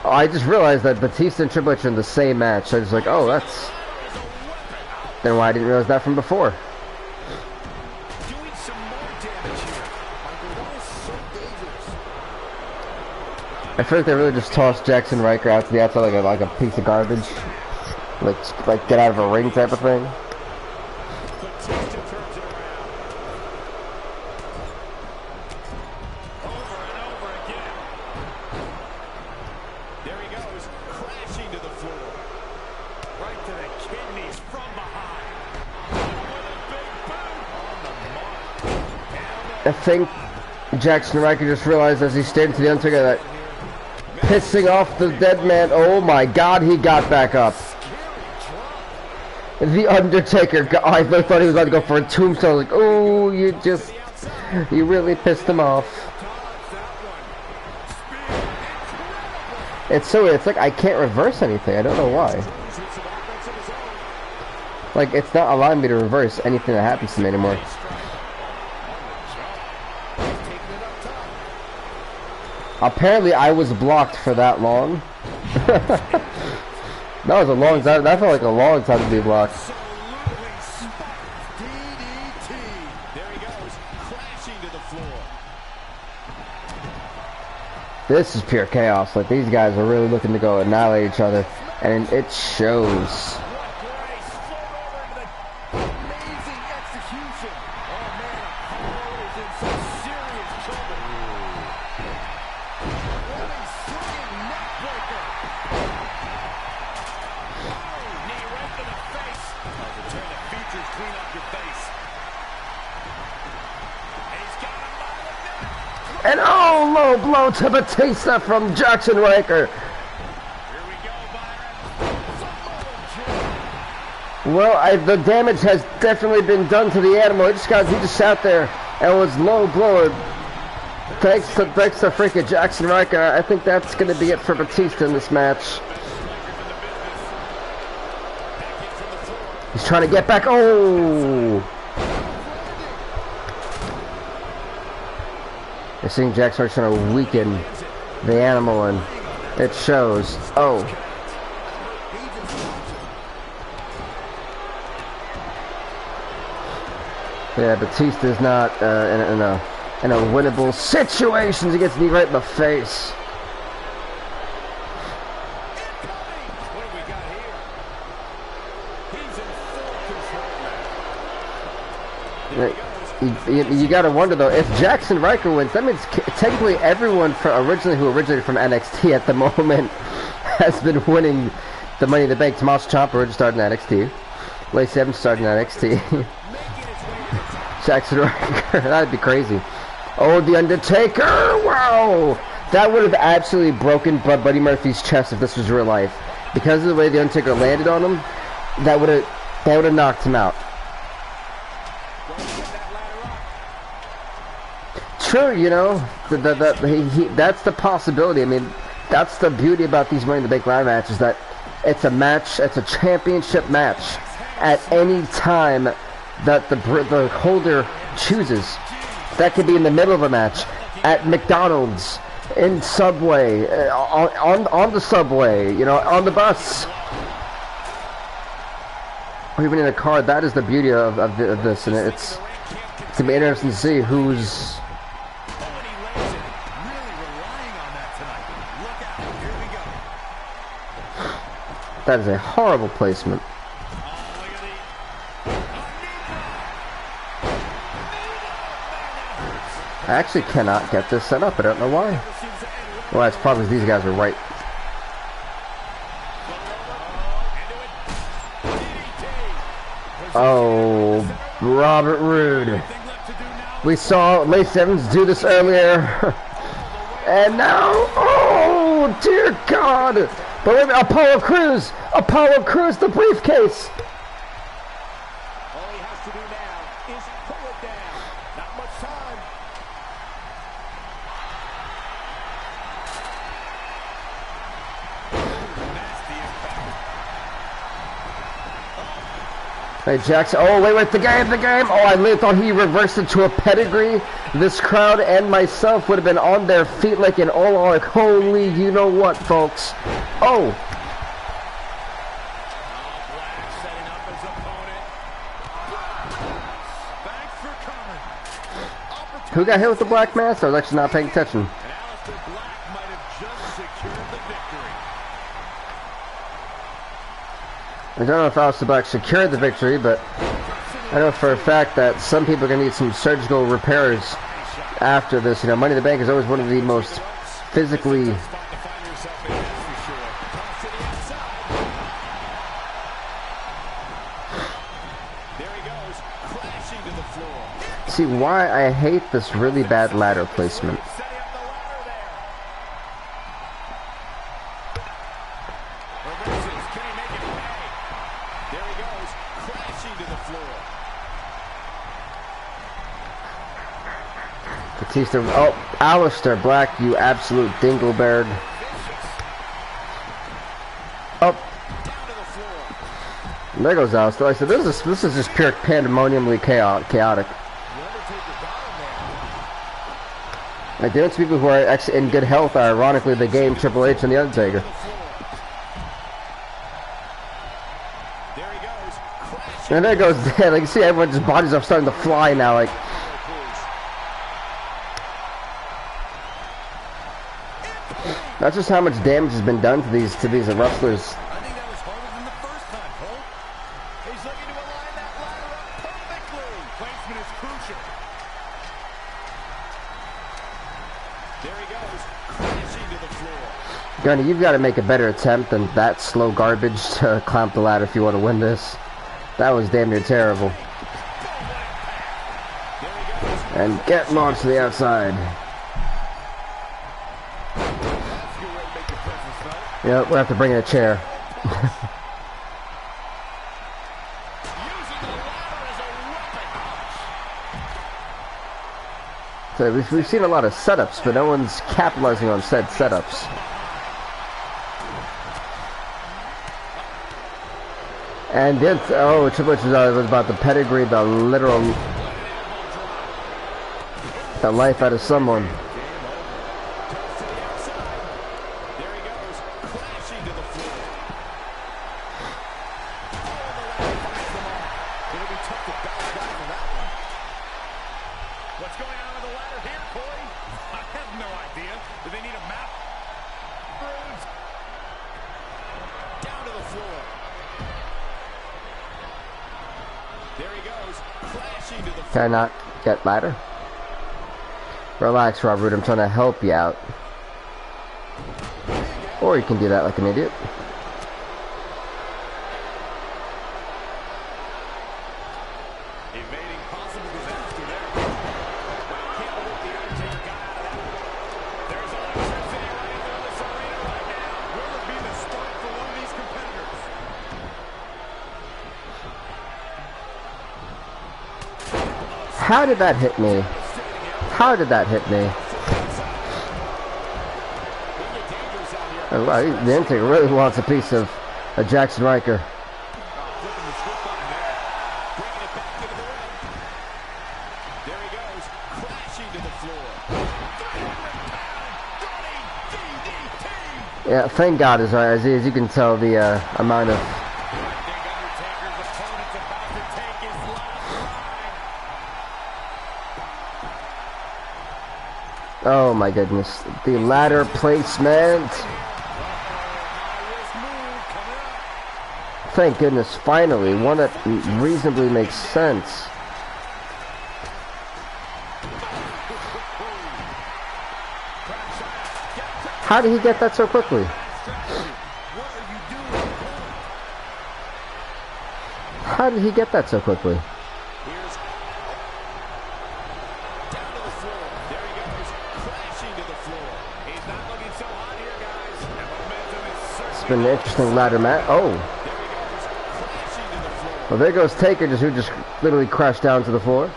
I just realized that Batista and Triple H are in the same match. So I was like, oh, that's... Then why I didn't realize that from before. Doing some more damage here. That is so dangerous. I feel like they really just tossed Jackson Ryker out to the outside like a piece of garbage. Like get out of a ring type of thing. Batista turns it around. Over and over again. There he goes, crashing to the floor. Right to the kidneys from behind. With a big boot on the mark. I think Jackson Ryker just realized as he stared into the Undertaker that pissing off the dead man. Oh my God, he got back up. The Undertaker, I thought he was about to go for a tombstone. Like, oh, you really pissed him off. It's so weird. It's like I can't reverse anything. I don't know why. Like, it's not allowing me to reverse anything that happens to me anymore. Apparently, I was blocked for that long. That was a long time. That felt like a long time to be blocked. DDT. There he goes, crashing to the floor. This is pure chaos. Like, these guys are really looking to go annihilate each other, and it shows. Amazing execution. Oh man, Apollo is in some serious trouble. Rolling swinging neck breaker. Knee right to the face. Tear the features clean off your face. And he's got him by the neck. And oh, low blow to Batista from Jackson Ryker. Here we go, Byron. Samoa Joe. Well, the damage has definitely been done to the animal. He just sat there and was low blowing. Thanks to freaking Jackson Ryker. I think that's going to be it for Batista in this match. He's trying to get back. Oh! You're seeing Jackson Ryker trying to weaken the animal, and it shows. Oh. Yeah, Batista's not in a winnable situation. He gets knee right in the face. What have we got here? He's in full control. You got to wonder though, if Jackson Riker wins, that means technically everyone who originated from NXT at the moment has been winning the Money in the Bank. Tommaso Ciampa already started in NXT. Lacey Evans started in NXT. Jackson Riker, that'd be crazy. Oh, The Undertaker! Wow! That would have absolutely broken Buddy Murphy's chest if this was real life. Because of the way The Undertaker landed on him, that would have knocked him out. True, you know, that's the possibility. I mean, that's the beauty about these Money in the Bank ladder matches, that it's a match, it's a championship match at any time that the holder chooses. That could be in the middle of a match, at McDonald's, in Subway, on the subway, you know, on the bus, or even in a car. That is the beauty of this, and it's gonna be interesting to see who's. That is a horrible placement. I actually cannot get this set up. I don't know why. Well, that's probably because these guys are right. Oh, Robert Roode. We saw Lacey Evans do this earlier. And now, oh, dear God. But wait a minute, Apollo Crews, the briefcase. All he has to do now is pull it down. Not much time. Hey, Jackson. Oh, wait, the game. Oh, I thought he reversed it to a pedigree. This crowd and myself would have been on their feet like an like, holy, you know what, folks. Oh. Black setting up his opponent. Thanks for coming. Who got hit with the black mask? I was actually not paying attention. And Aleister Black might have just secured the victory. I don't know if Aleister Black secured the victory, but I know for a fact that some people are going to need some surgical repairs after this. You know, Money in the Bank is always one of the most physically... See, why I hate this really bad ladder placement. Batista, oh, Aleister Black, you absolute dingleberg. Oh, there goes Aleister. Like I said, this is just pure pandemoniumly chaotic. Like, the only people who are actually in good health are ironically the Game, Triple H, and the Undertaker. And there goes Dan. Like, you see everyone's bodies are starting to fly now. Like, that's just how much damage has been done to these wrestlers. I think that was harder than the first time, Cole. He's looking to align that ladder up perfectly. Placement is crucial. There he goes, crashing to the floor. Gunny, you've got to make a better attempt than that slow garbage to climb the ladder if you want to win this. That was damn near terrible. And get launched to the outside. Yeah, we'll have to bring in a chair. So we've seen a lot of setups, but no one's capitalizing on said setups. And then, oh, Triple H was about the pedigree, the literal, the life out of someone. There he goes, crashing. crashing to the Can I not get ladder? Relax, Robert. I'm trying to help you out. Or you can do that like an idiot. evading possible disaster there. Well, I can't believe the Undertaker got out of that. There's electricity running through this arena right now. Will it be the start for one of these competitors? How did that hit me? How did that hit me? Oh, wow, the Undertaker really wants a piece of Jackson Riker. Flipping the script on him there. Bringing it back into the ring. There he goes, crashing to the floor. 300-pound running DDT. Yeah, thank God, as you can tell, the amount of Undertaker's opponent's about to take his last ride. oh my goodness, the ladder placement. Thank goodness, finally, one that reasonably makes sense. How did he get that so quickly? How did he get that so quickly? Here's down to the floor. There he goes, crashing to the floor. He's not looking so hot here, guys. And momentum is certainly. It's been an interesting ladder match. Oh. There he goes, crashing to the floor. Well, there goes Taker, who just literally crashed down to the floor.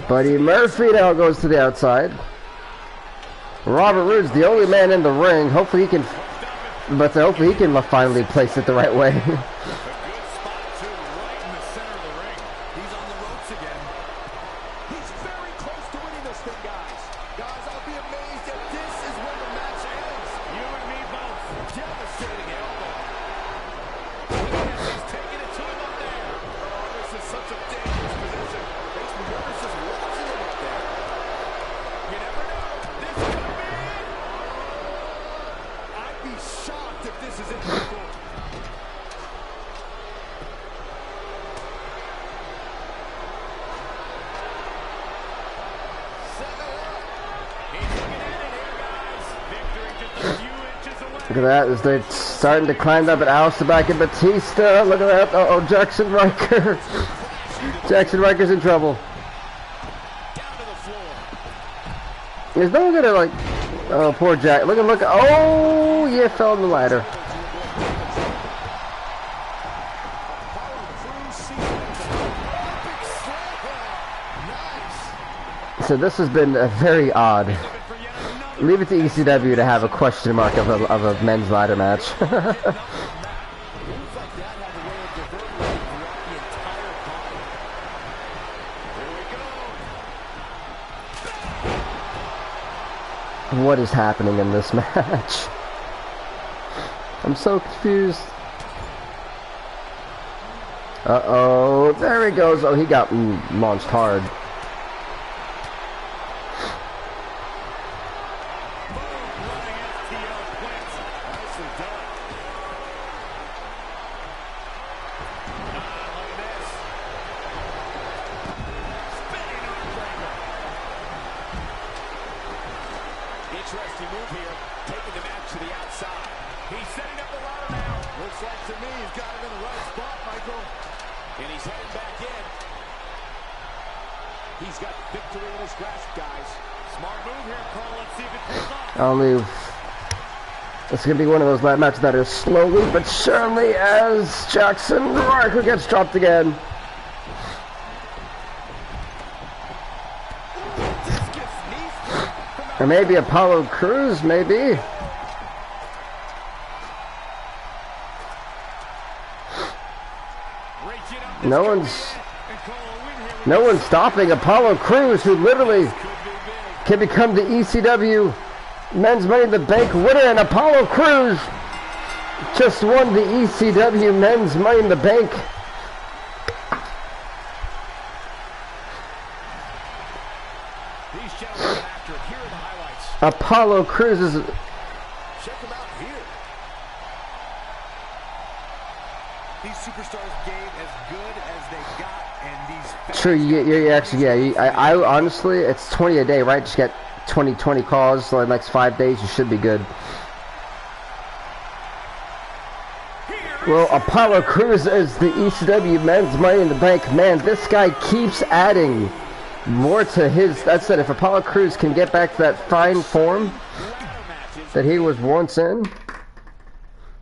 Buddy Murphy now goes to the outside. Robert Roode's the only man in the ring. Hopefully he can, hopefully he can finally place it the right way. A good spot, too, right in the center of the ring. He's on the ropes again. He's very close to winning this thing, guys. Guys, I'll be amazed if this is where the match ends. You and me both. Devastating elbow. He's taking it to him up there. Oh, this is such a dangerous position. Makes me nervous just watching him up there. You never know. This could be. I'd be shocked if this is it. Look at that, as they're starting to climb up at Alistair back in Batista. Look at that. Uh-oh, Jackson Riker. Jackson Riker's in trouble. Is no one gonna, like... Oh, poor Jack. Look. Oh, you fell in the ladder. So this has been very odd. Leave it to ECW to have a question mark of a men's ladder match. What is happening in this match? I'm so confused. Uh-oh, there he goes. Oh, he got launched hard. Interesting move here, taking the match to the outside. He's setting up the ladder now. Looks like to me he's got it in the right spot, Michael. And he's heading back in. He's got victory in his grasp, guys. Smart move here, Cole. Let's see if it pays off. It's going to be one of those ladder matches that is slowly but surely as Jackson Riker gets dropped again. Or maybe Apollo Crews, maybe. No one's stopping Apollo Crews, who literally can become the ECW Men's Money in the Bank winner, and Apollo Crews just won the ECW Men's Money in the Bank. Apollo Crews is... Check him out here. These superstars gave as good as they got, and these True, you're actually, yeah. I honestly, it's 20 a day, right? Just get 20 calls, so in the next 5 days, you should be good. Well, Apollo Crews is the ECW Men's Money in the Bank. Man, this guy keeps adding more to his. That said, if Apollo Crews can get back to that fine form that he was once in,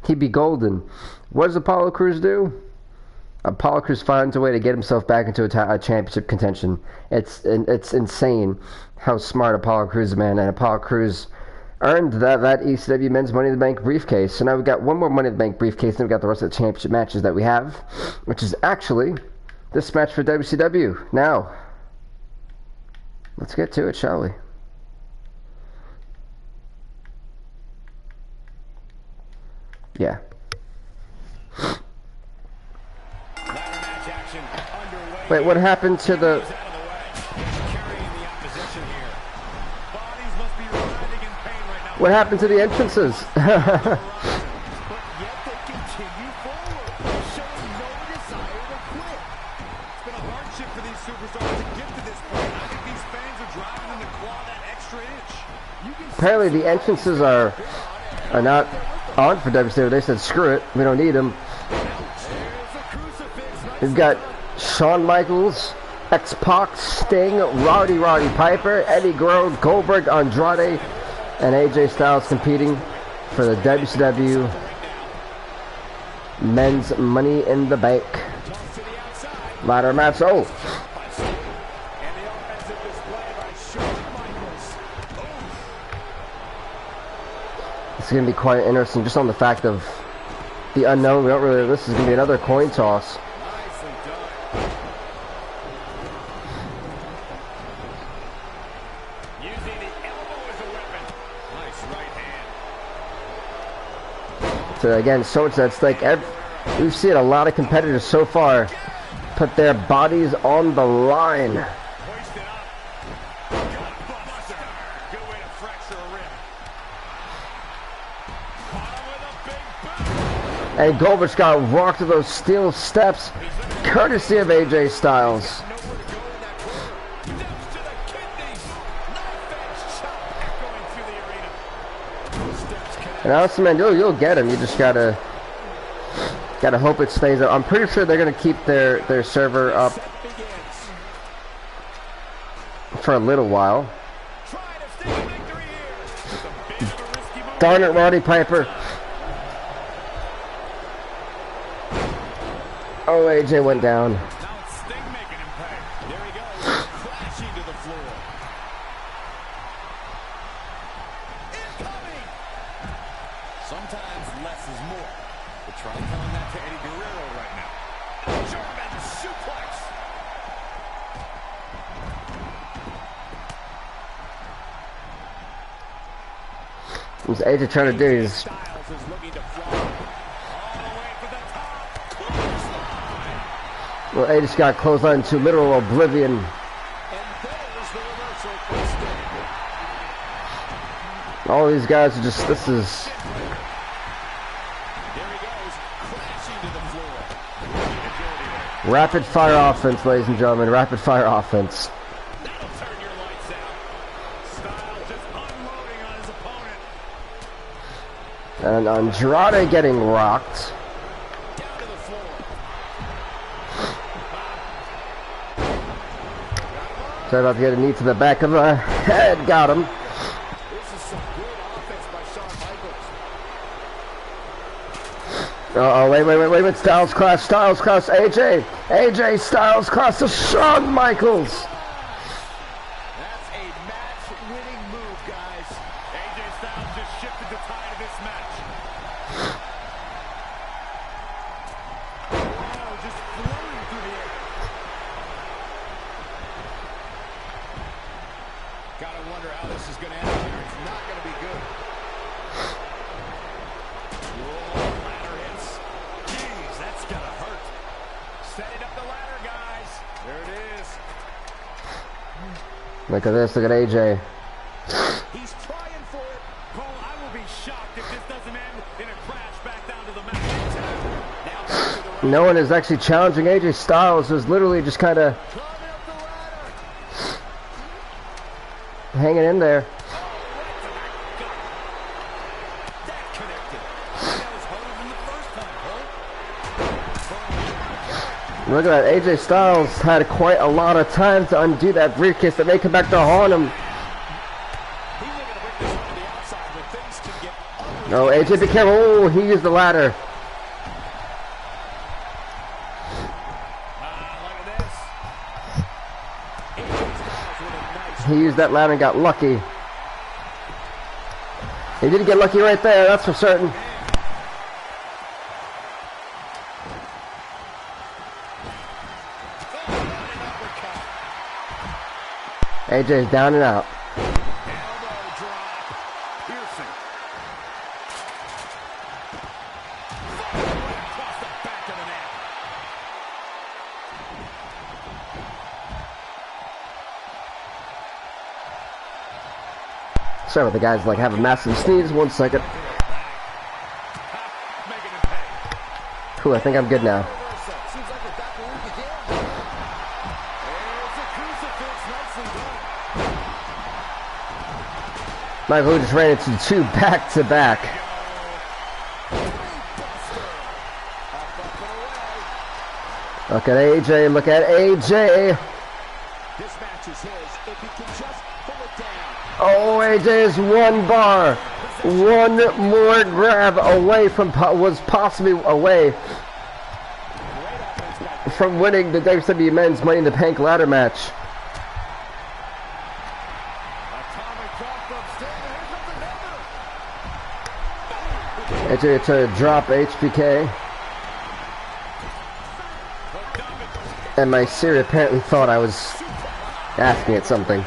he'd be golden. What does Apollo Crews do? Apollo Crews finds a way to get himself back into a championship contention. It's insane how smart Apollo Crews is, man. And Apollo Crews earned that ECW Men's Money in the Bank briefcase. So now we've got one more Money in the Bank briefcase, and we've got the rest of the championship matches that we have, which is actually this match for WCW. Now, let's get to it, shall we? Yeah. Wait, what happened to the... What happened to the entrances? Apparently the entrances are not on for WCW. They said screw it, we don't need them. We've got Shawn Michaels, X-Pac, Sting, Roddy Piper, Eddie Guerrero, Goldberg, Andrade, and AJ Styles competing for the WCW Men's Money in the Bank ladder match. Oh! It's going to be quite interesting just on the fact of the unknown. We don't really. This is going to be another coin toss. So again, so much at stake. We've seen a lot of competitors so far put their bodies on the line. And Goldberg got walked to those steel steps, courtesy of AJ Styles. And honestly, man, you'll get him. You just gotta hope it stays up. I'm pretty sure they're gonna keep their server up for a little while. Darn it, Roddy Piper. Oh, AJ went down. Sometimes less is more. But try telling that to Eddie Guerrero right now. German suplex. What's AJ trying to do is... Styles is looking to fly all the way for the top. Well, AJ got clothesline to literal oblivion. And there's the reversal for Sting. All these guys are just... This is... Rapid fire offense, ladies and gentlemen. Rapid fire offense. That'll turn your lights out. Styles just unloading on his opponent. And Andrade getting rocked. Down to the floor. Sorry about to get a knee to the back of the head. Got him. This is some good offense by Shawn Michaels. Oh, wait. Styles class, AJ Styles class to Shawn Michaels. That's a match-winning move, guys. AJ Styles just shifted the tide of this match. Oh, just floating through the air. Gotta wonder how this is going to end here. It's not going to be good. Ladder hits. Jeez, that's gonna hurt. Setting up the ladder, guys. There it is. Look at this. Look at AJ. He's trying for it. Cole, I will be shocked if this doesn't end in a crash back down to the mat. Now back to the No one is actually challenging AJ Styles, who's literally just kind of hanging in there. Look at that, AJ Styles had quite a lot of time to undo that briefcase that may come back to haunt him. No, AJ, be careful. Oh, he used the ladder. He used that ladder and got lucky. He didn't get lucky right there, that's for certain. AJ's down and out. Sorry about the guys like have a massive sneeze. 1 second. Cool, I think I'm good now. Michael just ran into 2 back-to-back. Look at AJ, look at AJ. This match is his if he can just pull it down. Oh, AJ is 1 bar. 1 more grab away from, was possibly away from winning the WWE Men's Money in the Bank ladder match. AJ to drop HBK. And my Siri apparently thought I was asking it something.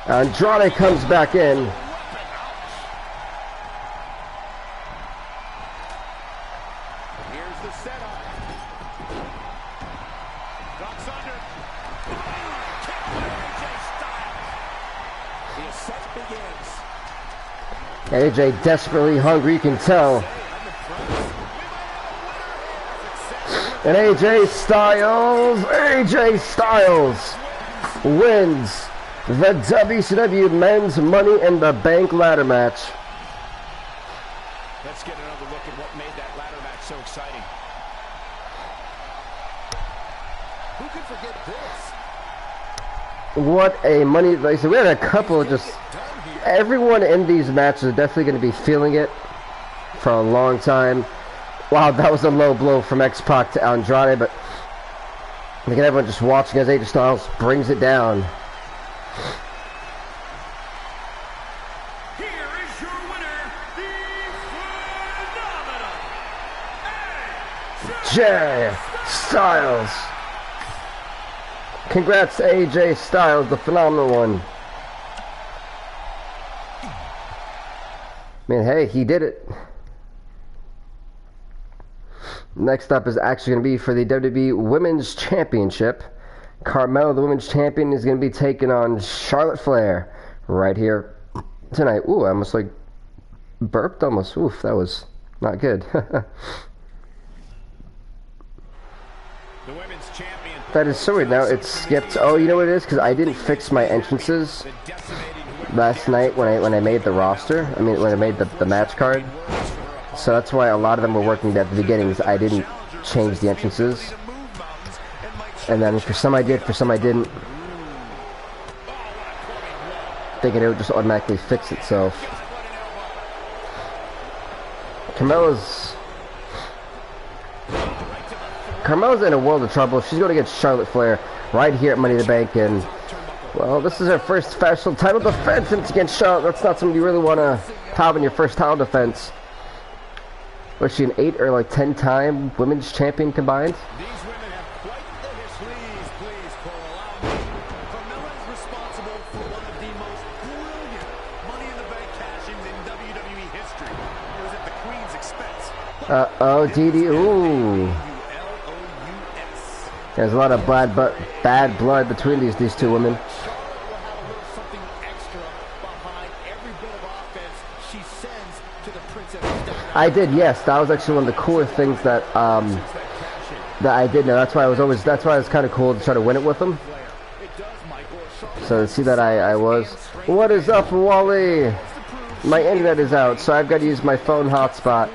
Andrade comes back in. AJ desperately hungry, you can tell. And AJ Styles wins the WCW Men's Money in the Bank ladder match. Let's get another look at what made that ladder match so exciting. Who could forget this? What a money, like I said, we had a couple of just, everyone in these matches are definitely going to be feeling it for a long time. Wow, that was a low blow from X-Pac to Andrade, but look at everyone just watching as AJ Styles brings it down. Here is your winner, the phenomenal AJ Styles. Congrats to AJ Styles, the phenomenal one. Man, hey, he did it. Next up is actually going to be for the WWE Women's Championship. Carmella, the Women's Champion, is going to be taking on Charlotte Flair right here tonight. Ooh, I almost like burped almost. Oof, that was not good. The women's champion. That is so weird now. It skipped. Oh, you know what it is? Because I didn't fix my entrances last night when I made the roster. I mean, when I made the match card. So that's why a lot of them were working at the beginnings. I didn't change the entrances. And then for some I did, for some I didn't. Thinking it would just automatically fix itself. Carmella's in a world of trouble. She's going to get Charlotte Flair right here at Money in the Bank. And, well, this is her first special title defense against Charlotte. That's not something you really want to have in your first title defense. Was she an 8 or like 10-time women's champion combined? These women have quite the history. Please, Cole, allow me. Carmella is responsible for one of the most brilliant Money in the Bank cash-ins in WWE history. It was at the Queen's expense. Uh-oh, DD. Ooh. There's a lot of bad blood between these two women. Charlotte will have a little something extra behind every bit of offense she sends to the Princess. I did, yes. That was actually one of the cooler things that I did know. That's why it was kind of cool to try to win it with them. So to see that I was. What is up, Wally? My internet is out, so I've got to use my phone hotspot.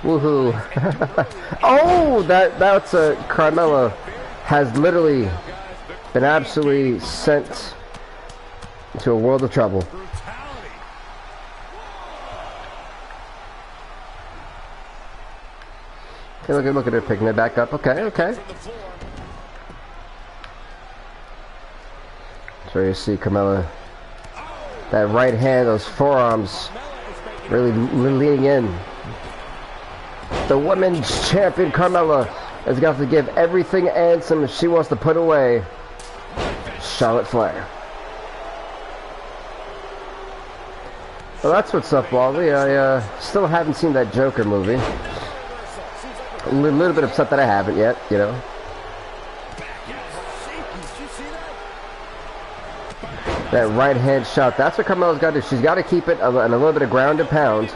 Woohoo! Oh, that's a Carmella has literally been absolutely sent to a world of trouble. Okay, look at her picking it back up. Okay. So you see Carmella, that right hand, those forearms, really leaning in. The women's champion Carmella has got to give everything and some she wants to put away Charlotte Flair. Well, that's what's up, Wally. I still haven't seen that Joker movie. A little bit upset that I haven't yet, you know. That right hand shot, that's what Carmella's got to do. She's got to keep it and a little bit of ground and pound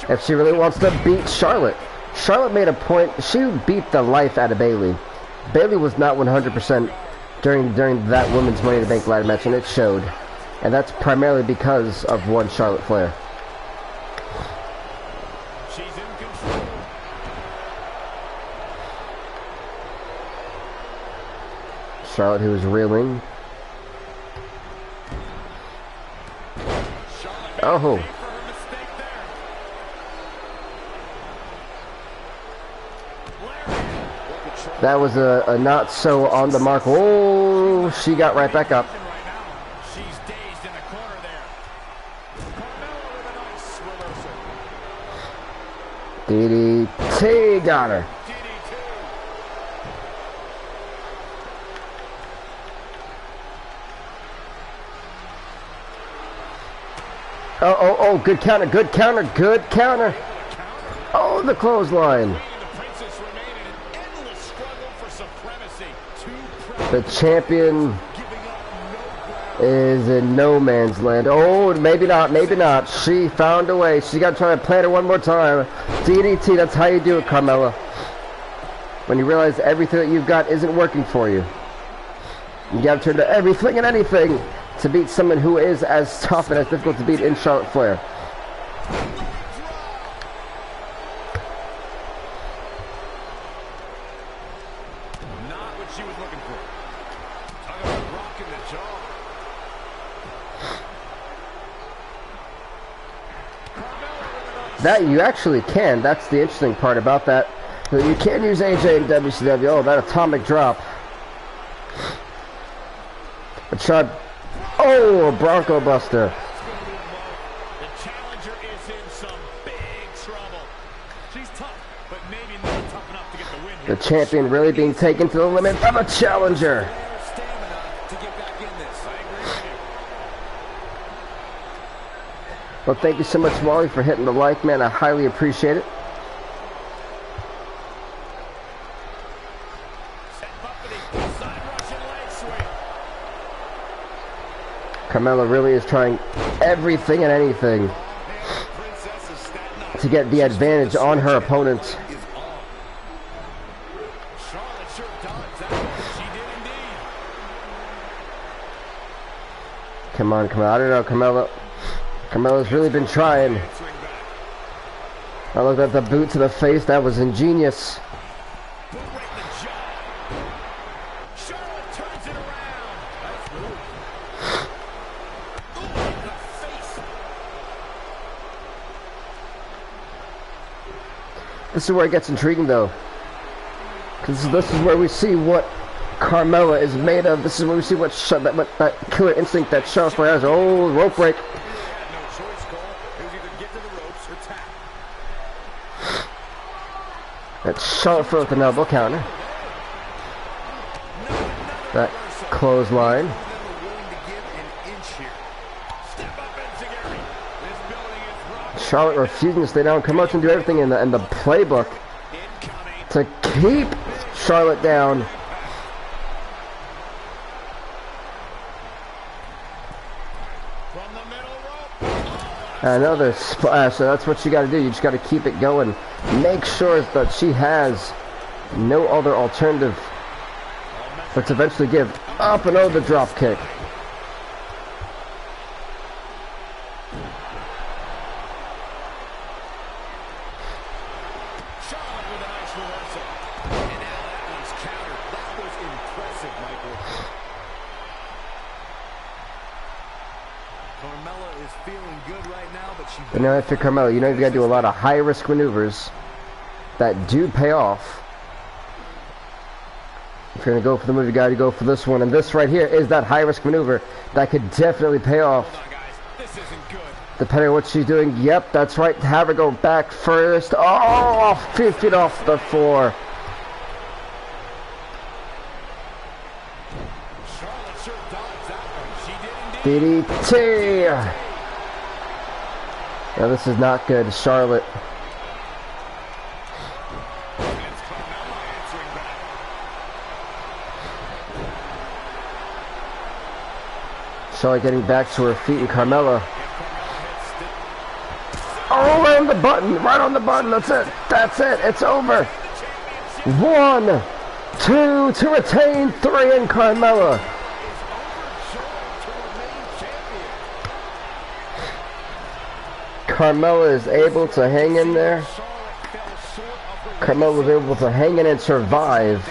if she really wants to beat Charlotte. Charlotte made a point. She beat the life out of Bayley. Bayley was not 100% during that Women's Money in the Bank ladder match, and it showed. And that's primarily because of one Charlotte Flair. She's in control. Charlotte, who was reeling. Oh. That was a not so on the mark. Oh, she got right back up. She's dazed in the corner there. Carmella with a nice reversal. DDT got her. Oh, good counter. Oh, the clothesline. The champion is in no man's land. Oh, maybe not. She found a way. She got to try to plant her one more time. DDT, that's how you do it, Carmella. When you realize everything that you've got isn't working for you. You got to turn to everything and anything to beat someone who is as tough and as difficult to beat in Charlotte Flair. Not what she was looking for. Talk about rocking the jaw. That you actually can. That's the interesting part about that. You can use AJ in WCW. Oh, that atomic drop. A shot. Oh, a Bronco Buster. The challenger is in some big trouble. She's tough, but maybe not tough enough to get the win here. The champion really being taken to the limit of a challenger. Well, thank you so much, Wally, for hitting the like, man. I highly appreciate it. Carmella really is trying everything and anything to get the advantage on her opponent. Come on. I don't know, Carmella. Carmella's really been trying. I looked at the boot to the face. That was ingenious. This is where it gets intriguing, though, because this is where we see what Carmella is made of. This is where we see what that killer instinct that Charlotte Flair has. Oh, rope break. That's Charlotte Flair with an elbow counter. That clothesline. Charlotte refusing to stay down. Come out and do everything in the playbook to keep Charlotte down. Another splash. So that's what you got to do. You just got to keep it going. Make sure that she has no other alternative but to eventually give up and over the drop kick. You know, if you're Carmella, you know you've got to do a lot of high-risk maneuvers that do pay off. If you're going to go for the move, you got to go for this one. And this right here is that high-risk maneuver that could definitely pay off. Depending on what she's doing. Yep, that's right. Have her go back first. Oh, 2 feet off the floor. DDT. Now this is not good, Charlotte. Charlotte getting back to her feet, and Carmella. Oh, right on the button, right on the button. That's it. That's it. It's over. 1, 2 to retain, 3, and Carmella. Carmella is able to hang in there. Carmella was able to hang in and survive.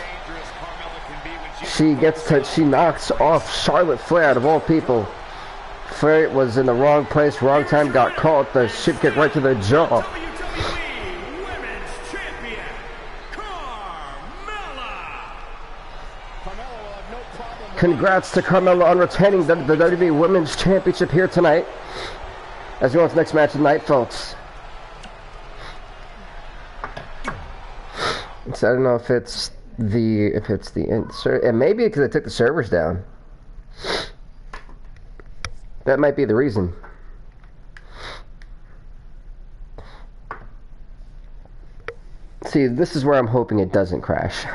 She knocks off Charlotte Flair out of all people. Flair was in the wrong place, wrong time, got caught. The ship kick right to the jaw. WWE Women's Champion, Carmella. Congrats to Carmella on retaining the WWE Women's Championship here tonight. As we go on to the next match tonight, folks. So I don't know if it's the insert, and maybe because I took the servers down. That might be the reason. See, this is where I'm hoping it doesn't crash.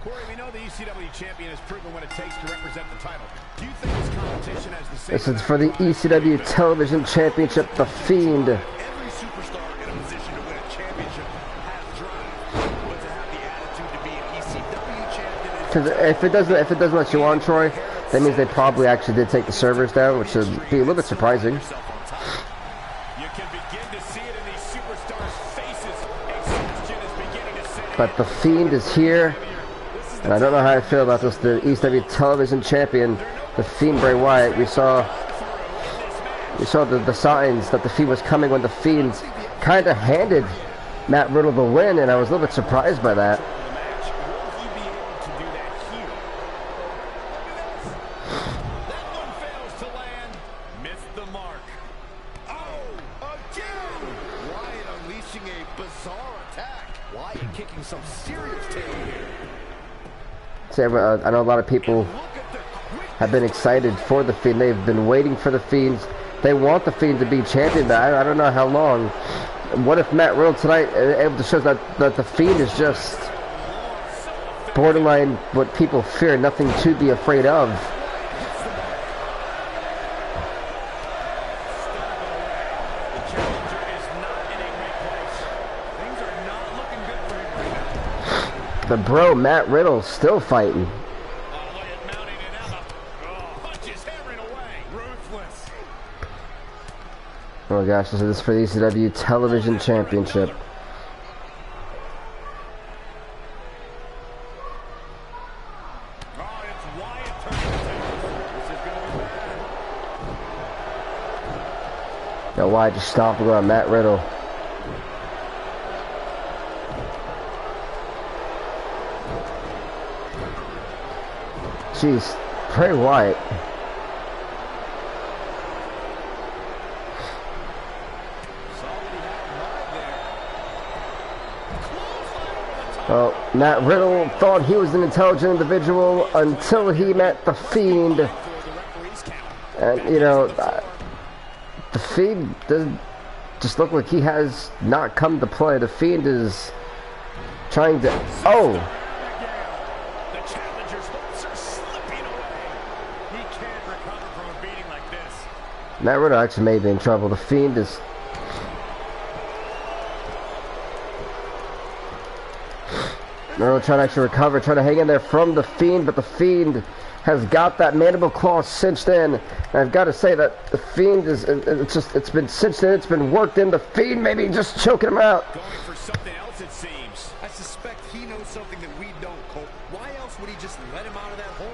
Corey, we know the ECW champion has proven what it takes to represent the title. Do you think this competition has the same? This is for the ECW Television Championship, The Fiend. Every superstar in a position to win a championship has drive, but to have the attitude to be an ECW champion is... Because if it doesn't let you on, Troy, that means they probably actually did take the servers down, which would be a little bit surprising. You can begin to see it in these superstars' faces. Exhaustion is beginning to set in. But The Fiend is here. And I don't know how I feel about this. The ECW Television Champion, The Fiend Bray Wyatt. We saw the signs that The Fiend was coming when The Fiend kind of handed Matt Riddle the win, and I was a little bit surprised by that. I know a lot of people have been excited for The Fiend. They've been waiting for The Fiend. They want The Fiend to be champion, but I don't know how long. What if Matt Riddle tonight able to show that The Fiend is just borderline what people fear, nothing to be afraid of? The bro, Matt Riddle, still fighting. Oh gosh, this is for the ECW Television Championship. Now why just stop and go on Matt Riddle? Jeez, Bray Wyatt. Well, Matt Riddle thought he was an intelligent individual until he met The Fiend. And, you know, The Fiend doesn't just look like he has not come to play. The Fiend is trying to... Oh! Matt Riddle actually may be in trouble. The Fiend is... Riddle trying to actually recover, trying to hang in there from the Fiend, but the Fiend has got that mandible claw cinched in. And I've got to say that the Fiend is, it's been cinched in, it's been worked in. The Fiend maybe just choking him out. Going for something else, it seems. I suspect he knows something that we don't, Cole. Why else would he just let him out of that hole?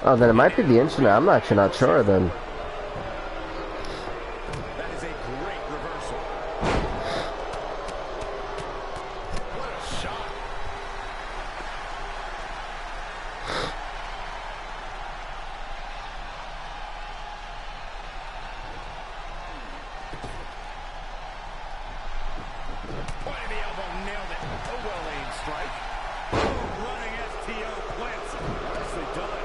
Oh, then it might be the internet. I'm actually not sure then. That is a great reversal. What a shot. Point of the elbow, nailed it. A well-aimed strike. Running STO plants it. Nicely done.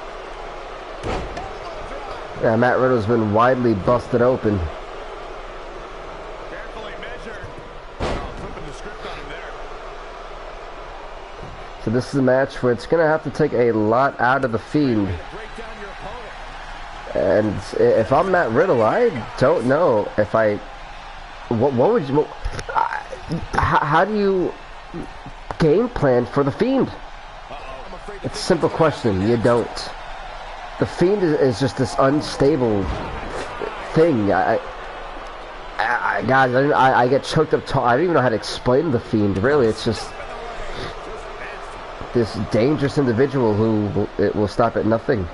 Yeah, Matt Riddle's been widely busted open. Carefully measured. Oh, flipping the script on him there. So this is a match where it's going to have to take a lot out of the Fiend. Break down your opponent. And if I'm Matt Riddle, I don't know if I... What would you... how do you game plan for the Fiend? It's a simple question. You don't. The Fiend is just this unstable thing. Guys, I get choked up. I don't even know how to explain the Fiend. Really, it's just this dangerous individual who will stop at nothing.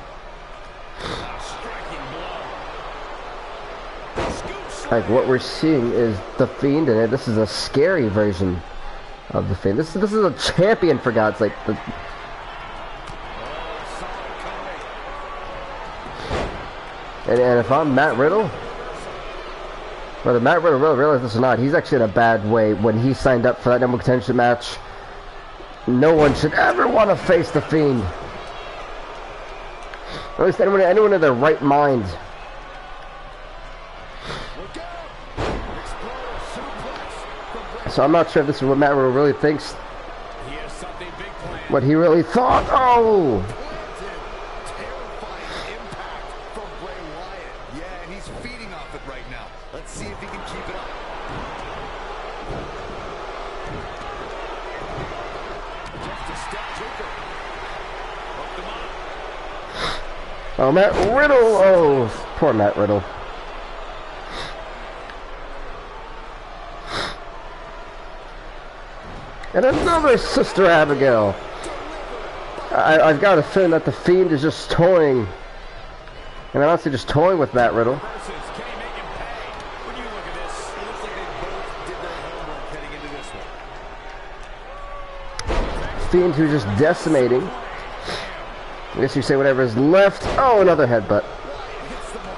Like what we're seeing is the Fiend, and this is a scary version of the Fiend. This is a champion, for God's sake. And if I'm Matt Riddle, whether Matt Riddle really realizes this or not, he's actually in a bad way. When he signed up for that number contention match, no one should ever want to face the Fiend. Or at least anyone in their right mind. So I'm not sure if this is what Matt Riddle really thinks. He has something big planned. What he really thought. Oh! Terrifying impact from Bray Wyatt. Yeah, and he's feeding off it right now. Let's see if he can keep it up. Just a step taker. Hooked him up. Oh, Matt Riddle! Oh, poor Matt Riddle. And another Sister Abigail. I've got a feeling that the Fiend is just toying. And I'm honestly just toying with Matt Riddle. Can he make him pay? When you look at this, it looks like they both did their homework heading into this one. Fiend who's just decimating. I guess you say whatever is left. Oh, another headbutt. Hits the mark.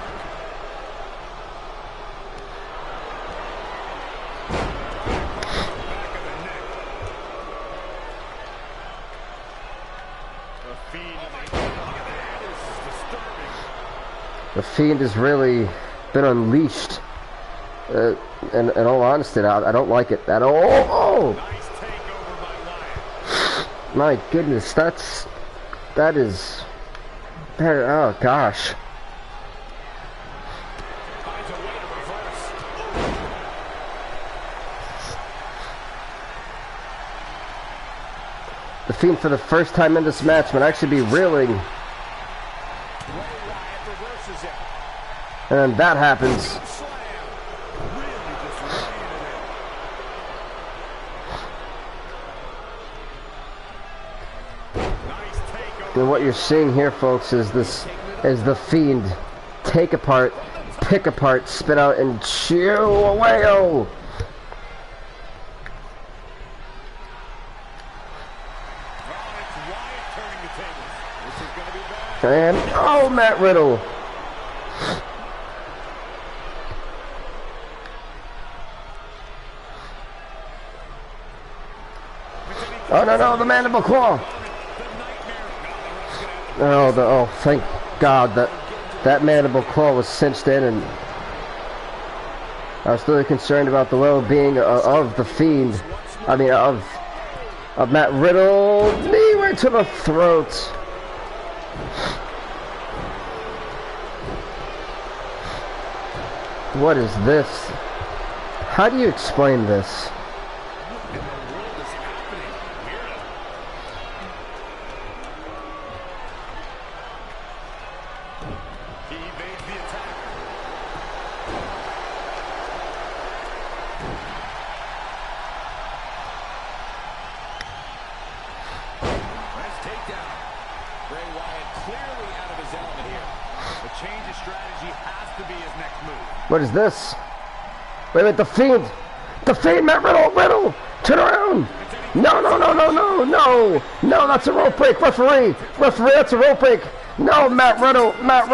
The Fiend has really been unleashed. In all honesty, I don't like it at all. Oh! Nice takeover by Wyatt. My goodness, that is... Oh, gosh. Finds a way to reverse. The Fiend, for the first time in this match, might actually be reeling. Bray Wyatt reverses it. And then that happens. Slam. Really just laying it in. Nice takeover. And what you're seeing here, folks, is the Fiend take apart, pick apart, spit out, and chew away. Oh! It's Wyatt turning the tables. This is going to be bad. And, oh, Matt Riddle. Oh, no, the mandible claw. Oh, thank God that mandible claw was cinched in, and I was really concerned about the well-being of the Fiend. I mean, of Matt Riddle. Knee right to the throat. What is this? How do you explain this? What in the world is happening here? He evades the attack. Nice takedown. Bray Wyatt clearly out of his element here. A change of strategy has to be his next move. What is this? Wait, the Fiend! The Fiend, Matt Riddle! Turn around! No, that's a rope break, referee, that's a rope break! No, Matt Riddle, no!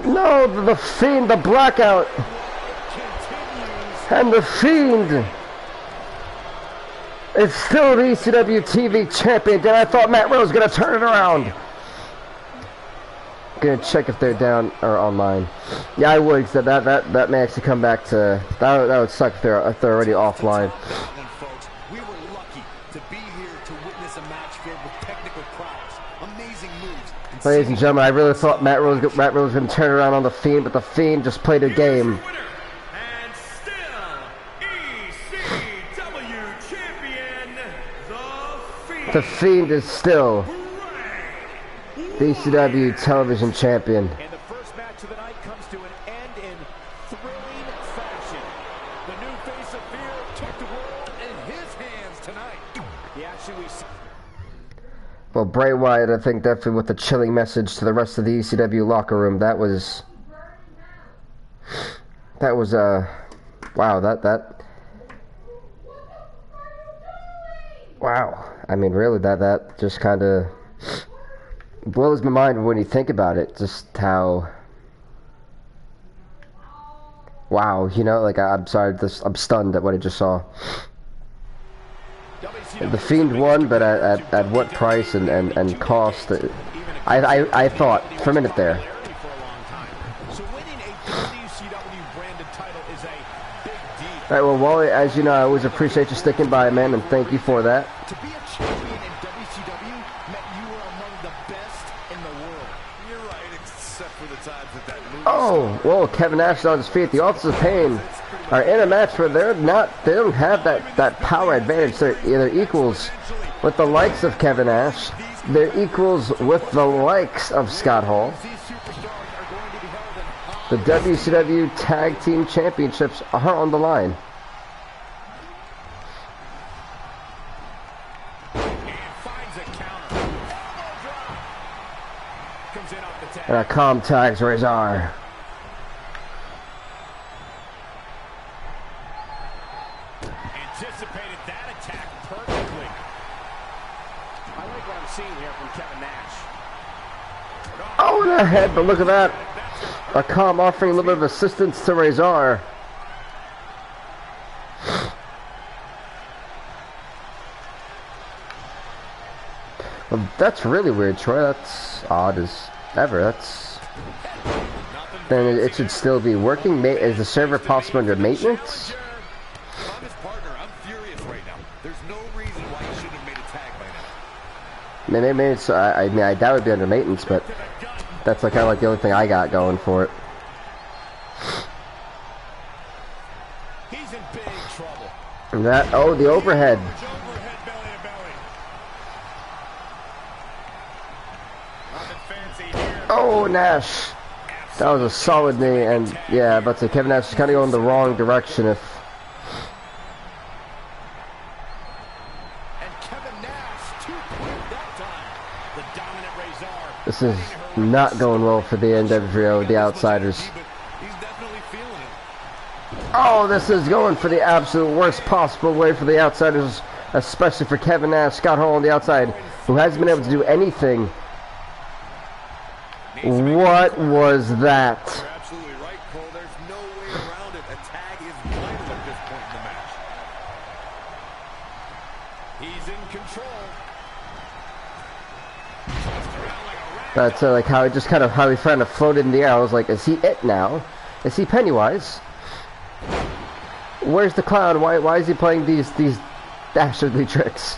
No, the Fiend, the blackout! And the Fiend is still the ECW TV champion, and I thought Matt Riddle was gonna turn it around. Gonna check if they're down or online. Yeah, I would. So that may actually come back to that would suck if they're already offline. We were lucky to be here to witness a match filled with technical prowess, amazing moves. Ladies and gentlemen, I really thought Matt Riddle was going to turn around on the Fiend, but the Fiend just played a game. And still ECW champion, the Fiend. The Fiend is still the ECW television champion. And the first match of the night comes to an end in thrilling fashion. The new face of fear took the world in his hands tonight. He actually... Well, Bray Wyatt, I think definitely with a chilling message to the rest of the ECW locker room. That was wow, wow. I mean, really, that just kind of blows my mind when you think about it. Just how, wow, you know, like I'm sorry, I'm stunned at what I just saw. The Fiend won, but at what price and cost? I thought for a minute there. Alright, well, Wally, as you know, I always appreciate you sticking by, man, and thank you for that. To be a champion in WCW meant you were among the best in the world. You're right, except for the times that movie. Oh, whoa, Kevin Nash on his feet. The Authors of Pain are in a match where they don't have that power advantage. They're equals with the likes of Kevin Nash. They're equals with the likes of Scott Hall. The WCW Tag Team Championships are on the line. And a calm tags Razor. Anticipated that attack perfectly. I like what I'm seeing here from Kevin Nash. Oh, the head, but look at that. A calm offering a little bit of assistance to Razor. Well, that's really weird, Troy. That's odd as ever. Then it should still be working. Is the server possible under maintenance? I'm his partner. I'm furious right now. There's no reason why he shouldn't have made a tag by now. Maybe it's, I mean, I doubt it would be under maintenance, but that's like kind of like the only thing I got going for it. He's in big trouble. And that, oh, the overhead. Overhead belly to belly. Nothing fancy here. Oh, Nash. That was a solid knee, and yeah, but Kevin Nash is kind of going the wrong direction. And Kevin Nash, 2 quick that time. The dominant Razor. This is not going well for the NWO, the Outsiders. He's definitely feeling it. Oh, this is going for the absolute worst possible way for the Outsiders, especially for Kevin Nash, Scott Hall on the outside, who hasn't been able to do anything. What was that? You're absolutely right, Cole. There's no way around it. A tag is vital at this point in the match. He's in control. That's like how it just kind of how he kind of floated in the air. I was like, is he it now? Is he Pennywise? Where's the clown? Why is he playing these dastardly tricks?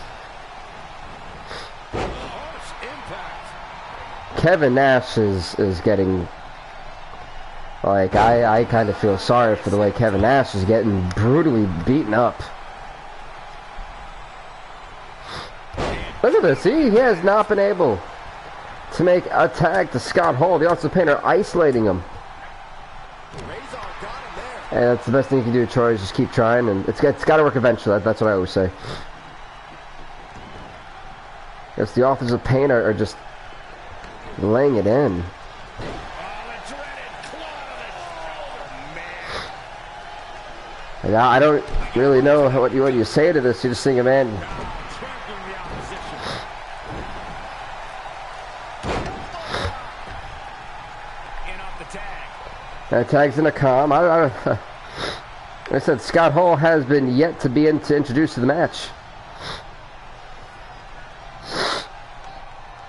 Kevin Nash is getting Like, I kind of feel sorry for the way Kevin Nash is getting brutally beaten up. Look at this. See, he has not been able to make a tag to Scott Hall. The Authors of Pain are isolating him. And that's the best thing you can do, Troy, is just keep trying. And it's got to work eventually. That's what I always say. Yes, the Authors of Pain are just laying it in. And I don't really know what you say to this. You just think, man. That tag's in a calm. Like I said, Scott Hall has been yet to be introduced to the match.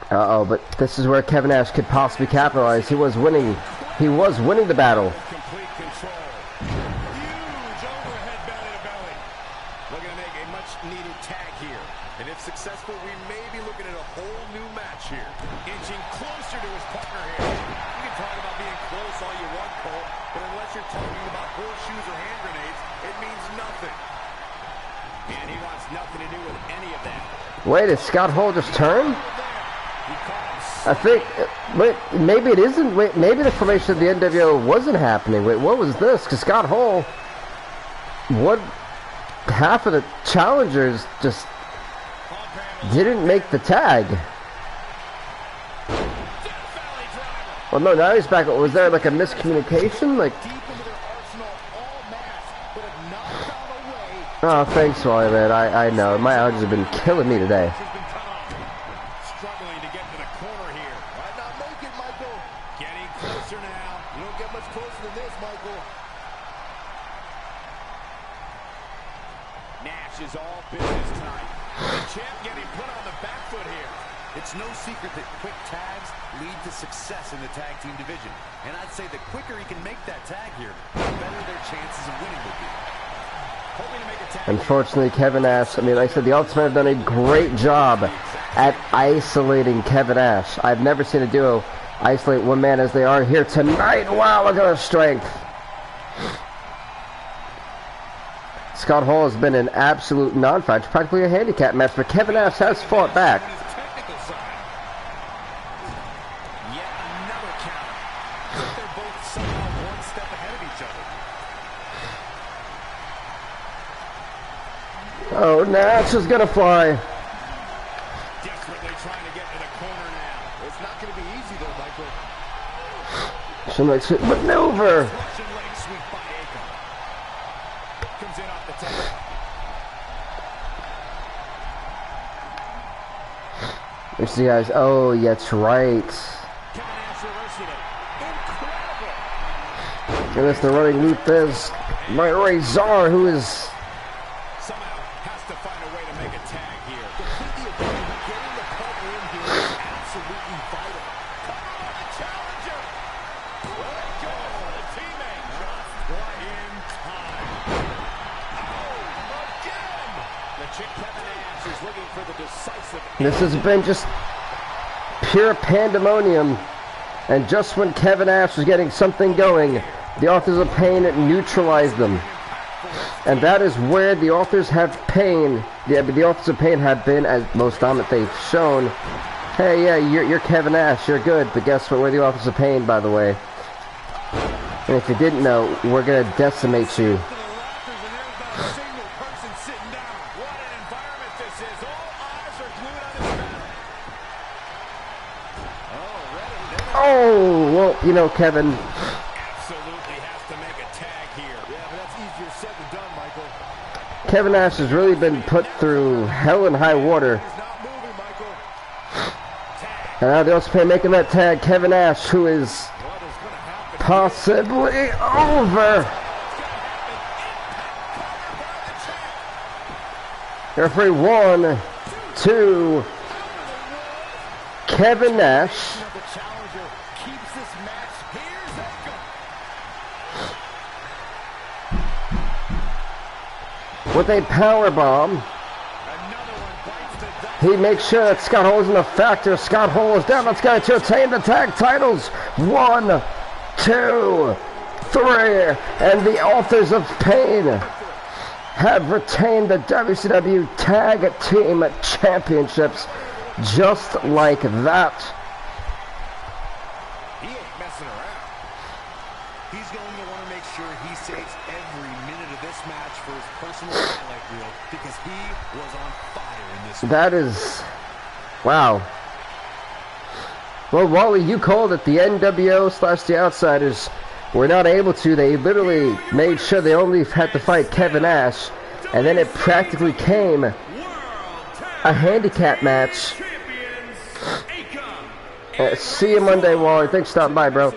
Uh-oh, but this is where Kevin Nash could possibly capitalize. He was winning the battle. Complete control. Huge overhead belly to belly. Looking to make a much needed tag here. And if successful, we may be looking at a whole new match here. Inching closer to his partner here. You can talk about being close all you want, Cole, but unless you're talking about horseshoes or hand grenades, it means nothing. And he wants nothing to do with any of that. Wait, did Scott Hall just turn? I think, wait, maybe it isn't. Wait, maybe the formation of the NWO wasn't happening. Wait, what was this? Because Scott Hall, half of the challengers just didn't make the tag. Well, no, now he's back. Was there like a miscommunication? Like, oh, thanks, Wally, man. I know my allergies have been killing me today. Is all business tonight. The champ getting put on the back foot here. It's no secret that quick tags lead to success in the tag team division. And I'd say the quicker he can make that tag here, the better their chances of winning will be. Hoping to make a tag. Unfortunately, Kevin Nash, I mean, like I said, the Ultimate have done a great job at isolating Kevin Nash. I've never seen a duo isolate one man as they are here tonight. Wow, look at their strength. Scott Hall has been an absolute non-fight, practically a handicap match, but Kevin Nash has fought back. Yet another count. They're both somehow one step ahead of each other. Oh, Nash is gonna fly. Desperately trying to get to the corner now. It's not going to be easy though, Michael. Some like maneuver. Let's see, guys. Oh, yeah, that's right. And that's the running loop. There's my Razor, who is somehow has to find a way to make a tag here. Completely agree. Getting the partner in here is absolutely vital. Come on, the challenger. Let it go. The teammate just right in time. Oh, again. The chick Kevin Nash is looking for the decisive. This has been just pure pandemonium, and just when Kevin Nash was getting something going, the Authors of Pain neutralized them. And that is where the Authors have Pain, the Authors of Pain have been as most dominant they've shown. Hey, yeah, you're Kevin Nash, you're good, but guess what, we're the Authors of Pain, by the way. And if you didn't know, we're gonna decimate you. Oh, well, you know, Kevin. Absolutely has to make a tag here. Yeah, but that's easier said than done, Michael. Kevin Nash has really been put through hell and high water. He's not moving, Michael. And now they're also making that tag. Kevin Nash, who is possibly over. Referee 1, 2. Kevin Nash. With a power bomb, he makes sure that Scott Hall isn't a factor. Scott Hall is down. Let's go to attain the tag titles. 1, 2, 3, and the Authors of Pain have retained the WCW Tag Team Championships just like that. He ain't messing around. He's going to want to make sure he saves every minute of this match for his personal highlight reel because he was on fire in this. That is... wow. Well, Wally, you called it. The NWO/The Outsiders were not able to. They literally made sure they only had to fight Kevin Nash, and then it practically came a handicap match. See you Monday, Wally. Thanks for stopping by, bro.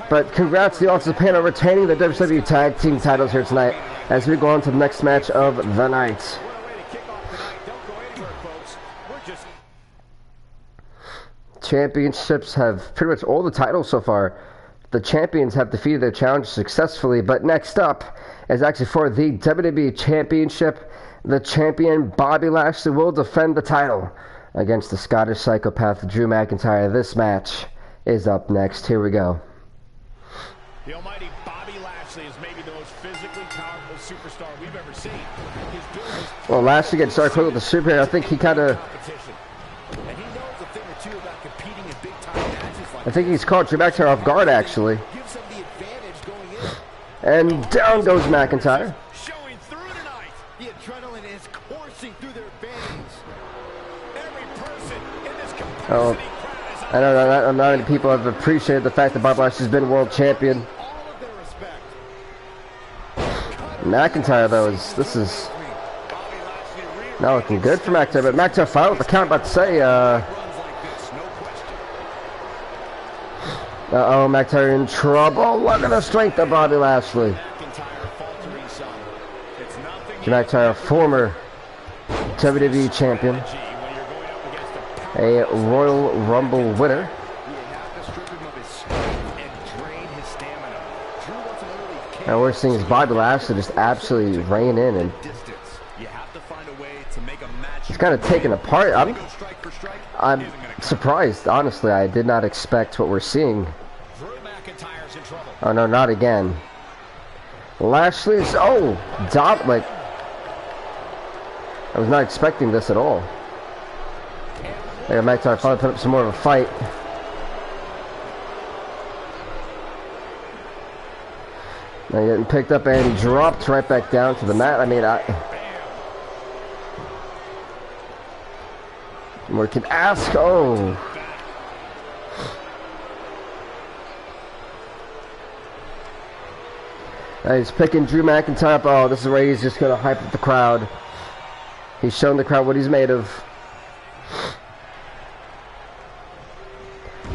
But congrats to the Authors of Pain on retaining the WCW Tag Team titles here tonight as we go on to the next match of the night. Championships have pretty much all the titles so far. The champions have defeated their challengers successfully, but next up is actually for the WWE Championship. The champion Bobby Lashley will defend the title against the Scottish psychopath Drew McIntyre. This match is up next. Here we go. The almighty Bobby Lashley is maybe the most physically powerful superstar we've ever seen. His build is well, Lashley gets started quick with the superhero. I think he kind of... and he knows a thing or two about competing in big-time matches like I think he's caught Drew McIntyre off guard, actually. gives him the advantage going in. And down goes McIntyre. Showing through tonight. The adrenaline is coursing through their veins. Every person in this capacity Oh, crowd is I know not many people have appreciated the fact that Bobby Lashley's been world champion. all of their respect. McIntyre, though, this is Bobby Lashley really not looking good for McIntyre, but McIntyre fouled with the count, about to say, runs like this, no question. uh-oh, McIntyre in trouble. Look at the strength of Bobby Lashley. McIntyre faltering some. It's nothing Drew McIntyre, former WWE champion, when you're going up against a a Royal Rumble winner. You have to strip him of his strength and drain his stamina. Drew wants an early kick. Now we're seeing is Bobby Lashley just absolutely rein in, and Distance. You have to find a way to make a match. it's kind of taken apart. Go strike for strike. I'm Isn't gonna cut. surprised, honestly. I did not expect what we're seeing. Drew McIntyre's in trouble. Oh no, not again. Lashley's like I was not expecting this at all. There, McIntyre finally put up some more of a fight. Now getting picked up and dropped right back down to the mat. I mean, we can ask. Oh. He's picking Drew McIntyre up. Oh, this is where he's just going to hype up the crowd. He's showing the crowd what he's made of.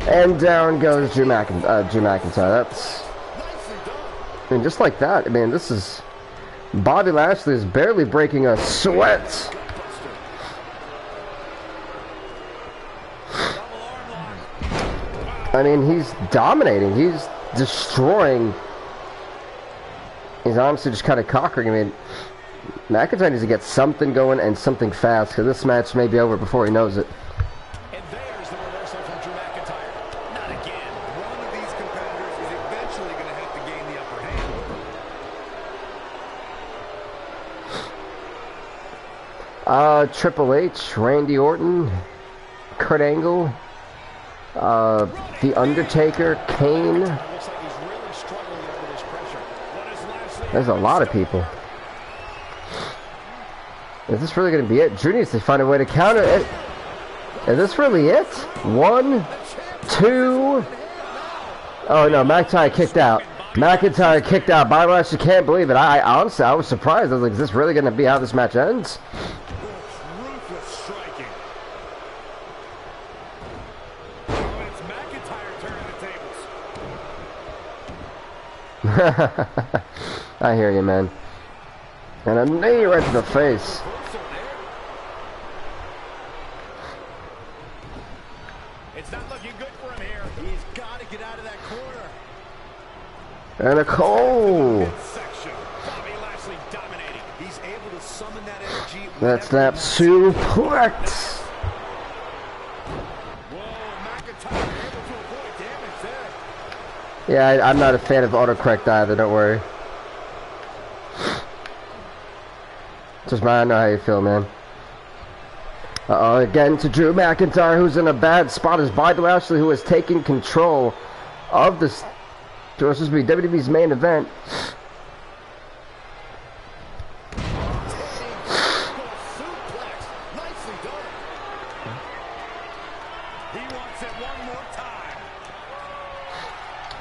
And down goes Drew McIntyre. That's... I mean, just like that. I mean, this is... Bobby Lashley is barely breaking a sweat. I mean, he's dominating. He's destroying... He's honestly just kind of conquering. I mean, McIntyre needs to get something going and something fast, because this match may be over before he knows it. And there's the reversal from Drew McIntyre. Not again. One of these competitors is eventually going to have to gain the upper hand. Triple H, Randy Orton, Kurt Angle, The Undertaker, Kane. Looks like he's really struggling under this pressure. What is Lashley? There's a lot of people. Is this really going to be it? Drew needs to find a way to counter it. Is this really it? 1, 2. Oh no, McIntyre kicked out. McIntyre kicked out. Bobby Lashley can't believe it. I honestly, I was surprised. I was like, is this really going to be how this match ends? Ruthless striking. Oh, it's McIntyre turning the tables. I hear you, man. And a knee right to the face. It's not looking good for him here. He's got to get out of that corner. And a Cole. Section. Bobby Lashley dominating. He's able to summon that energy. That snap suplex. Whoa, McIntyre able to avoid damage there. Yeah, I'm not a fan of autocorrect either, don't worry. Just I know how you feel, man. Uh-oh, again to Drew McIntyre, who's in a bad spot as Bobby Lashley, who is taking control of this. This is supposed to be WWE's main event.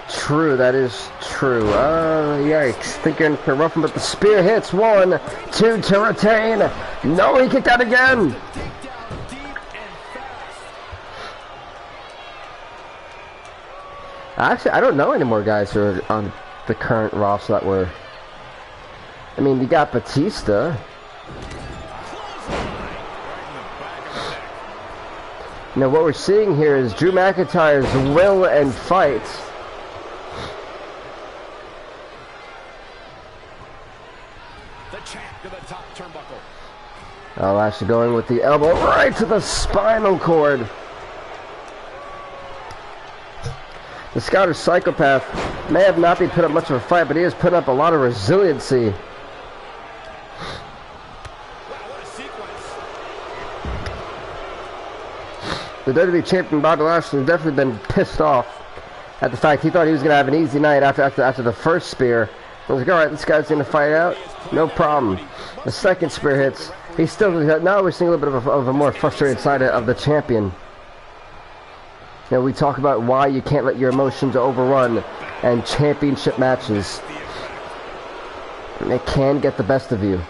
True, that is true. Yikes. Thinking for roughing, but the spear hits. 1, 2 to retain. No, he kicked out again. Actually, I don't know any more guys who are on the current roster that were. I mean, you got Batista. Now, what we're seeing here is Drew McIntyre's will and fight. Oh, Lashley going with the elbow right to the spinal cord. The Scouter Psychopath may have not been put up much of a fight, but he has put up a lot of resiliency. The WWE champion Bobby Lashley has definitely been pissed off at the fact he thought he was going to have an easy night after the first spear. I was like, alright, this guy's going to fight out. No problem. The second spear hits. He's still, now we're seeing a little bit of a more frustrated side of the champion. You know, we talk about why you can't let your emotions overrun and championship matches. It can get the best of you.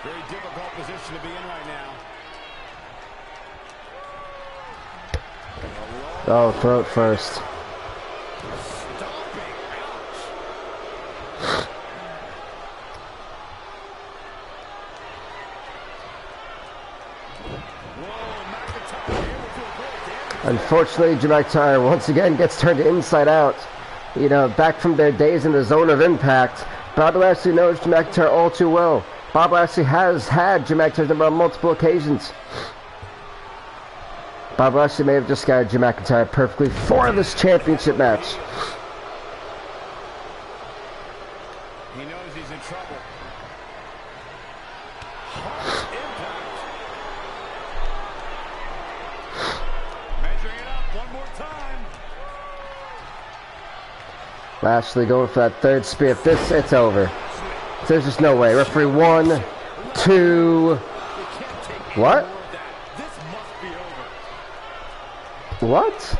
Very difficult position to be in right now. Oh, throat first. Unfortunately, Drew McIntyre once again gets turned inside out. You know, back from their days in the zone of impact. Bobby Lashley knows Drew McIntyre all too well. Bobby Lashley has had Drew McIntyre's number on multiple occasions. Bobby Lashley may have just guided Drew McIntyre perfectly for this championship match. He knows he's in trouble. Lashley going for that third spear. If this, it's over. There's just no way. Referee 1, 2. What? What?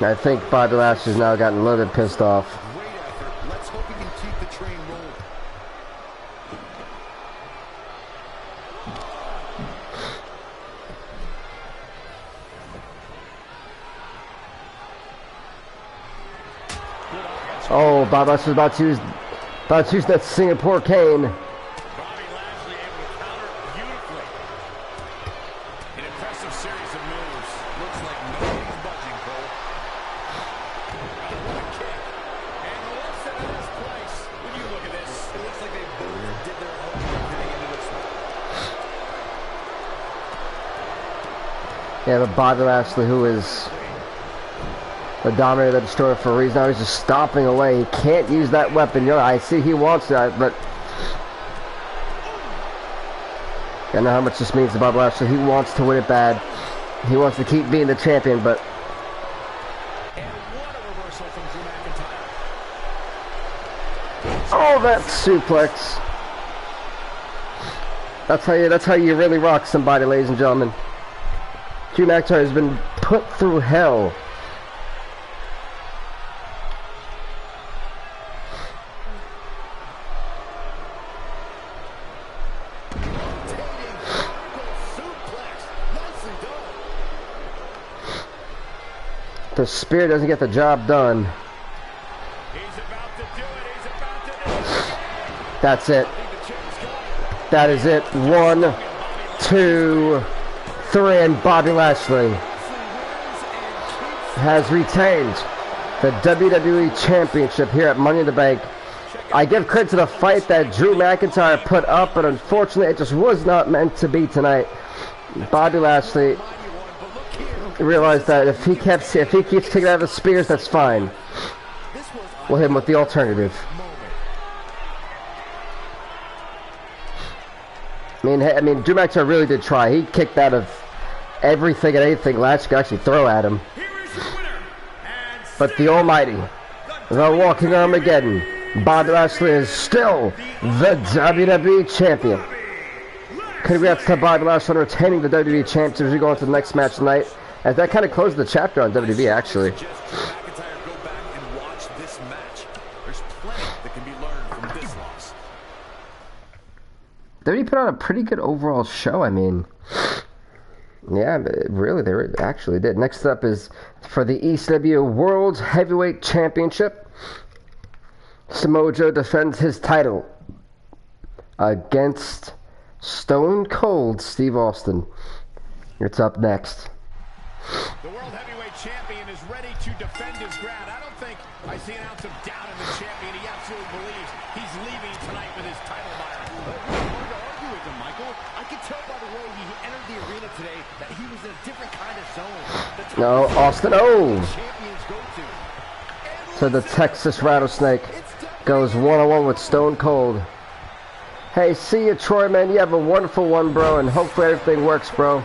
I think Bobby Lashley's now gotten a little bit pissed off. Great effort. Let's hope he can keep the train rolling. Oh, Bobby Lashley's about to use that Singapore cane. Bobby Lashley able to counter beautifully. An impressive series of moves. Looks like nobody's budging, Cole. What a kick. And the left set in this place. When you look at this, it looks like they both did their homework getting into this one. Yeah, but Bobby Lashley, who is the Dominator, the Destroyer for a reason. Now he's just stomping away. He can't use that weapon. You know, I see he wants that, but I know how much this means to Bobby Lashley. He wants to win it bad. He wants to keep being the champion, but And what a reversal from Drew McIntyre. oh, that suplex. That's how you really rock somebody, ladies and gentlemen. Drew McIntyre has been put through hell. The spear doesn't get the job done. He's about to do it. He's about to. That's it. That is it. 1, 2, 3, and Bobby Lashley has retained the WWE Championship here at Money in the Bank I give credit to the fight that Drew McIntyre put up, but unfortunately it just was not meant to be tonight. Bobby Lashley realized that if he keeps taking out the spears, that's fine. We'll hit him with the alternative. I mean, Drew McIntyre really did try. He kicked out of everything and anything Lashley could actually throw at him. But the Almighty, the Walking Armageddon, Bobby Lashley is still the WWE Champion. Congrats to Bobby Lashley on retaining the WWE Championship as we go on to the next match tonight. As that kind of closed the chapter on WWE, actually. WWE put on a pretty good overall show, I mean. Yeah, really, they actually did. Next up is for the ECW World Heavyweight Championship. Samoa Joe defends his title against Stone Cold Steve Austin. It's up next. The World Heavyweight Champion is ready to defend his ground. I don't think I see an ounce of doubt in the champion. He absolutely believes he's leaving tonight with his title buyer. Hard to argue with him, Michael. I can tell by the way he entered the arena today that he was in a different kind of zone. No, Austin, oh! So the Texas Rattlesnake goes one-on-one with Stone Cold. Hey, see you, Troy, man. You have a wonderful one, bro, and hopefully everything works, bro.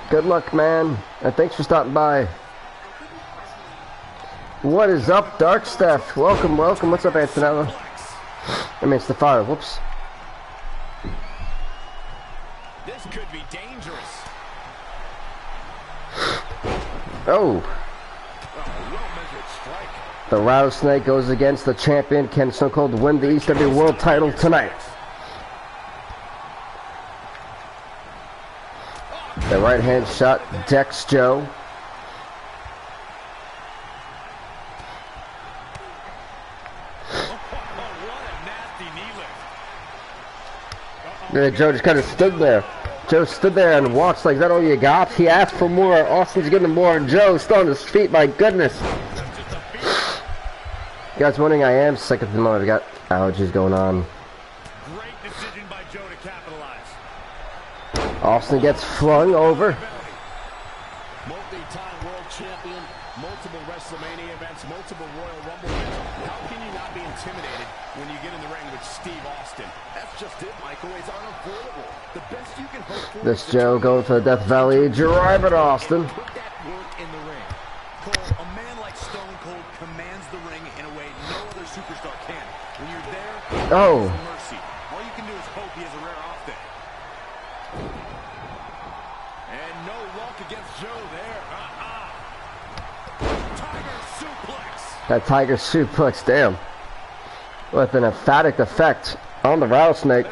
Good luck, man, and thanks for stopping by. What is up, Dark Steph? Welcome, welcome. What's up, Antonella? I mean, it's the fire. Whoops. This could be dangerous. Oh. The Rattlesnake goes against the champion. Can Stone Cold win the ECW World title tonight? The right hand shot decks Joe. Joe just kind of stood there. Joe stood there and watched like, is that all you got? He asked for more. Austin's getting more. And Joe still on his feet. My goodness. You guys wondering, I am sick at the moment. I got allergies going on. Great decision by Joe to capitalize. Austin gets flung over. Multi-time world champion, multiple WrestleMania events, multiple Royal Rumble wins. How can you not be intimidated when you get in the ring with Steve Austin? That's just it, Michael. It's unavoidable. The best you can hope for. This Joe going for the Death Valley drive at Austin. Put that work in the ring. Cole, a man like Stone Cold commands the ring in a way no other superstar can. When you're there, oh. there's mercy. All you can do is hope he has a rare off day. And no luck against Joe there. Tiger suplex. That Tiger suplex, damn. With an emphatic effect on the Rattlesnake.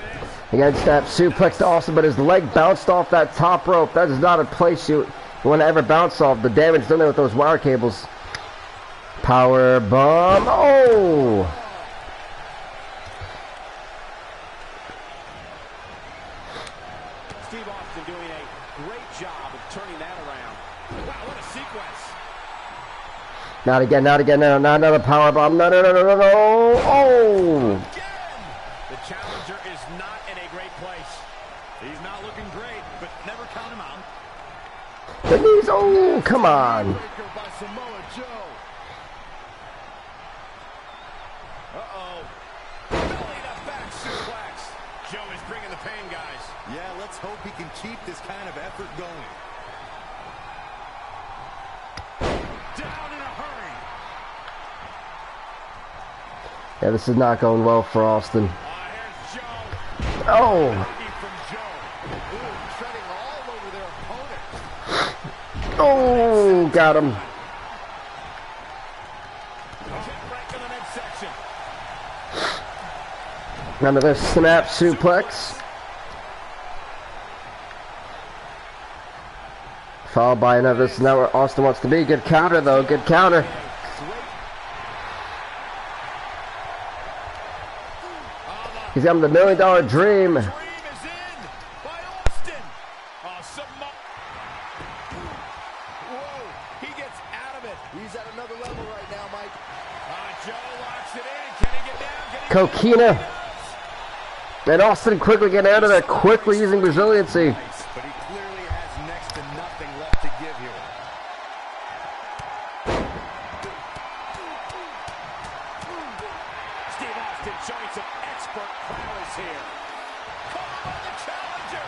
Against that suplex to Austin, but his leg bounced off that top rope. That is not a place you want to ever bounce off. The damage done there with those wire cables. Power bomb. Oh! Steve Austin doing a great job of turning that around. Wow, what a sequence. Not again, not again. No, not another power bomb. No, no, no, no, no, no. Oh! The challenger is not in a great place. He's not looking great, but never count him out. The knees. Oh, come on. By Samoa Joe. Uh-oh. Belly to back suplex. Joe is bringing the pain, guys. Yeah, let's hope he can keep this kind of effort going. Down in a hurry. Yeah, this is not going well for Austin. Here's Joe. Oh! Looking from Joe. Ooh, treading all over their opponent. Oh, got him. Right to the midsection. Another snap suplex. Followed by another. This is not where Austin wants to be. Good counter, though. Good counter. He's got the $1 million dream. Dream is in by Austin. Whoa, he gets out of it. He's at another level right now, Mike. Joe locks it in. Coquina. And Austin quickly getting out of there, quickly using resiliency. But he clearly has next to nothing left to give here. Steve Austin showing some expert prowess here. Call on the challenger.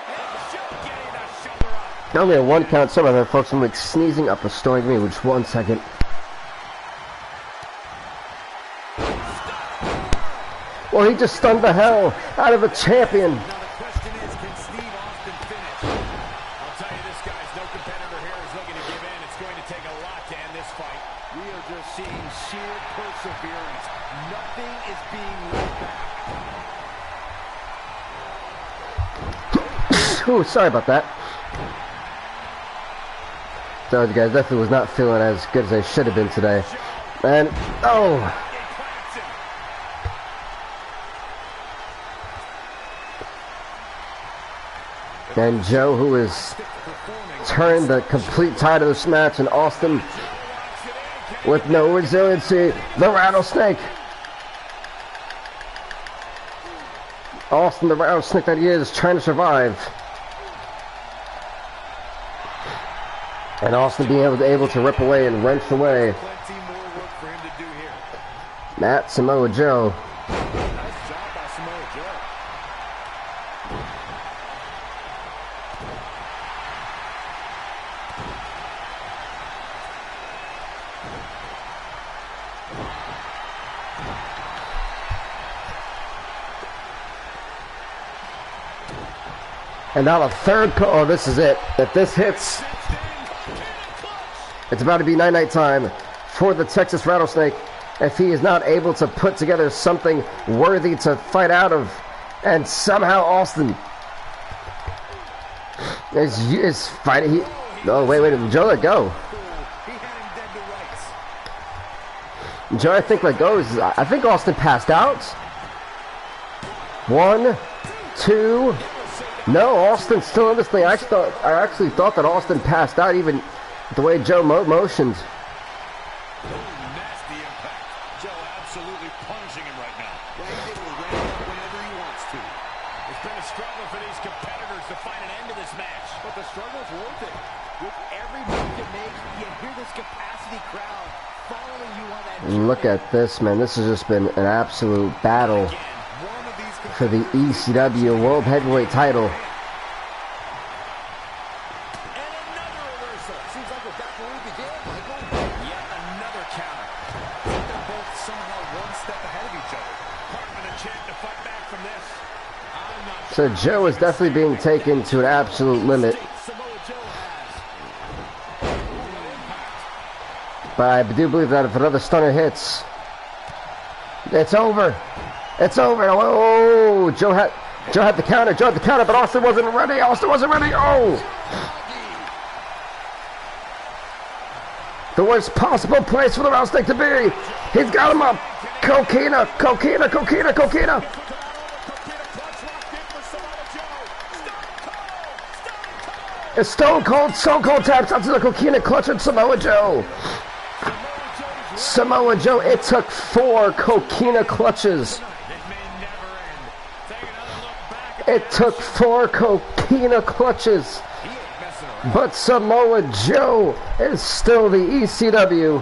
And Joe getting the shoulder up. Only a 1 count. Sorry about that, folks. I'm like sneezing up a storm me. Just 1 second. Well, he just stunned the hell out of a champion. Now the question is, can Steve Austin finish? I'll tell you, this guy's no competitor here is looking to give in. It's going to take a lot to end this fight. We are just seeing sheer perseverance. Nothing is being left back. Ooh, sorry about that. So, guys, definitely was not feeling as good as I should have been today. And, oh. And Joe, who has turned the complete tide of this match, and Austin with no resiliency, the rattlesnake. Austin, the rattlesnake that he is, trying to survive. And Austin being able to rip away and wrench away. Plenty more work for him to do here. Matt Samoa Joe. Nice job by Samoa Joe. And now the third oh, this is it. If this hits, it's about to be night-night time for the Texas Rattlesnake. If he is not able to put together something worthy to fight out of, and somehow Austin is fighting. Oh, wait, Joe let go. He had him dead to rights. Joe, I think let go. I think Austin passed out. 1, 2. No, Austin's still in this thing. I actually thought that Austin passed out, even the way Joe motioned. Nasty impact. Joe absolutely punishing him right now. Yeah, he's able to ramp up whenever he wants to. It's been a struggle for these competitors to find an end to this match. But the struggle's worth it. With every move you make, you hear this capacity crowd following you on that journey. Look at this, man. This has just been an absolute battle One of these for the ECW World Heavyweight title. And another reversal. Seems like we're back where we began, Michael. Yet another counter. I think they're both somehow one step ahead of each other. Hartman a chance to fight back from this. I'm not So Joe is definitely being taken to an absolute limit. Samoa Joe has. But I do believe that if another stunner hits, it's over. It's over. Oh, Joe had the counter. But Austin wasn't ready. Oh! The worst possible place for the rattlesnake to be. He's got him up. Coquina. It's Stone Cold taps out to the Coquina clutch and Samoa Joe. Samoa Joe, it took 4 Coquina clutches. It took 4 Coquina clutches. But Samoa Joe is still the ECW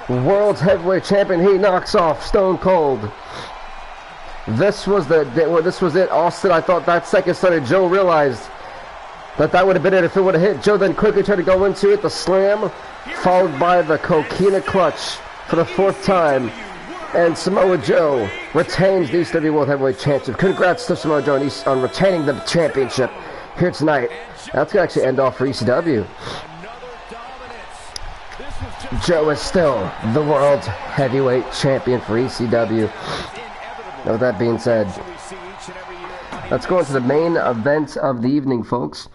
World Heavyweight Champion. He knocks off Stone Cold. This was it. Austin, I thought that second started. Joe realized that would have been it if it would have hit. Joe then quickly tried to go into it. The slam, followed by the Coquina clutch for the 4th time. And Samoa Joe retains the ECW World Heavyweight Championship. Congrats to Samoa Joe on retaining the championship here tonight. That's going to actually end off for ECW. Joe is still the World Heavyweight Champion for ECW. Now, with that being said, let's go into the main event of the evening, folks.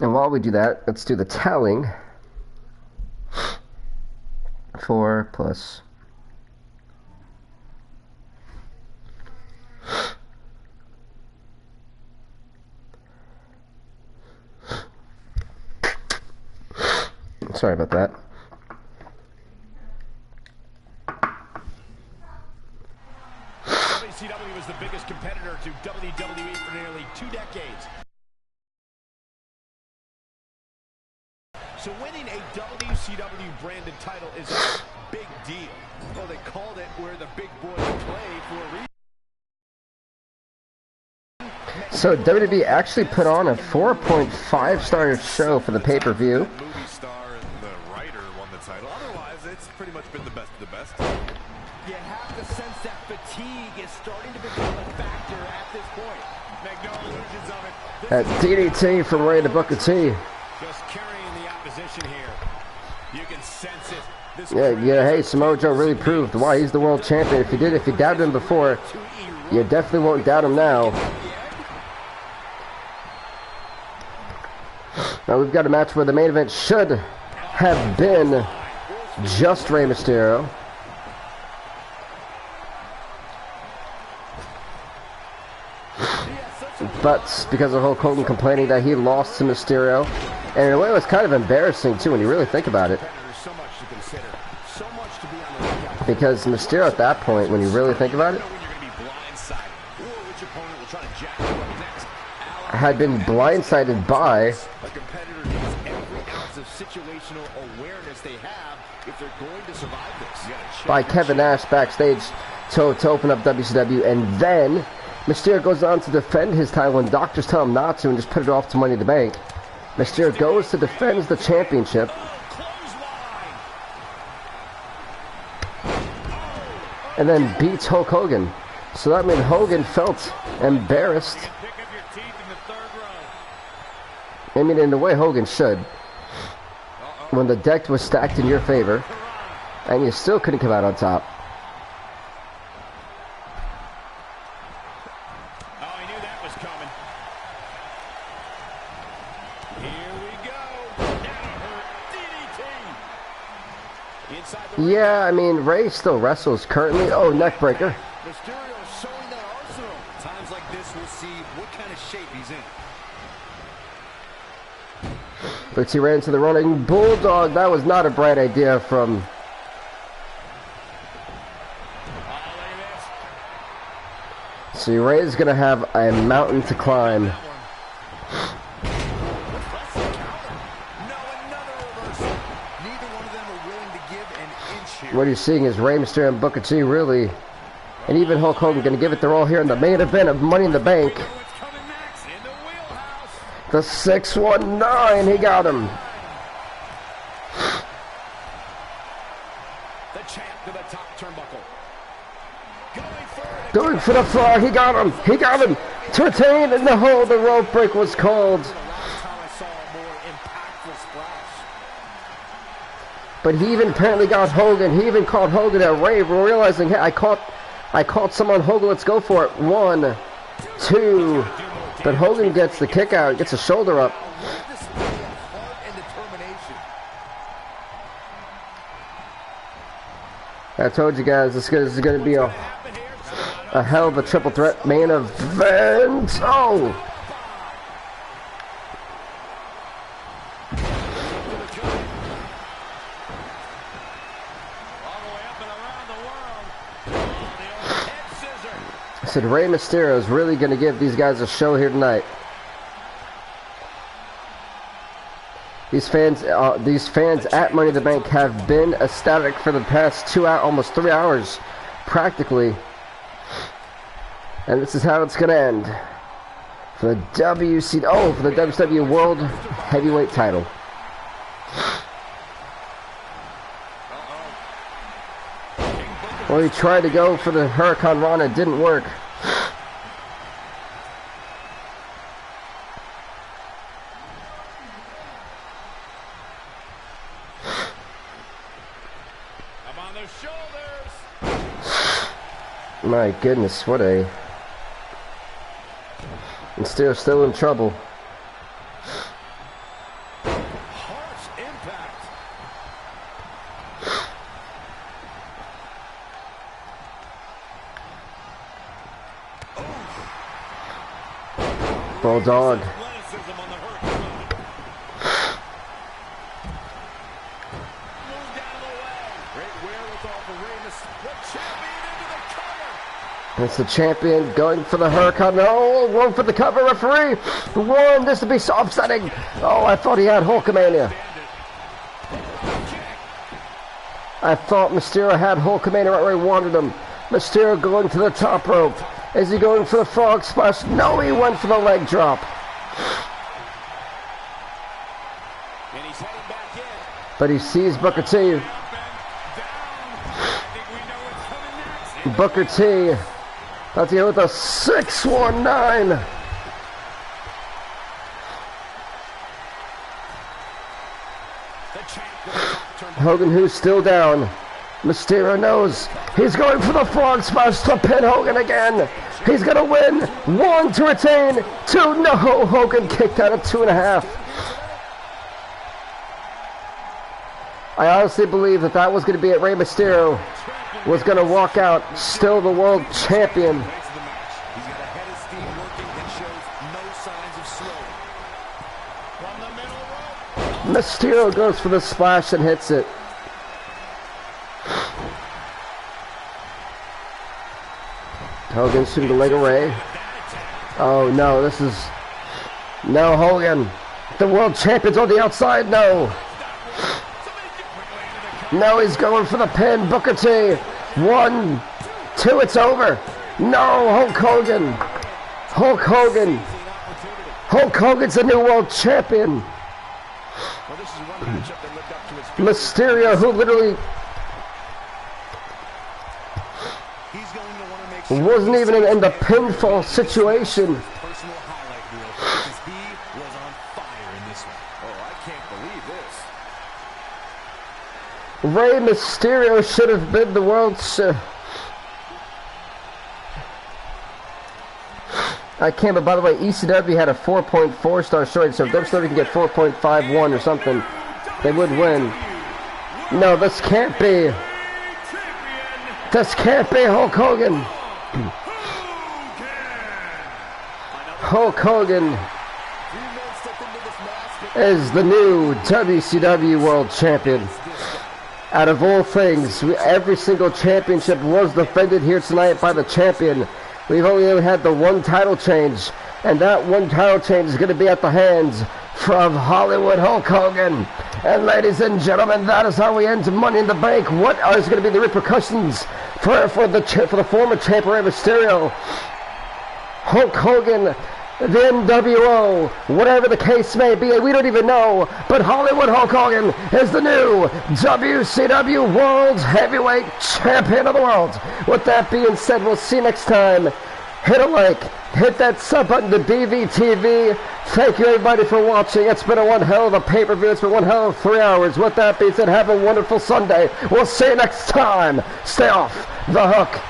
And while we do that, let's do the tallying. 4 plus... Sorry about that. So winning a WCW branded title is a big deal. Well, they called it where the big boys play for a reason. So WWE actually put on a 4.5-star show for the pay-per-view. Movie star and the writer won the title. Otherwise, it's pretty much been the best of the best. You have to sense that fatigue is starting to become a factor at this point. Make no illusions of it. That DDT from Ray to Booker T. Just carrying the opposition here. You can sense it. This Yeah, hey, Samoa Joe really proved why he's the world champion. If you doubted him before, you definitely won't doubt him now. Now we've got a match where the main event should have been just Rey Mysterio. But because of Hulk Hogan complaining that he lost to Mysterio, and in a way it was kind of embarrassing too when you really think about it. Because Mysterio at that point, when you really think about it, had been blindsided by Kevin Nash backstage to open up WCW, and then Mysterio goes on to defend his title and doctors tell him not to and just put it off to Money in the Bank. Mysterio goes to defend the championship, and then beats Hulk Hogan. So that meant Hogan felt embarrassed. I mean, in a way, Hogan should. When the deck was stacked in your favor, and you still couldn't come out on top. Oh, I knew that was coming. Here we go. DDT. Inside the Yeah, I mean, Ray still wrestles currently. Oh, neck breaker. Mysterio is showing that arsenal. Times like this, we'll see what kind of shape he's in. But he ran into the running bulldog. That was not a bright idea from... So Ray is going to have a mountain to climb. What you're seeing is Rey Mysterio and Booker T really, and even Hulk Hogan, going to give it their all here in the main event of Money in the Bank. The 619, he got him. The champ to the top turnbuckle. Going for the fly, he got him. He got him. To retain in the hole, the rope break was called. But he even apparently got Hogan. He even called Hogan a rave, realizing, hey, I caught someone. Hogan, let's go for it. 1, 2. But Hogan gets the kick out, gets a shoulder up. I told you guys this is going to be a hell of a triple threat main event. Oh! I said Rey Mysterio is really going to give these guys a show here tonight. These fans at Money in the Bank have been ecstatic for the past 2 hours, almost 3 hours, practically. And this is how it's going to end for the for the WCW World Heavyweight Title. Well, he tried to go for the Hurricane Rana, it didn't work. Up on their shoulders. My goodness, what a... And still in trouble. Harsh impact. Bulldog. Athleticism on the Hurricane. Moved out of the way. Great wherewithal for Rey Mysterio. The champion into the cover. It's the champion going for the Hurricane. Oh, one for the cover, referee. One, this would be so upsetting. Oh, I thought he had Hulkamania. I thought Mysterio had Hulkamania right where he wanted him. Mysterio going to the top rope. Is he going for the frog splash? No, he went for the leg drop. And he's heading back in. But he sees Booker T. Booker T. About to go with a 619. Hogan, who's still down. Mysterio knows he's going for the frog splash to pin Hogan again. He's gonna win. 1 to retain. 2, no. Hogan kicked out of 2.5. I honestly believe that was going to be it. Rey Mysterio was going to walk out still the world champion. He's got a head of steam working and shows no signs of slowing. From the middle rope. Mysterio goes for the splash and hits it. Hogan shooting the leg of Rey. Oh no, this is... No, Hogan. The world champion's on the outside. No. No, he's going for the pin. Booker T. 1, 2, it's over. No, Hulk Hogan. Hulk Hogan. Hulk Hogan's the new world champion. Well, this is one matchup that lived up to its Mysterio, who literally He's going to want to make sure wasn't even in the pinfall situation. personal highlight reel because he was on fire in this one. Oh, I can't believe this. Rey Mysterio should have been the world's... I can't, but by the way, ECW had a 4.4 star showing, so if WWE can get 4.51 or something, they would win. No, this can't be. This can't be Hulk Hogan. Hulk Hogan is the new WCW World Champion. Out of all things, every single championship was defended here tonight by the champion. We've only ever had the one title change, and that one title change is going to be at the hands from Hollywood Hulk Hogan. And ladies and gentlemen, that is how we end Money in the Bank. What are going to be the repercussions for the former champion Rey Mysterio? Hulk Hogan, the NWO, whatever the case may be, we don't even know, but Hollywood Hulk Hogan is the new WCW World Heavyweight Champion of the world. With that being said, we'll see you next time. Hit a like, hit that sub button to BVTV. Thank you everybody for watching. It's been one hell of a pay-per-view. It's been one hell of 3 hours. With that being said, have a wonderful Sunday. We'll see you next time. Stay off the hook.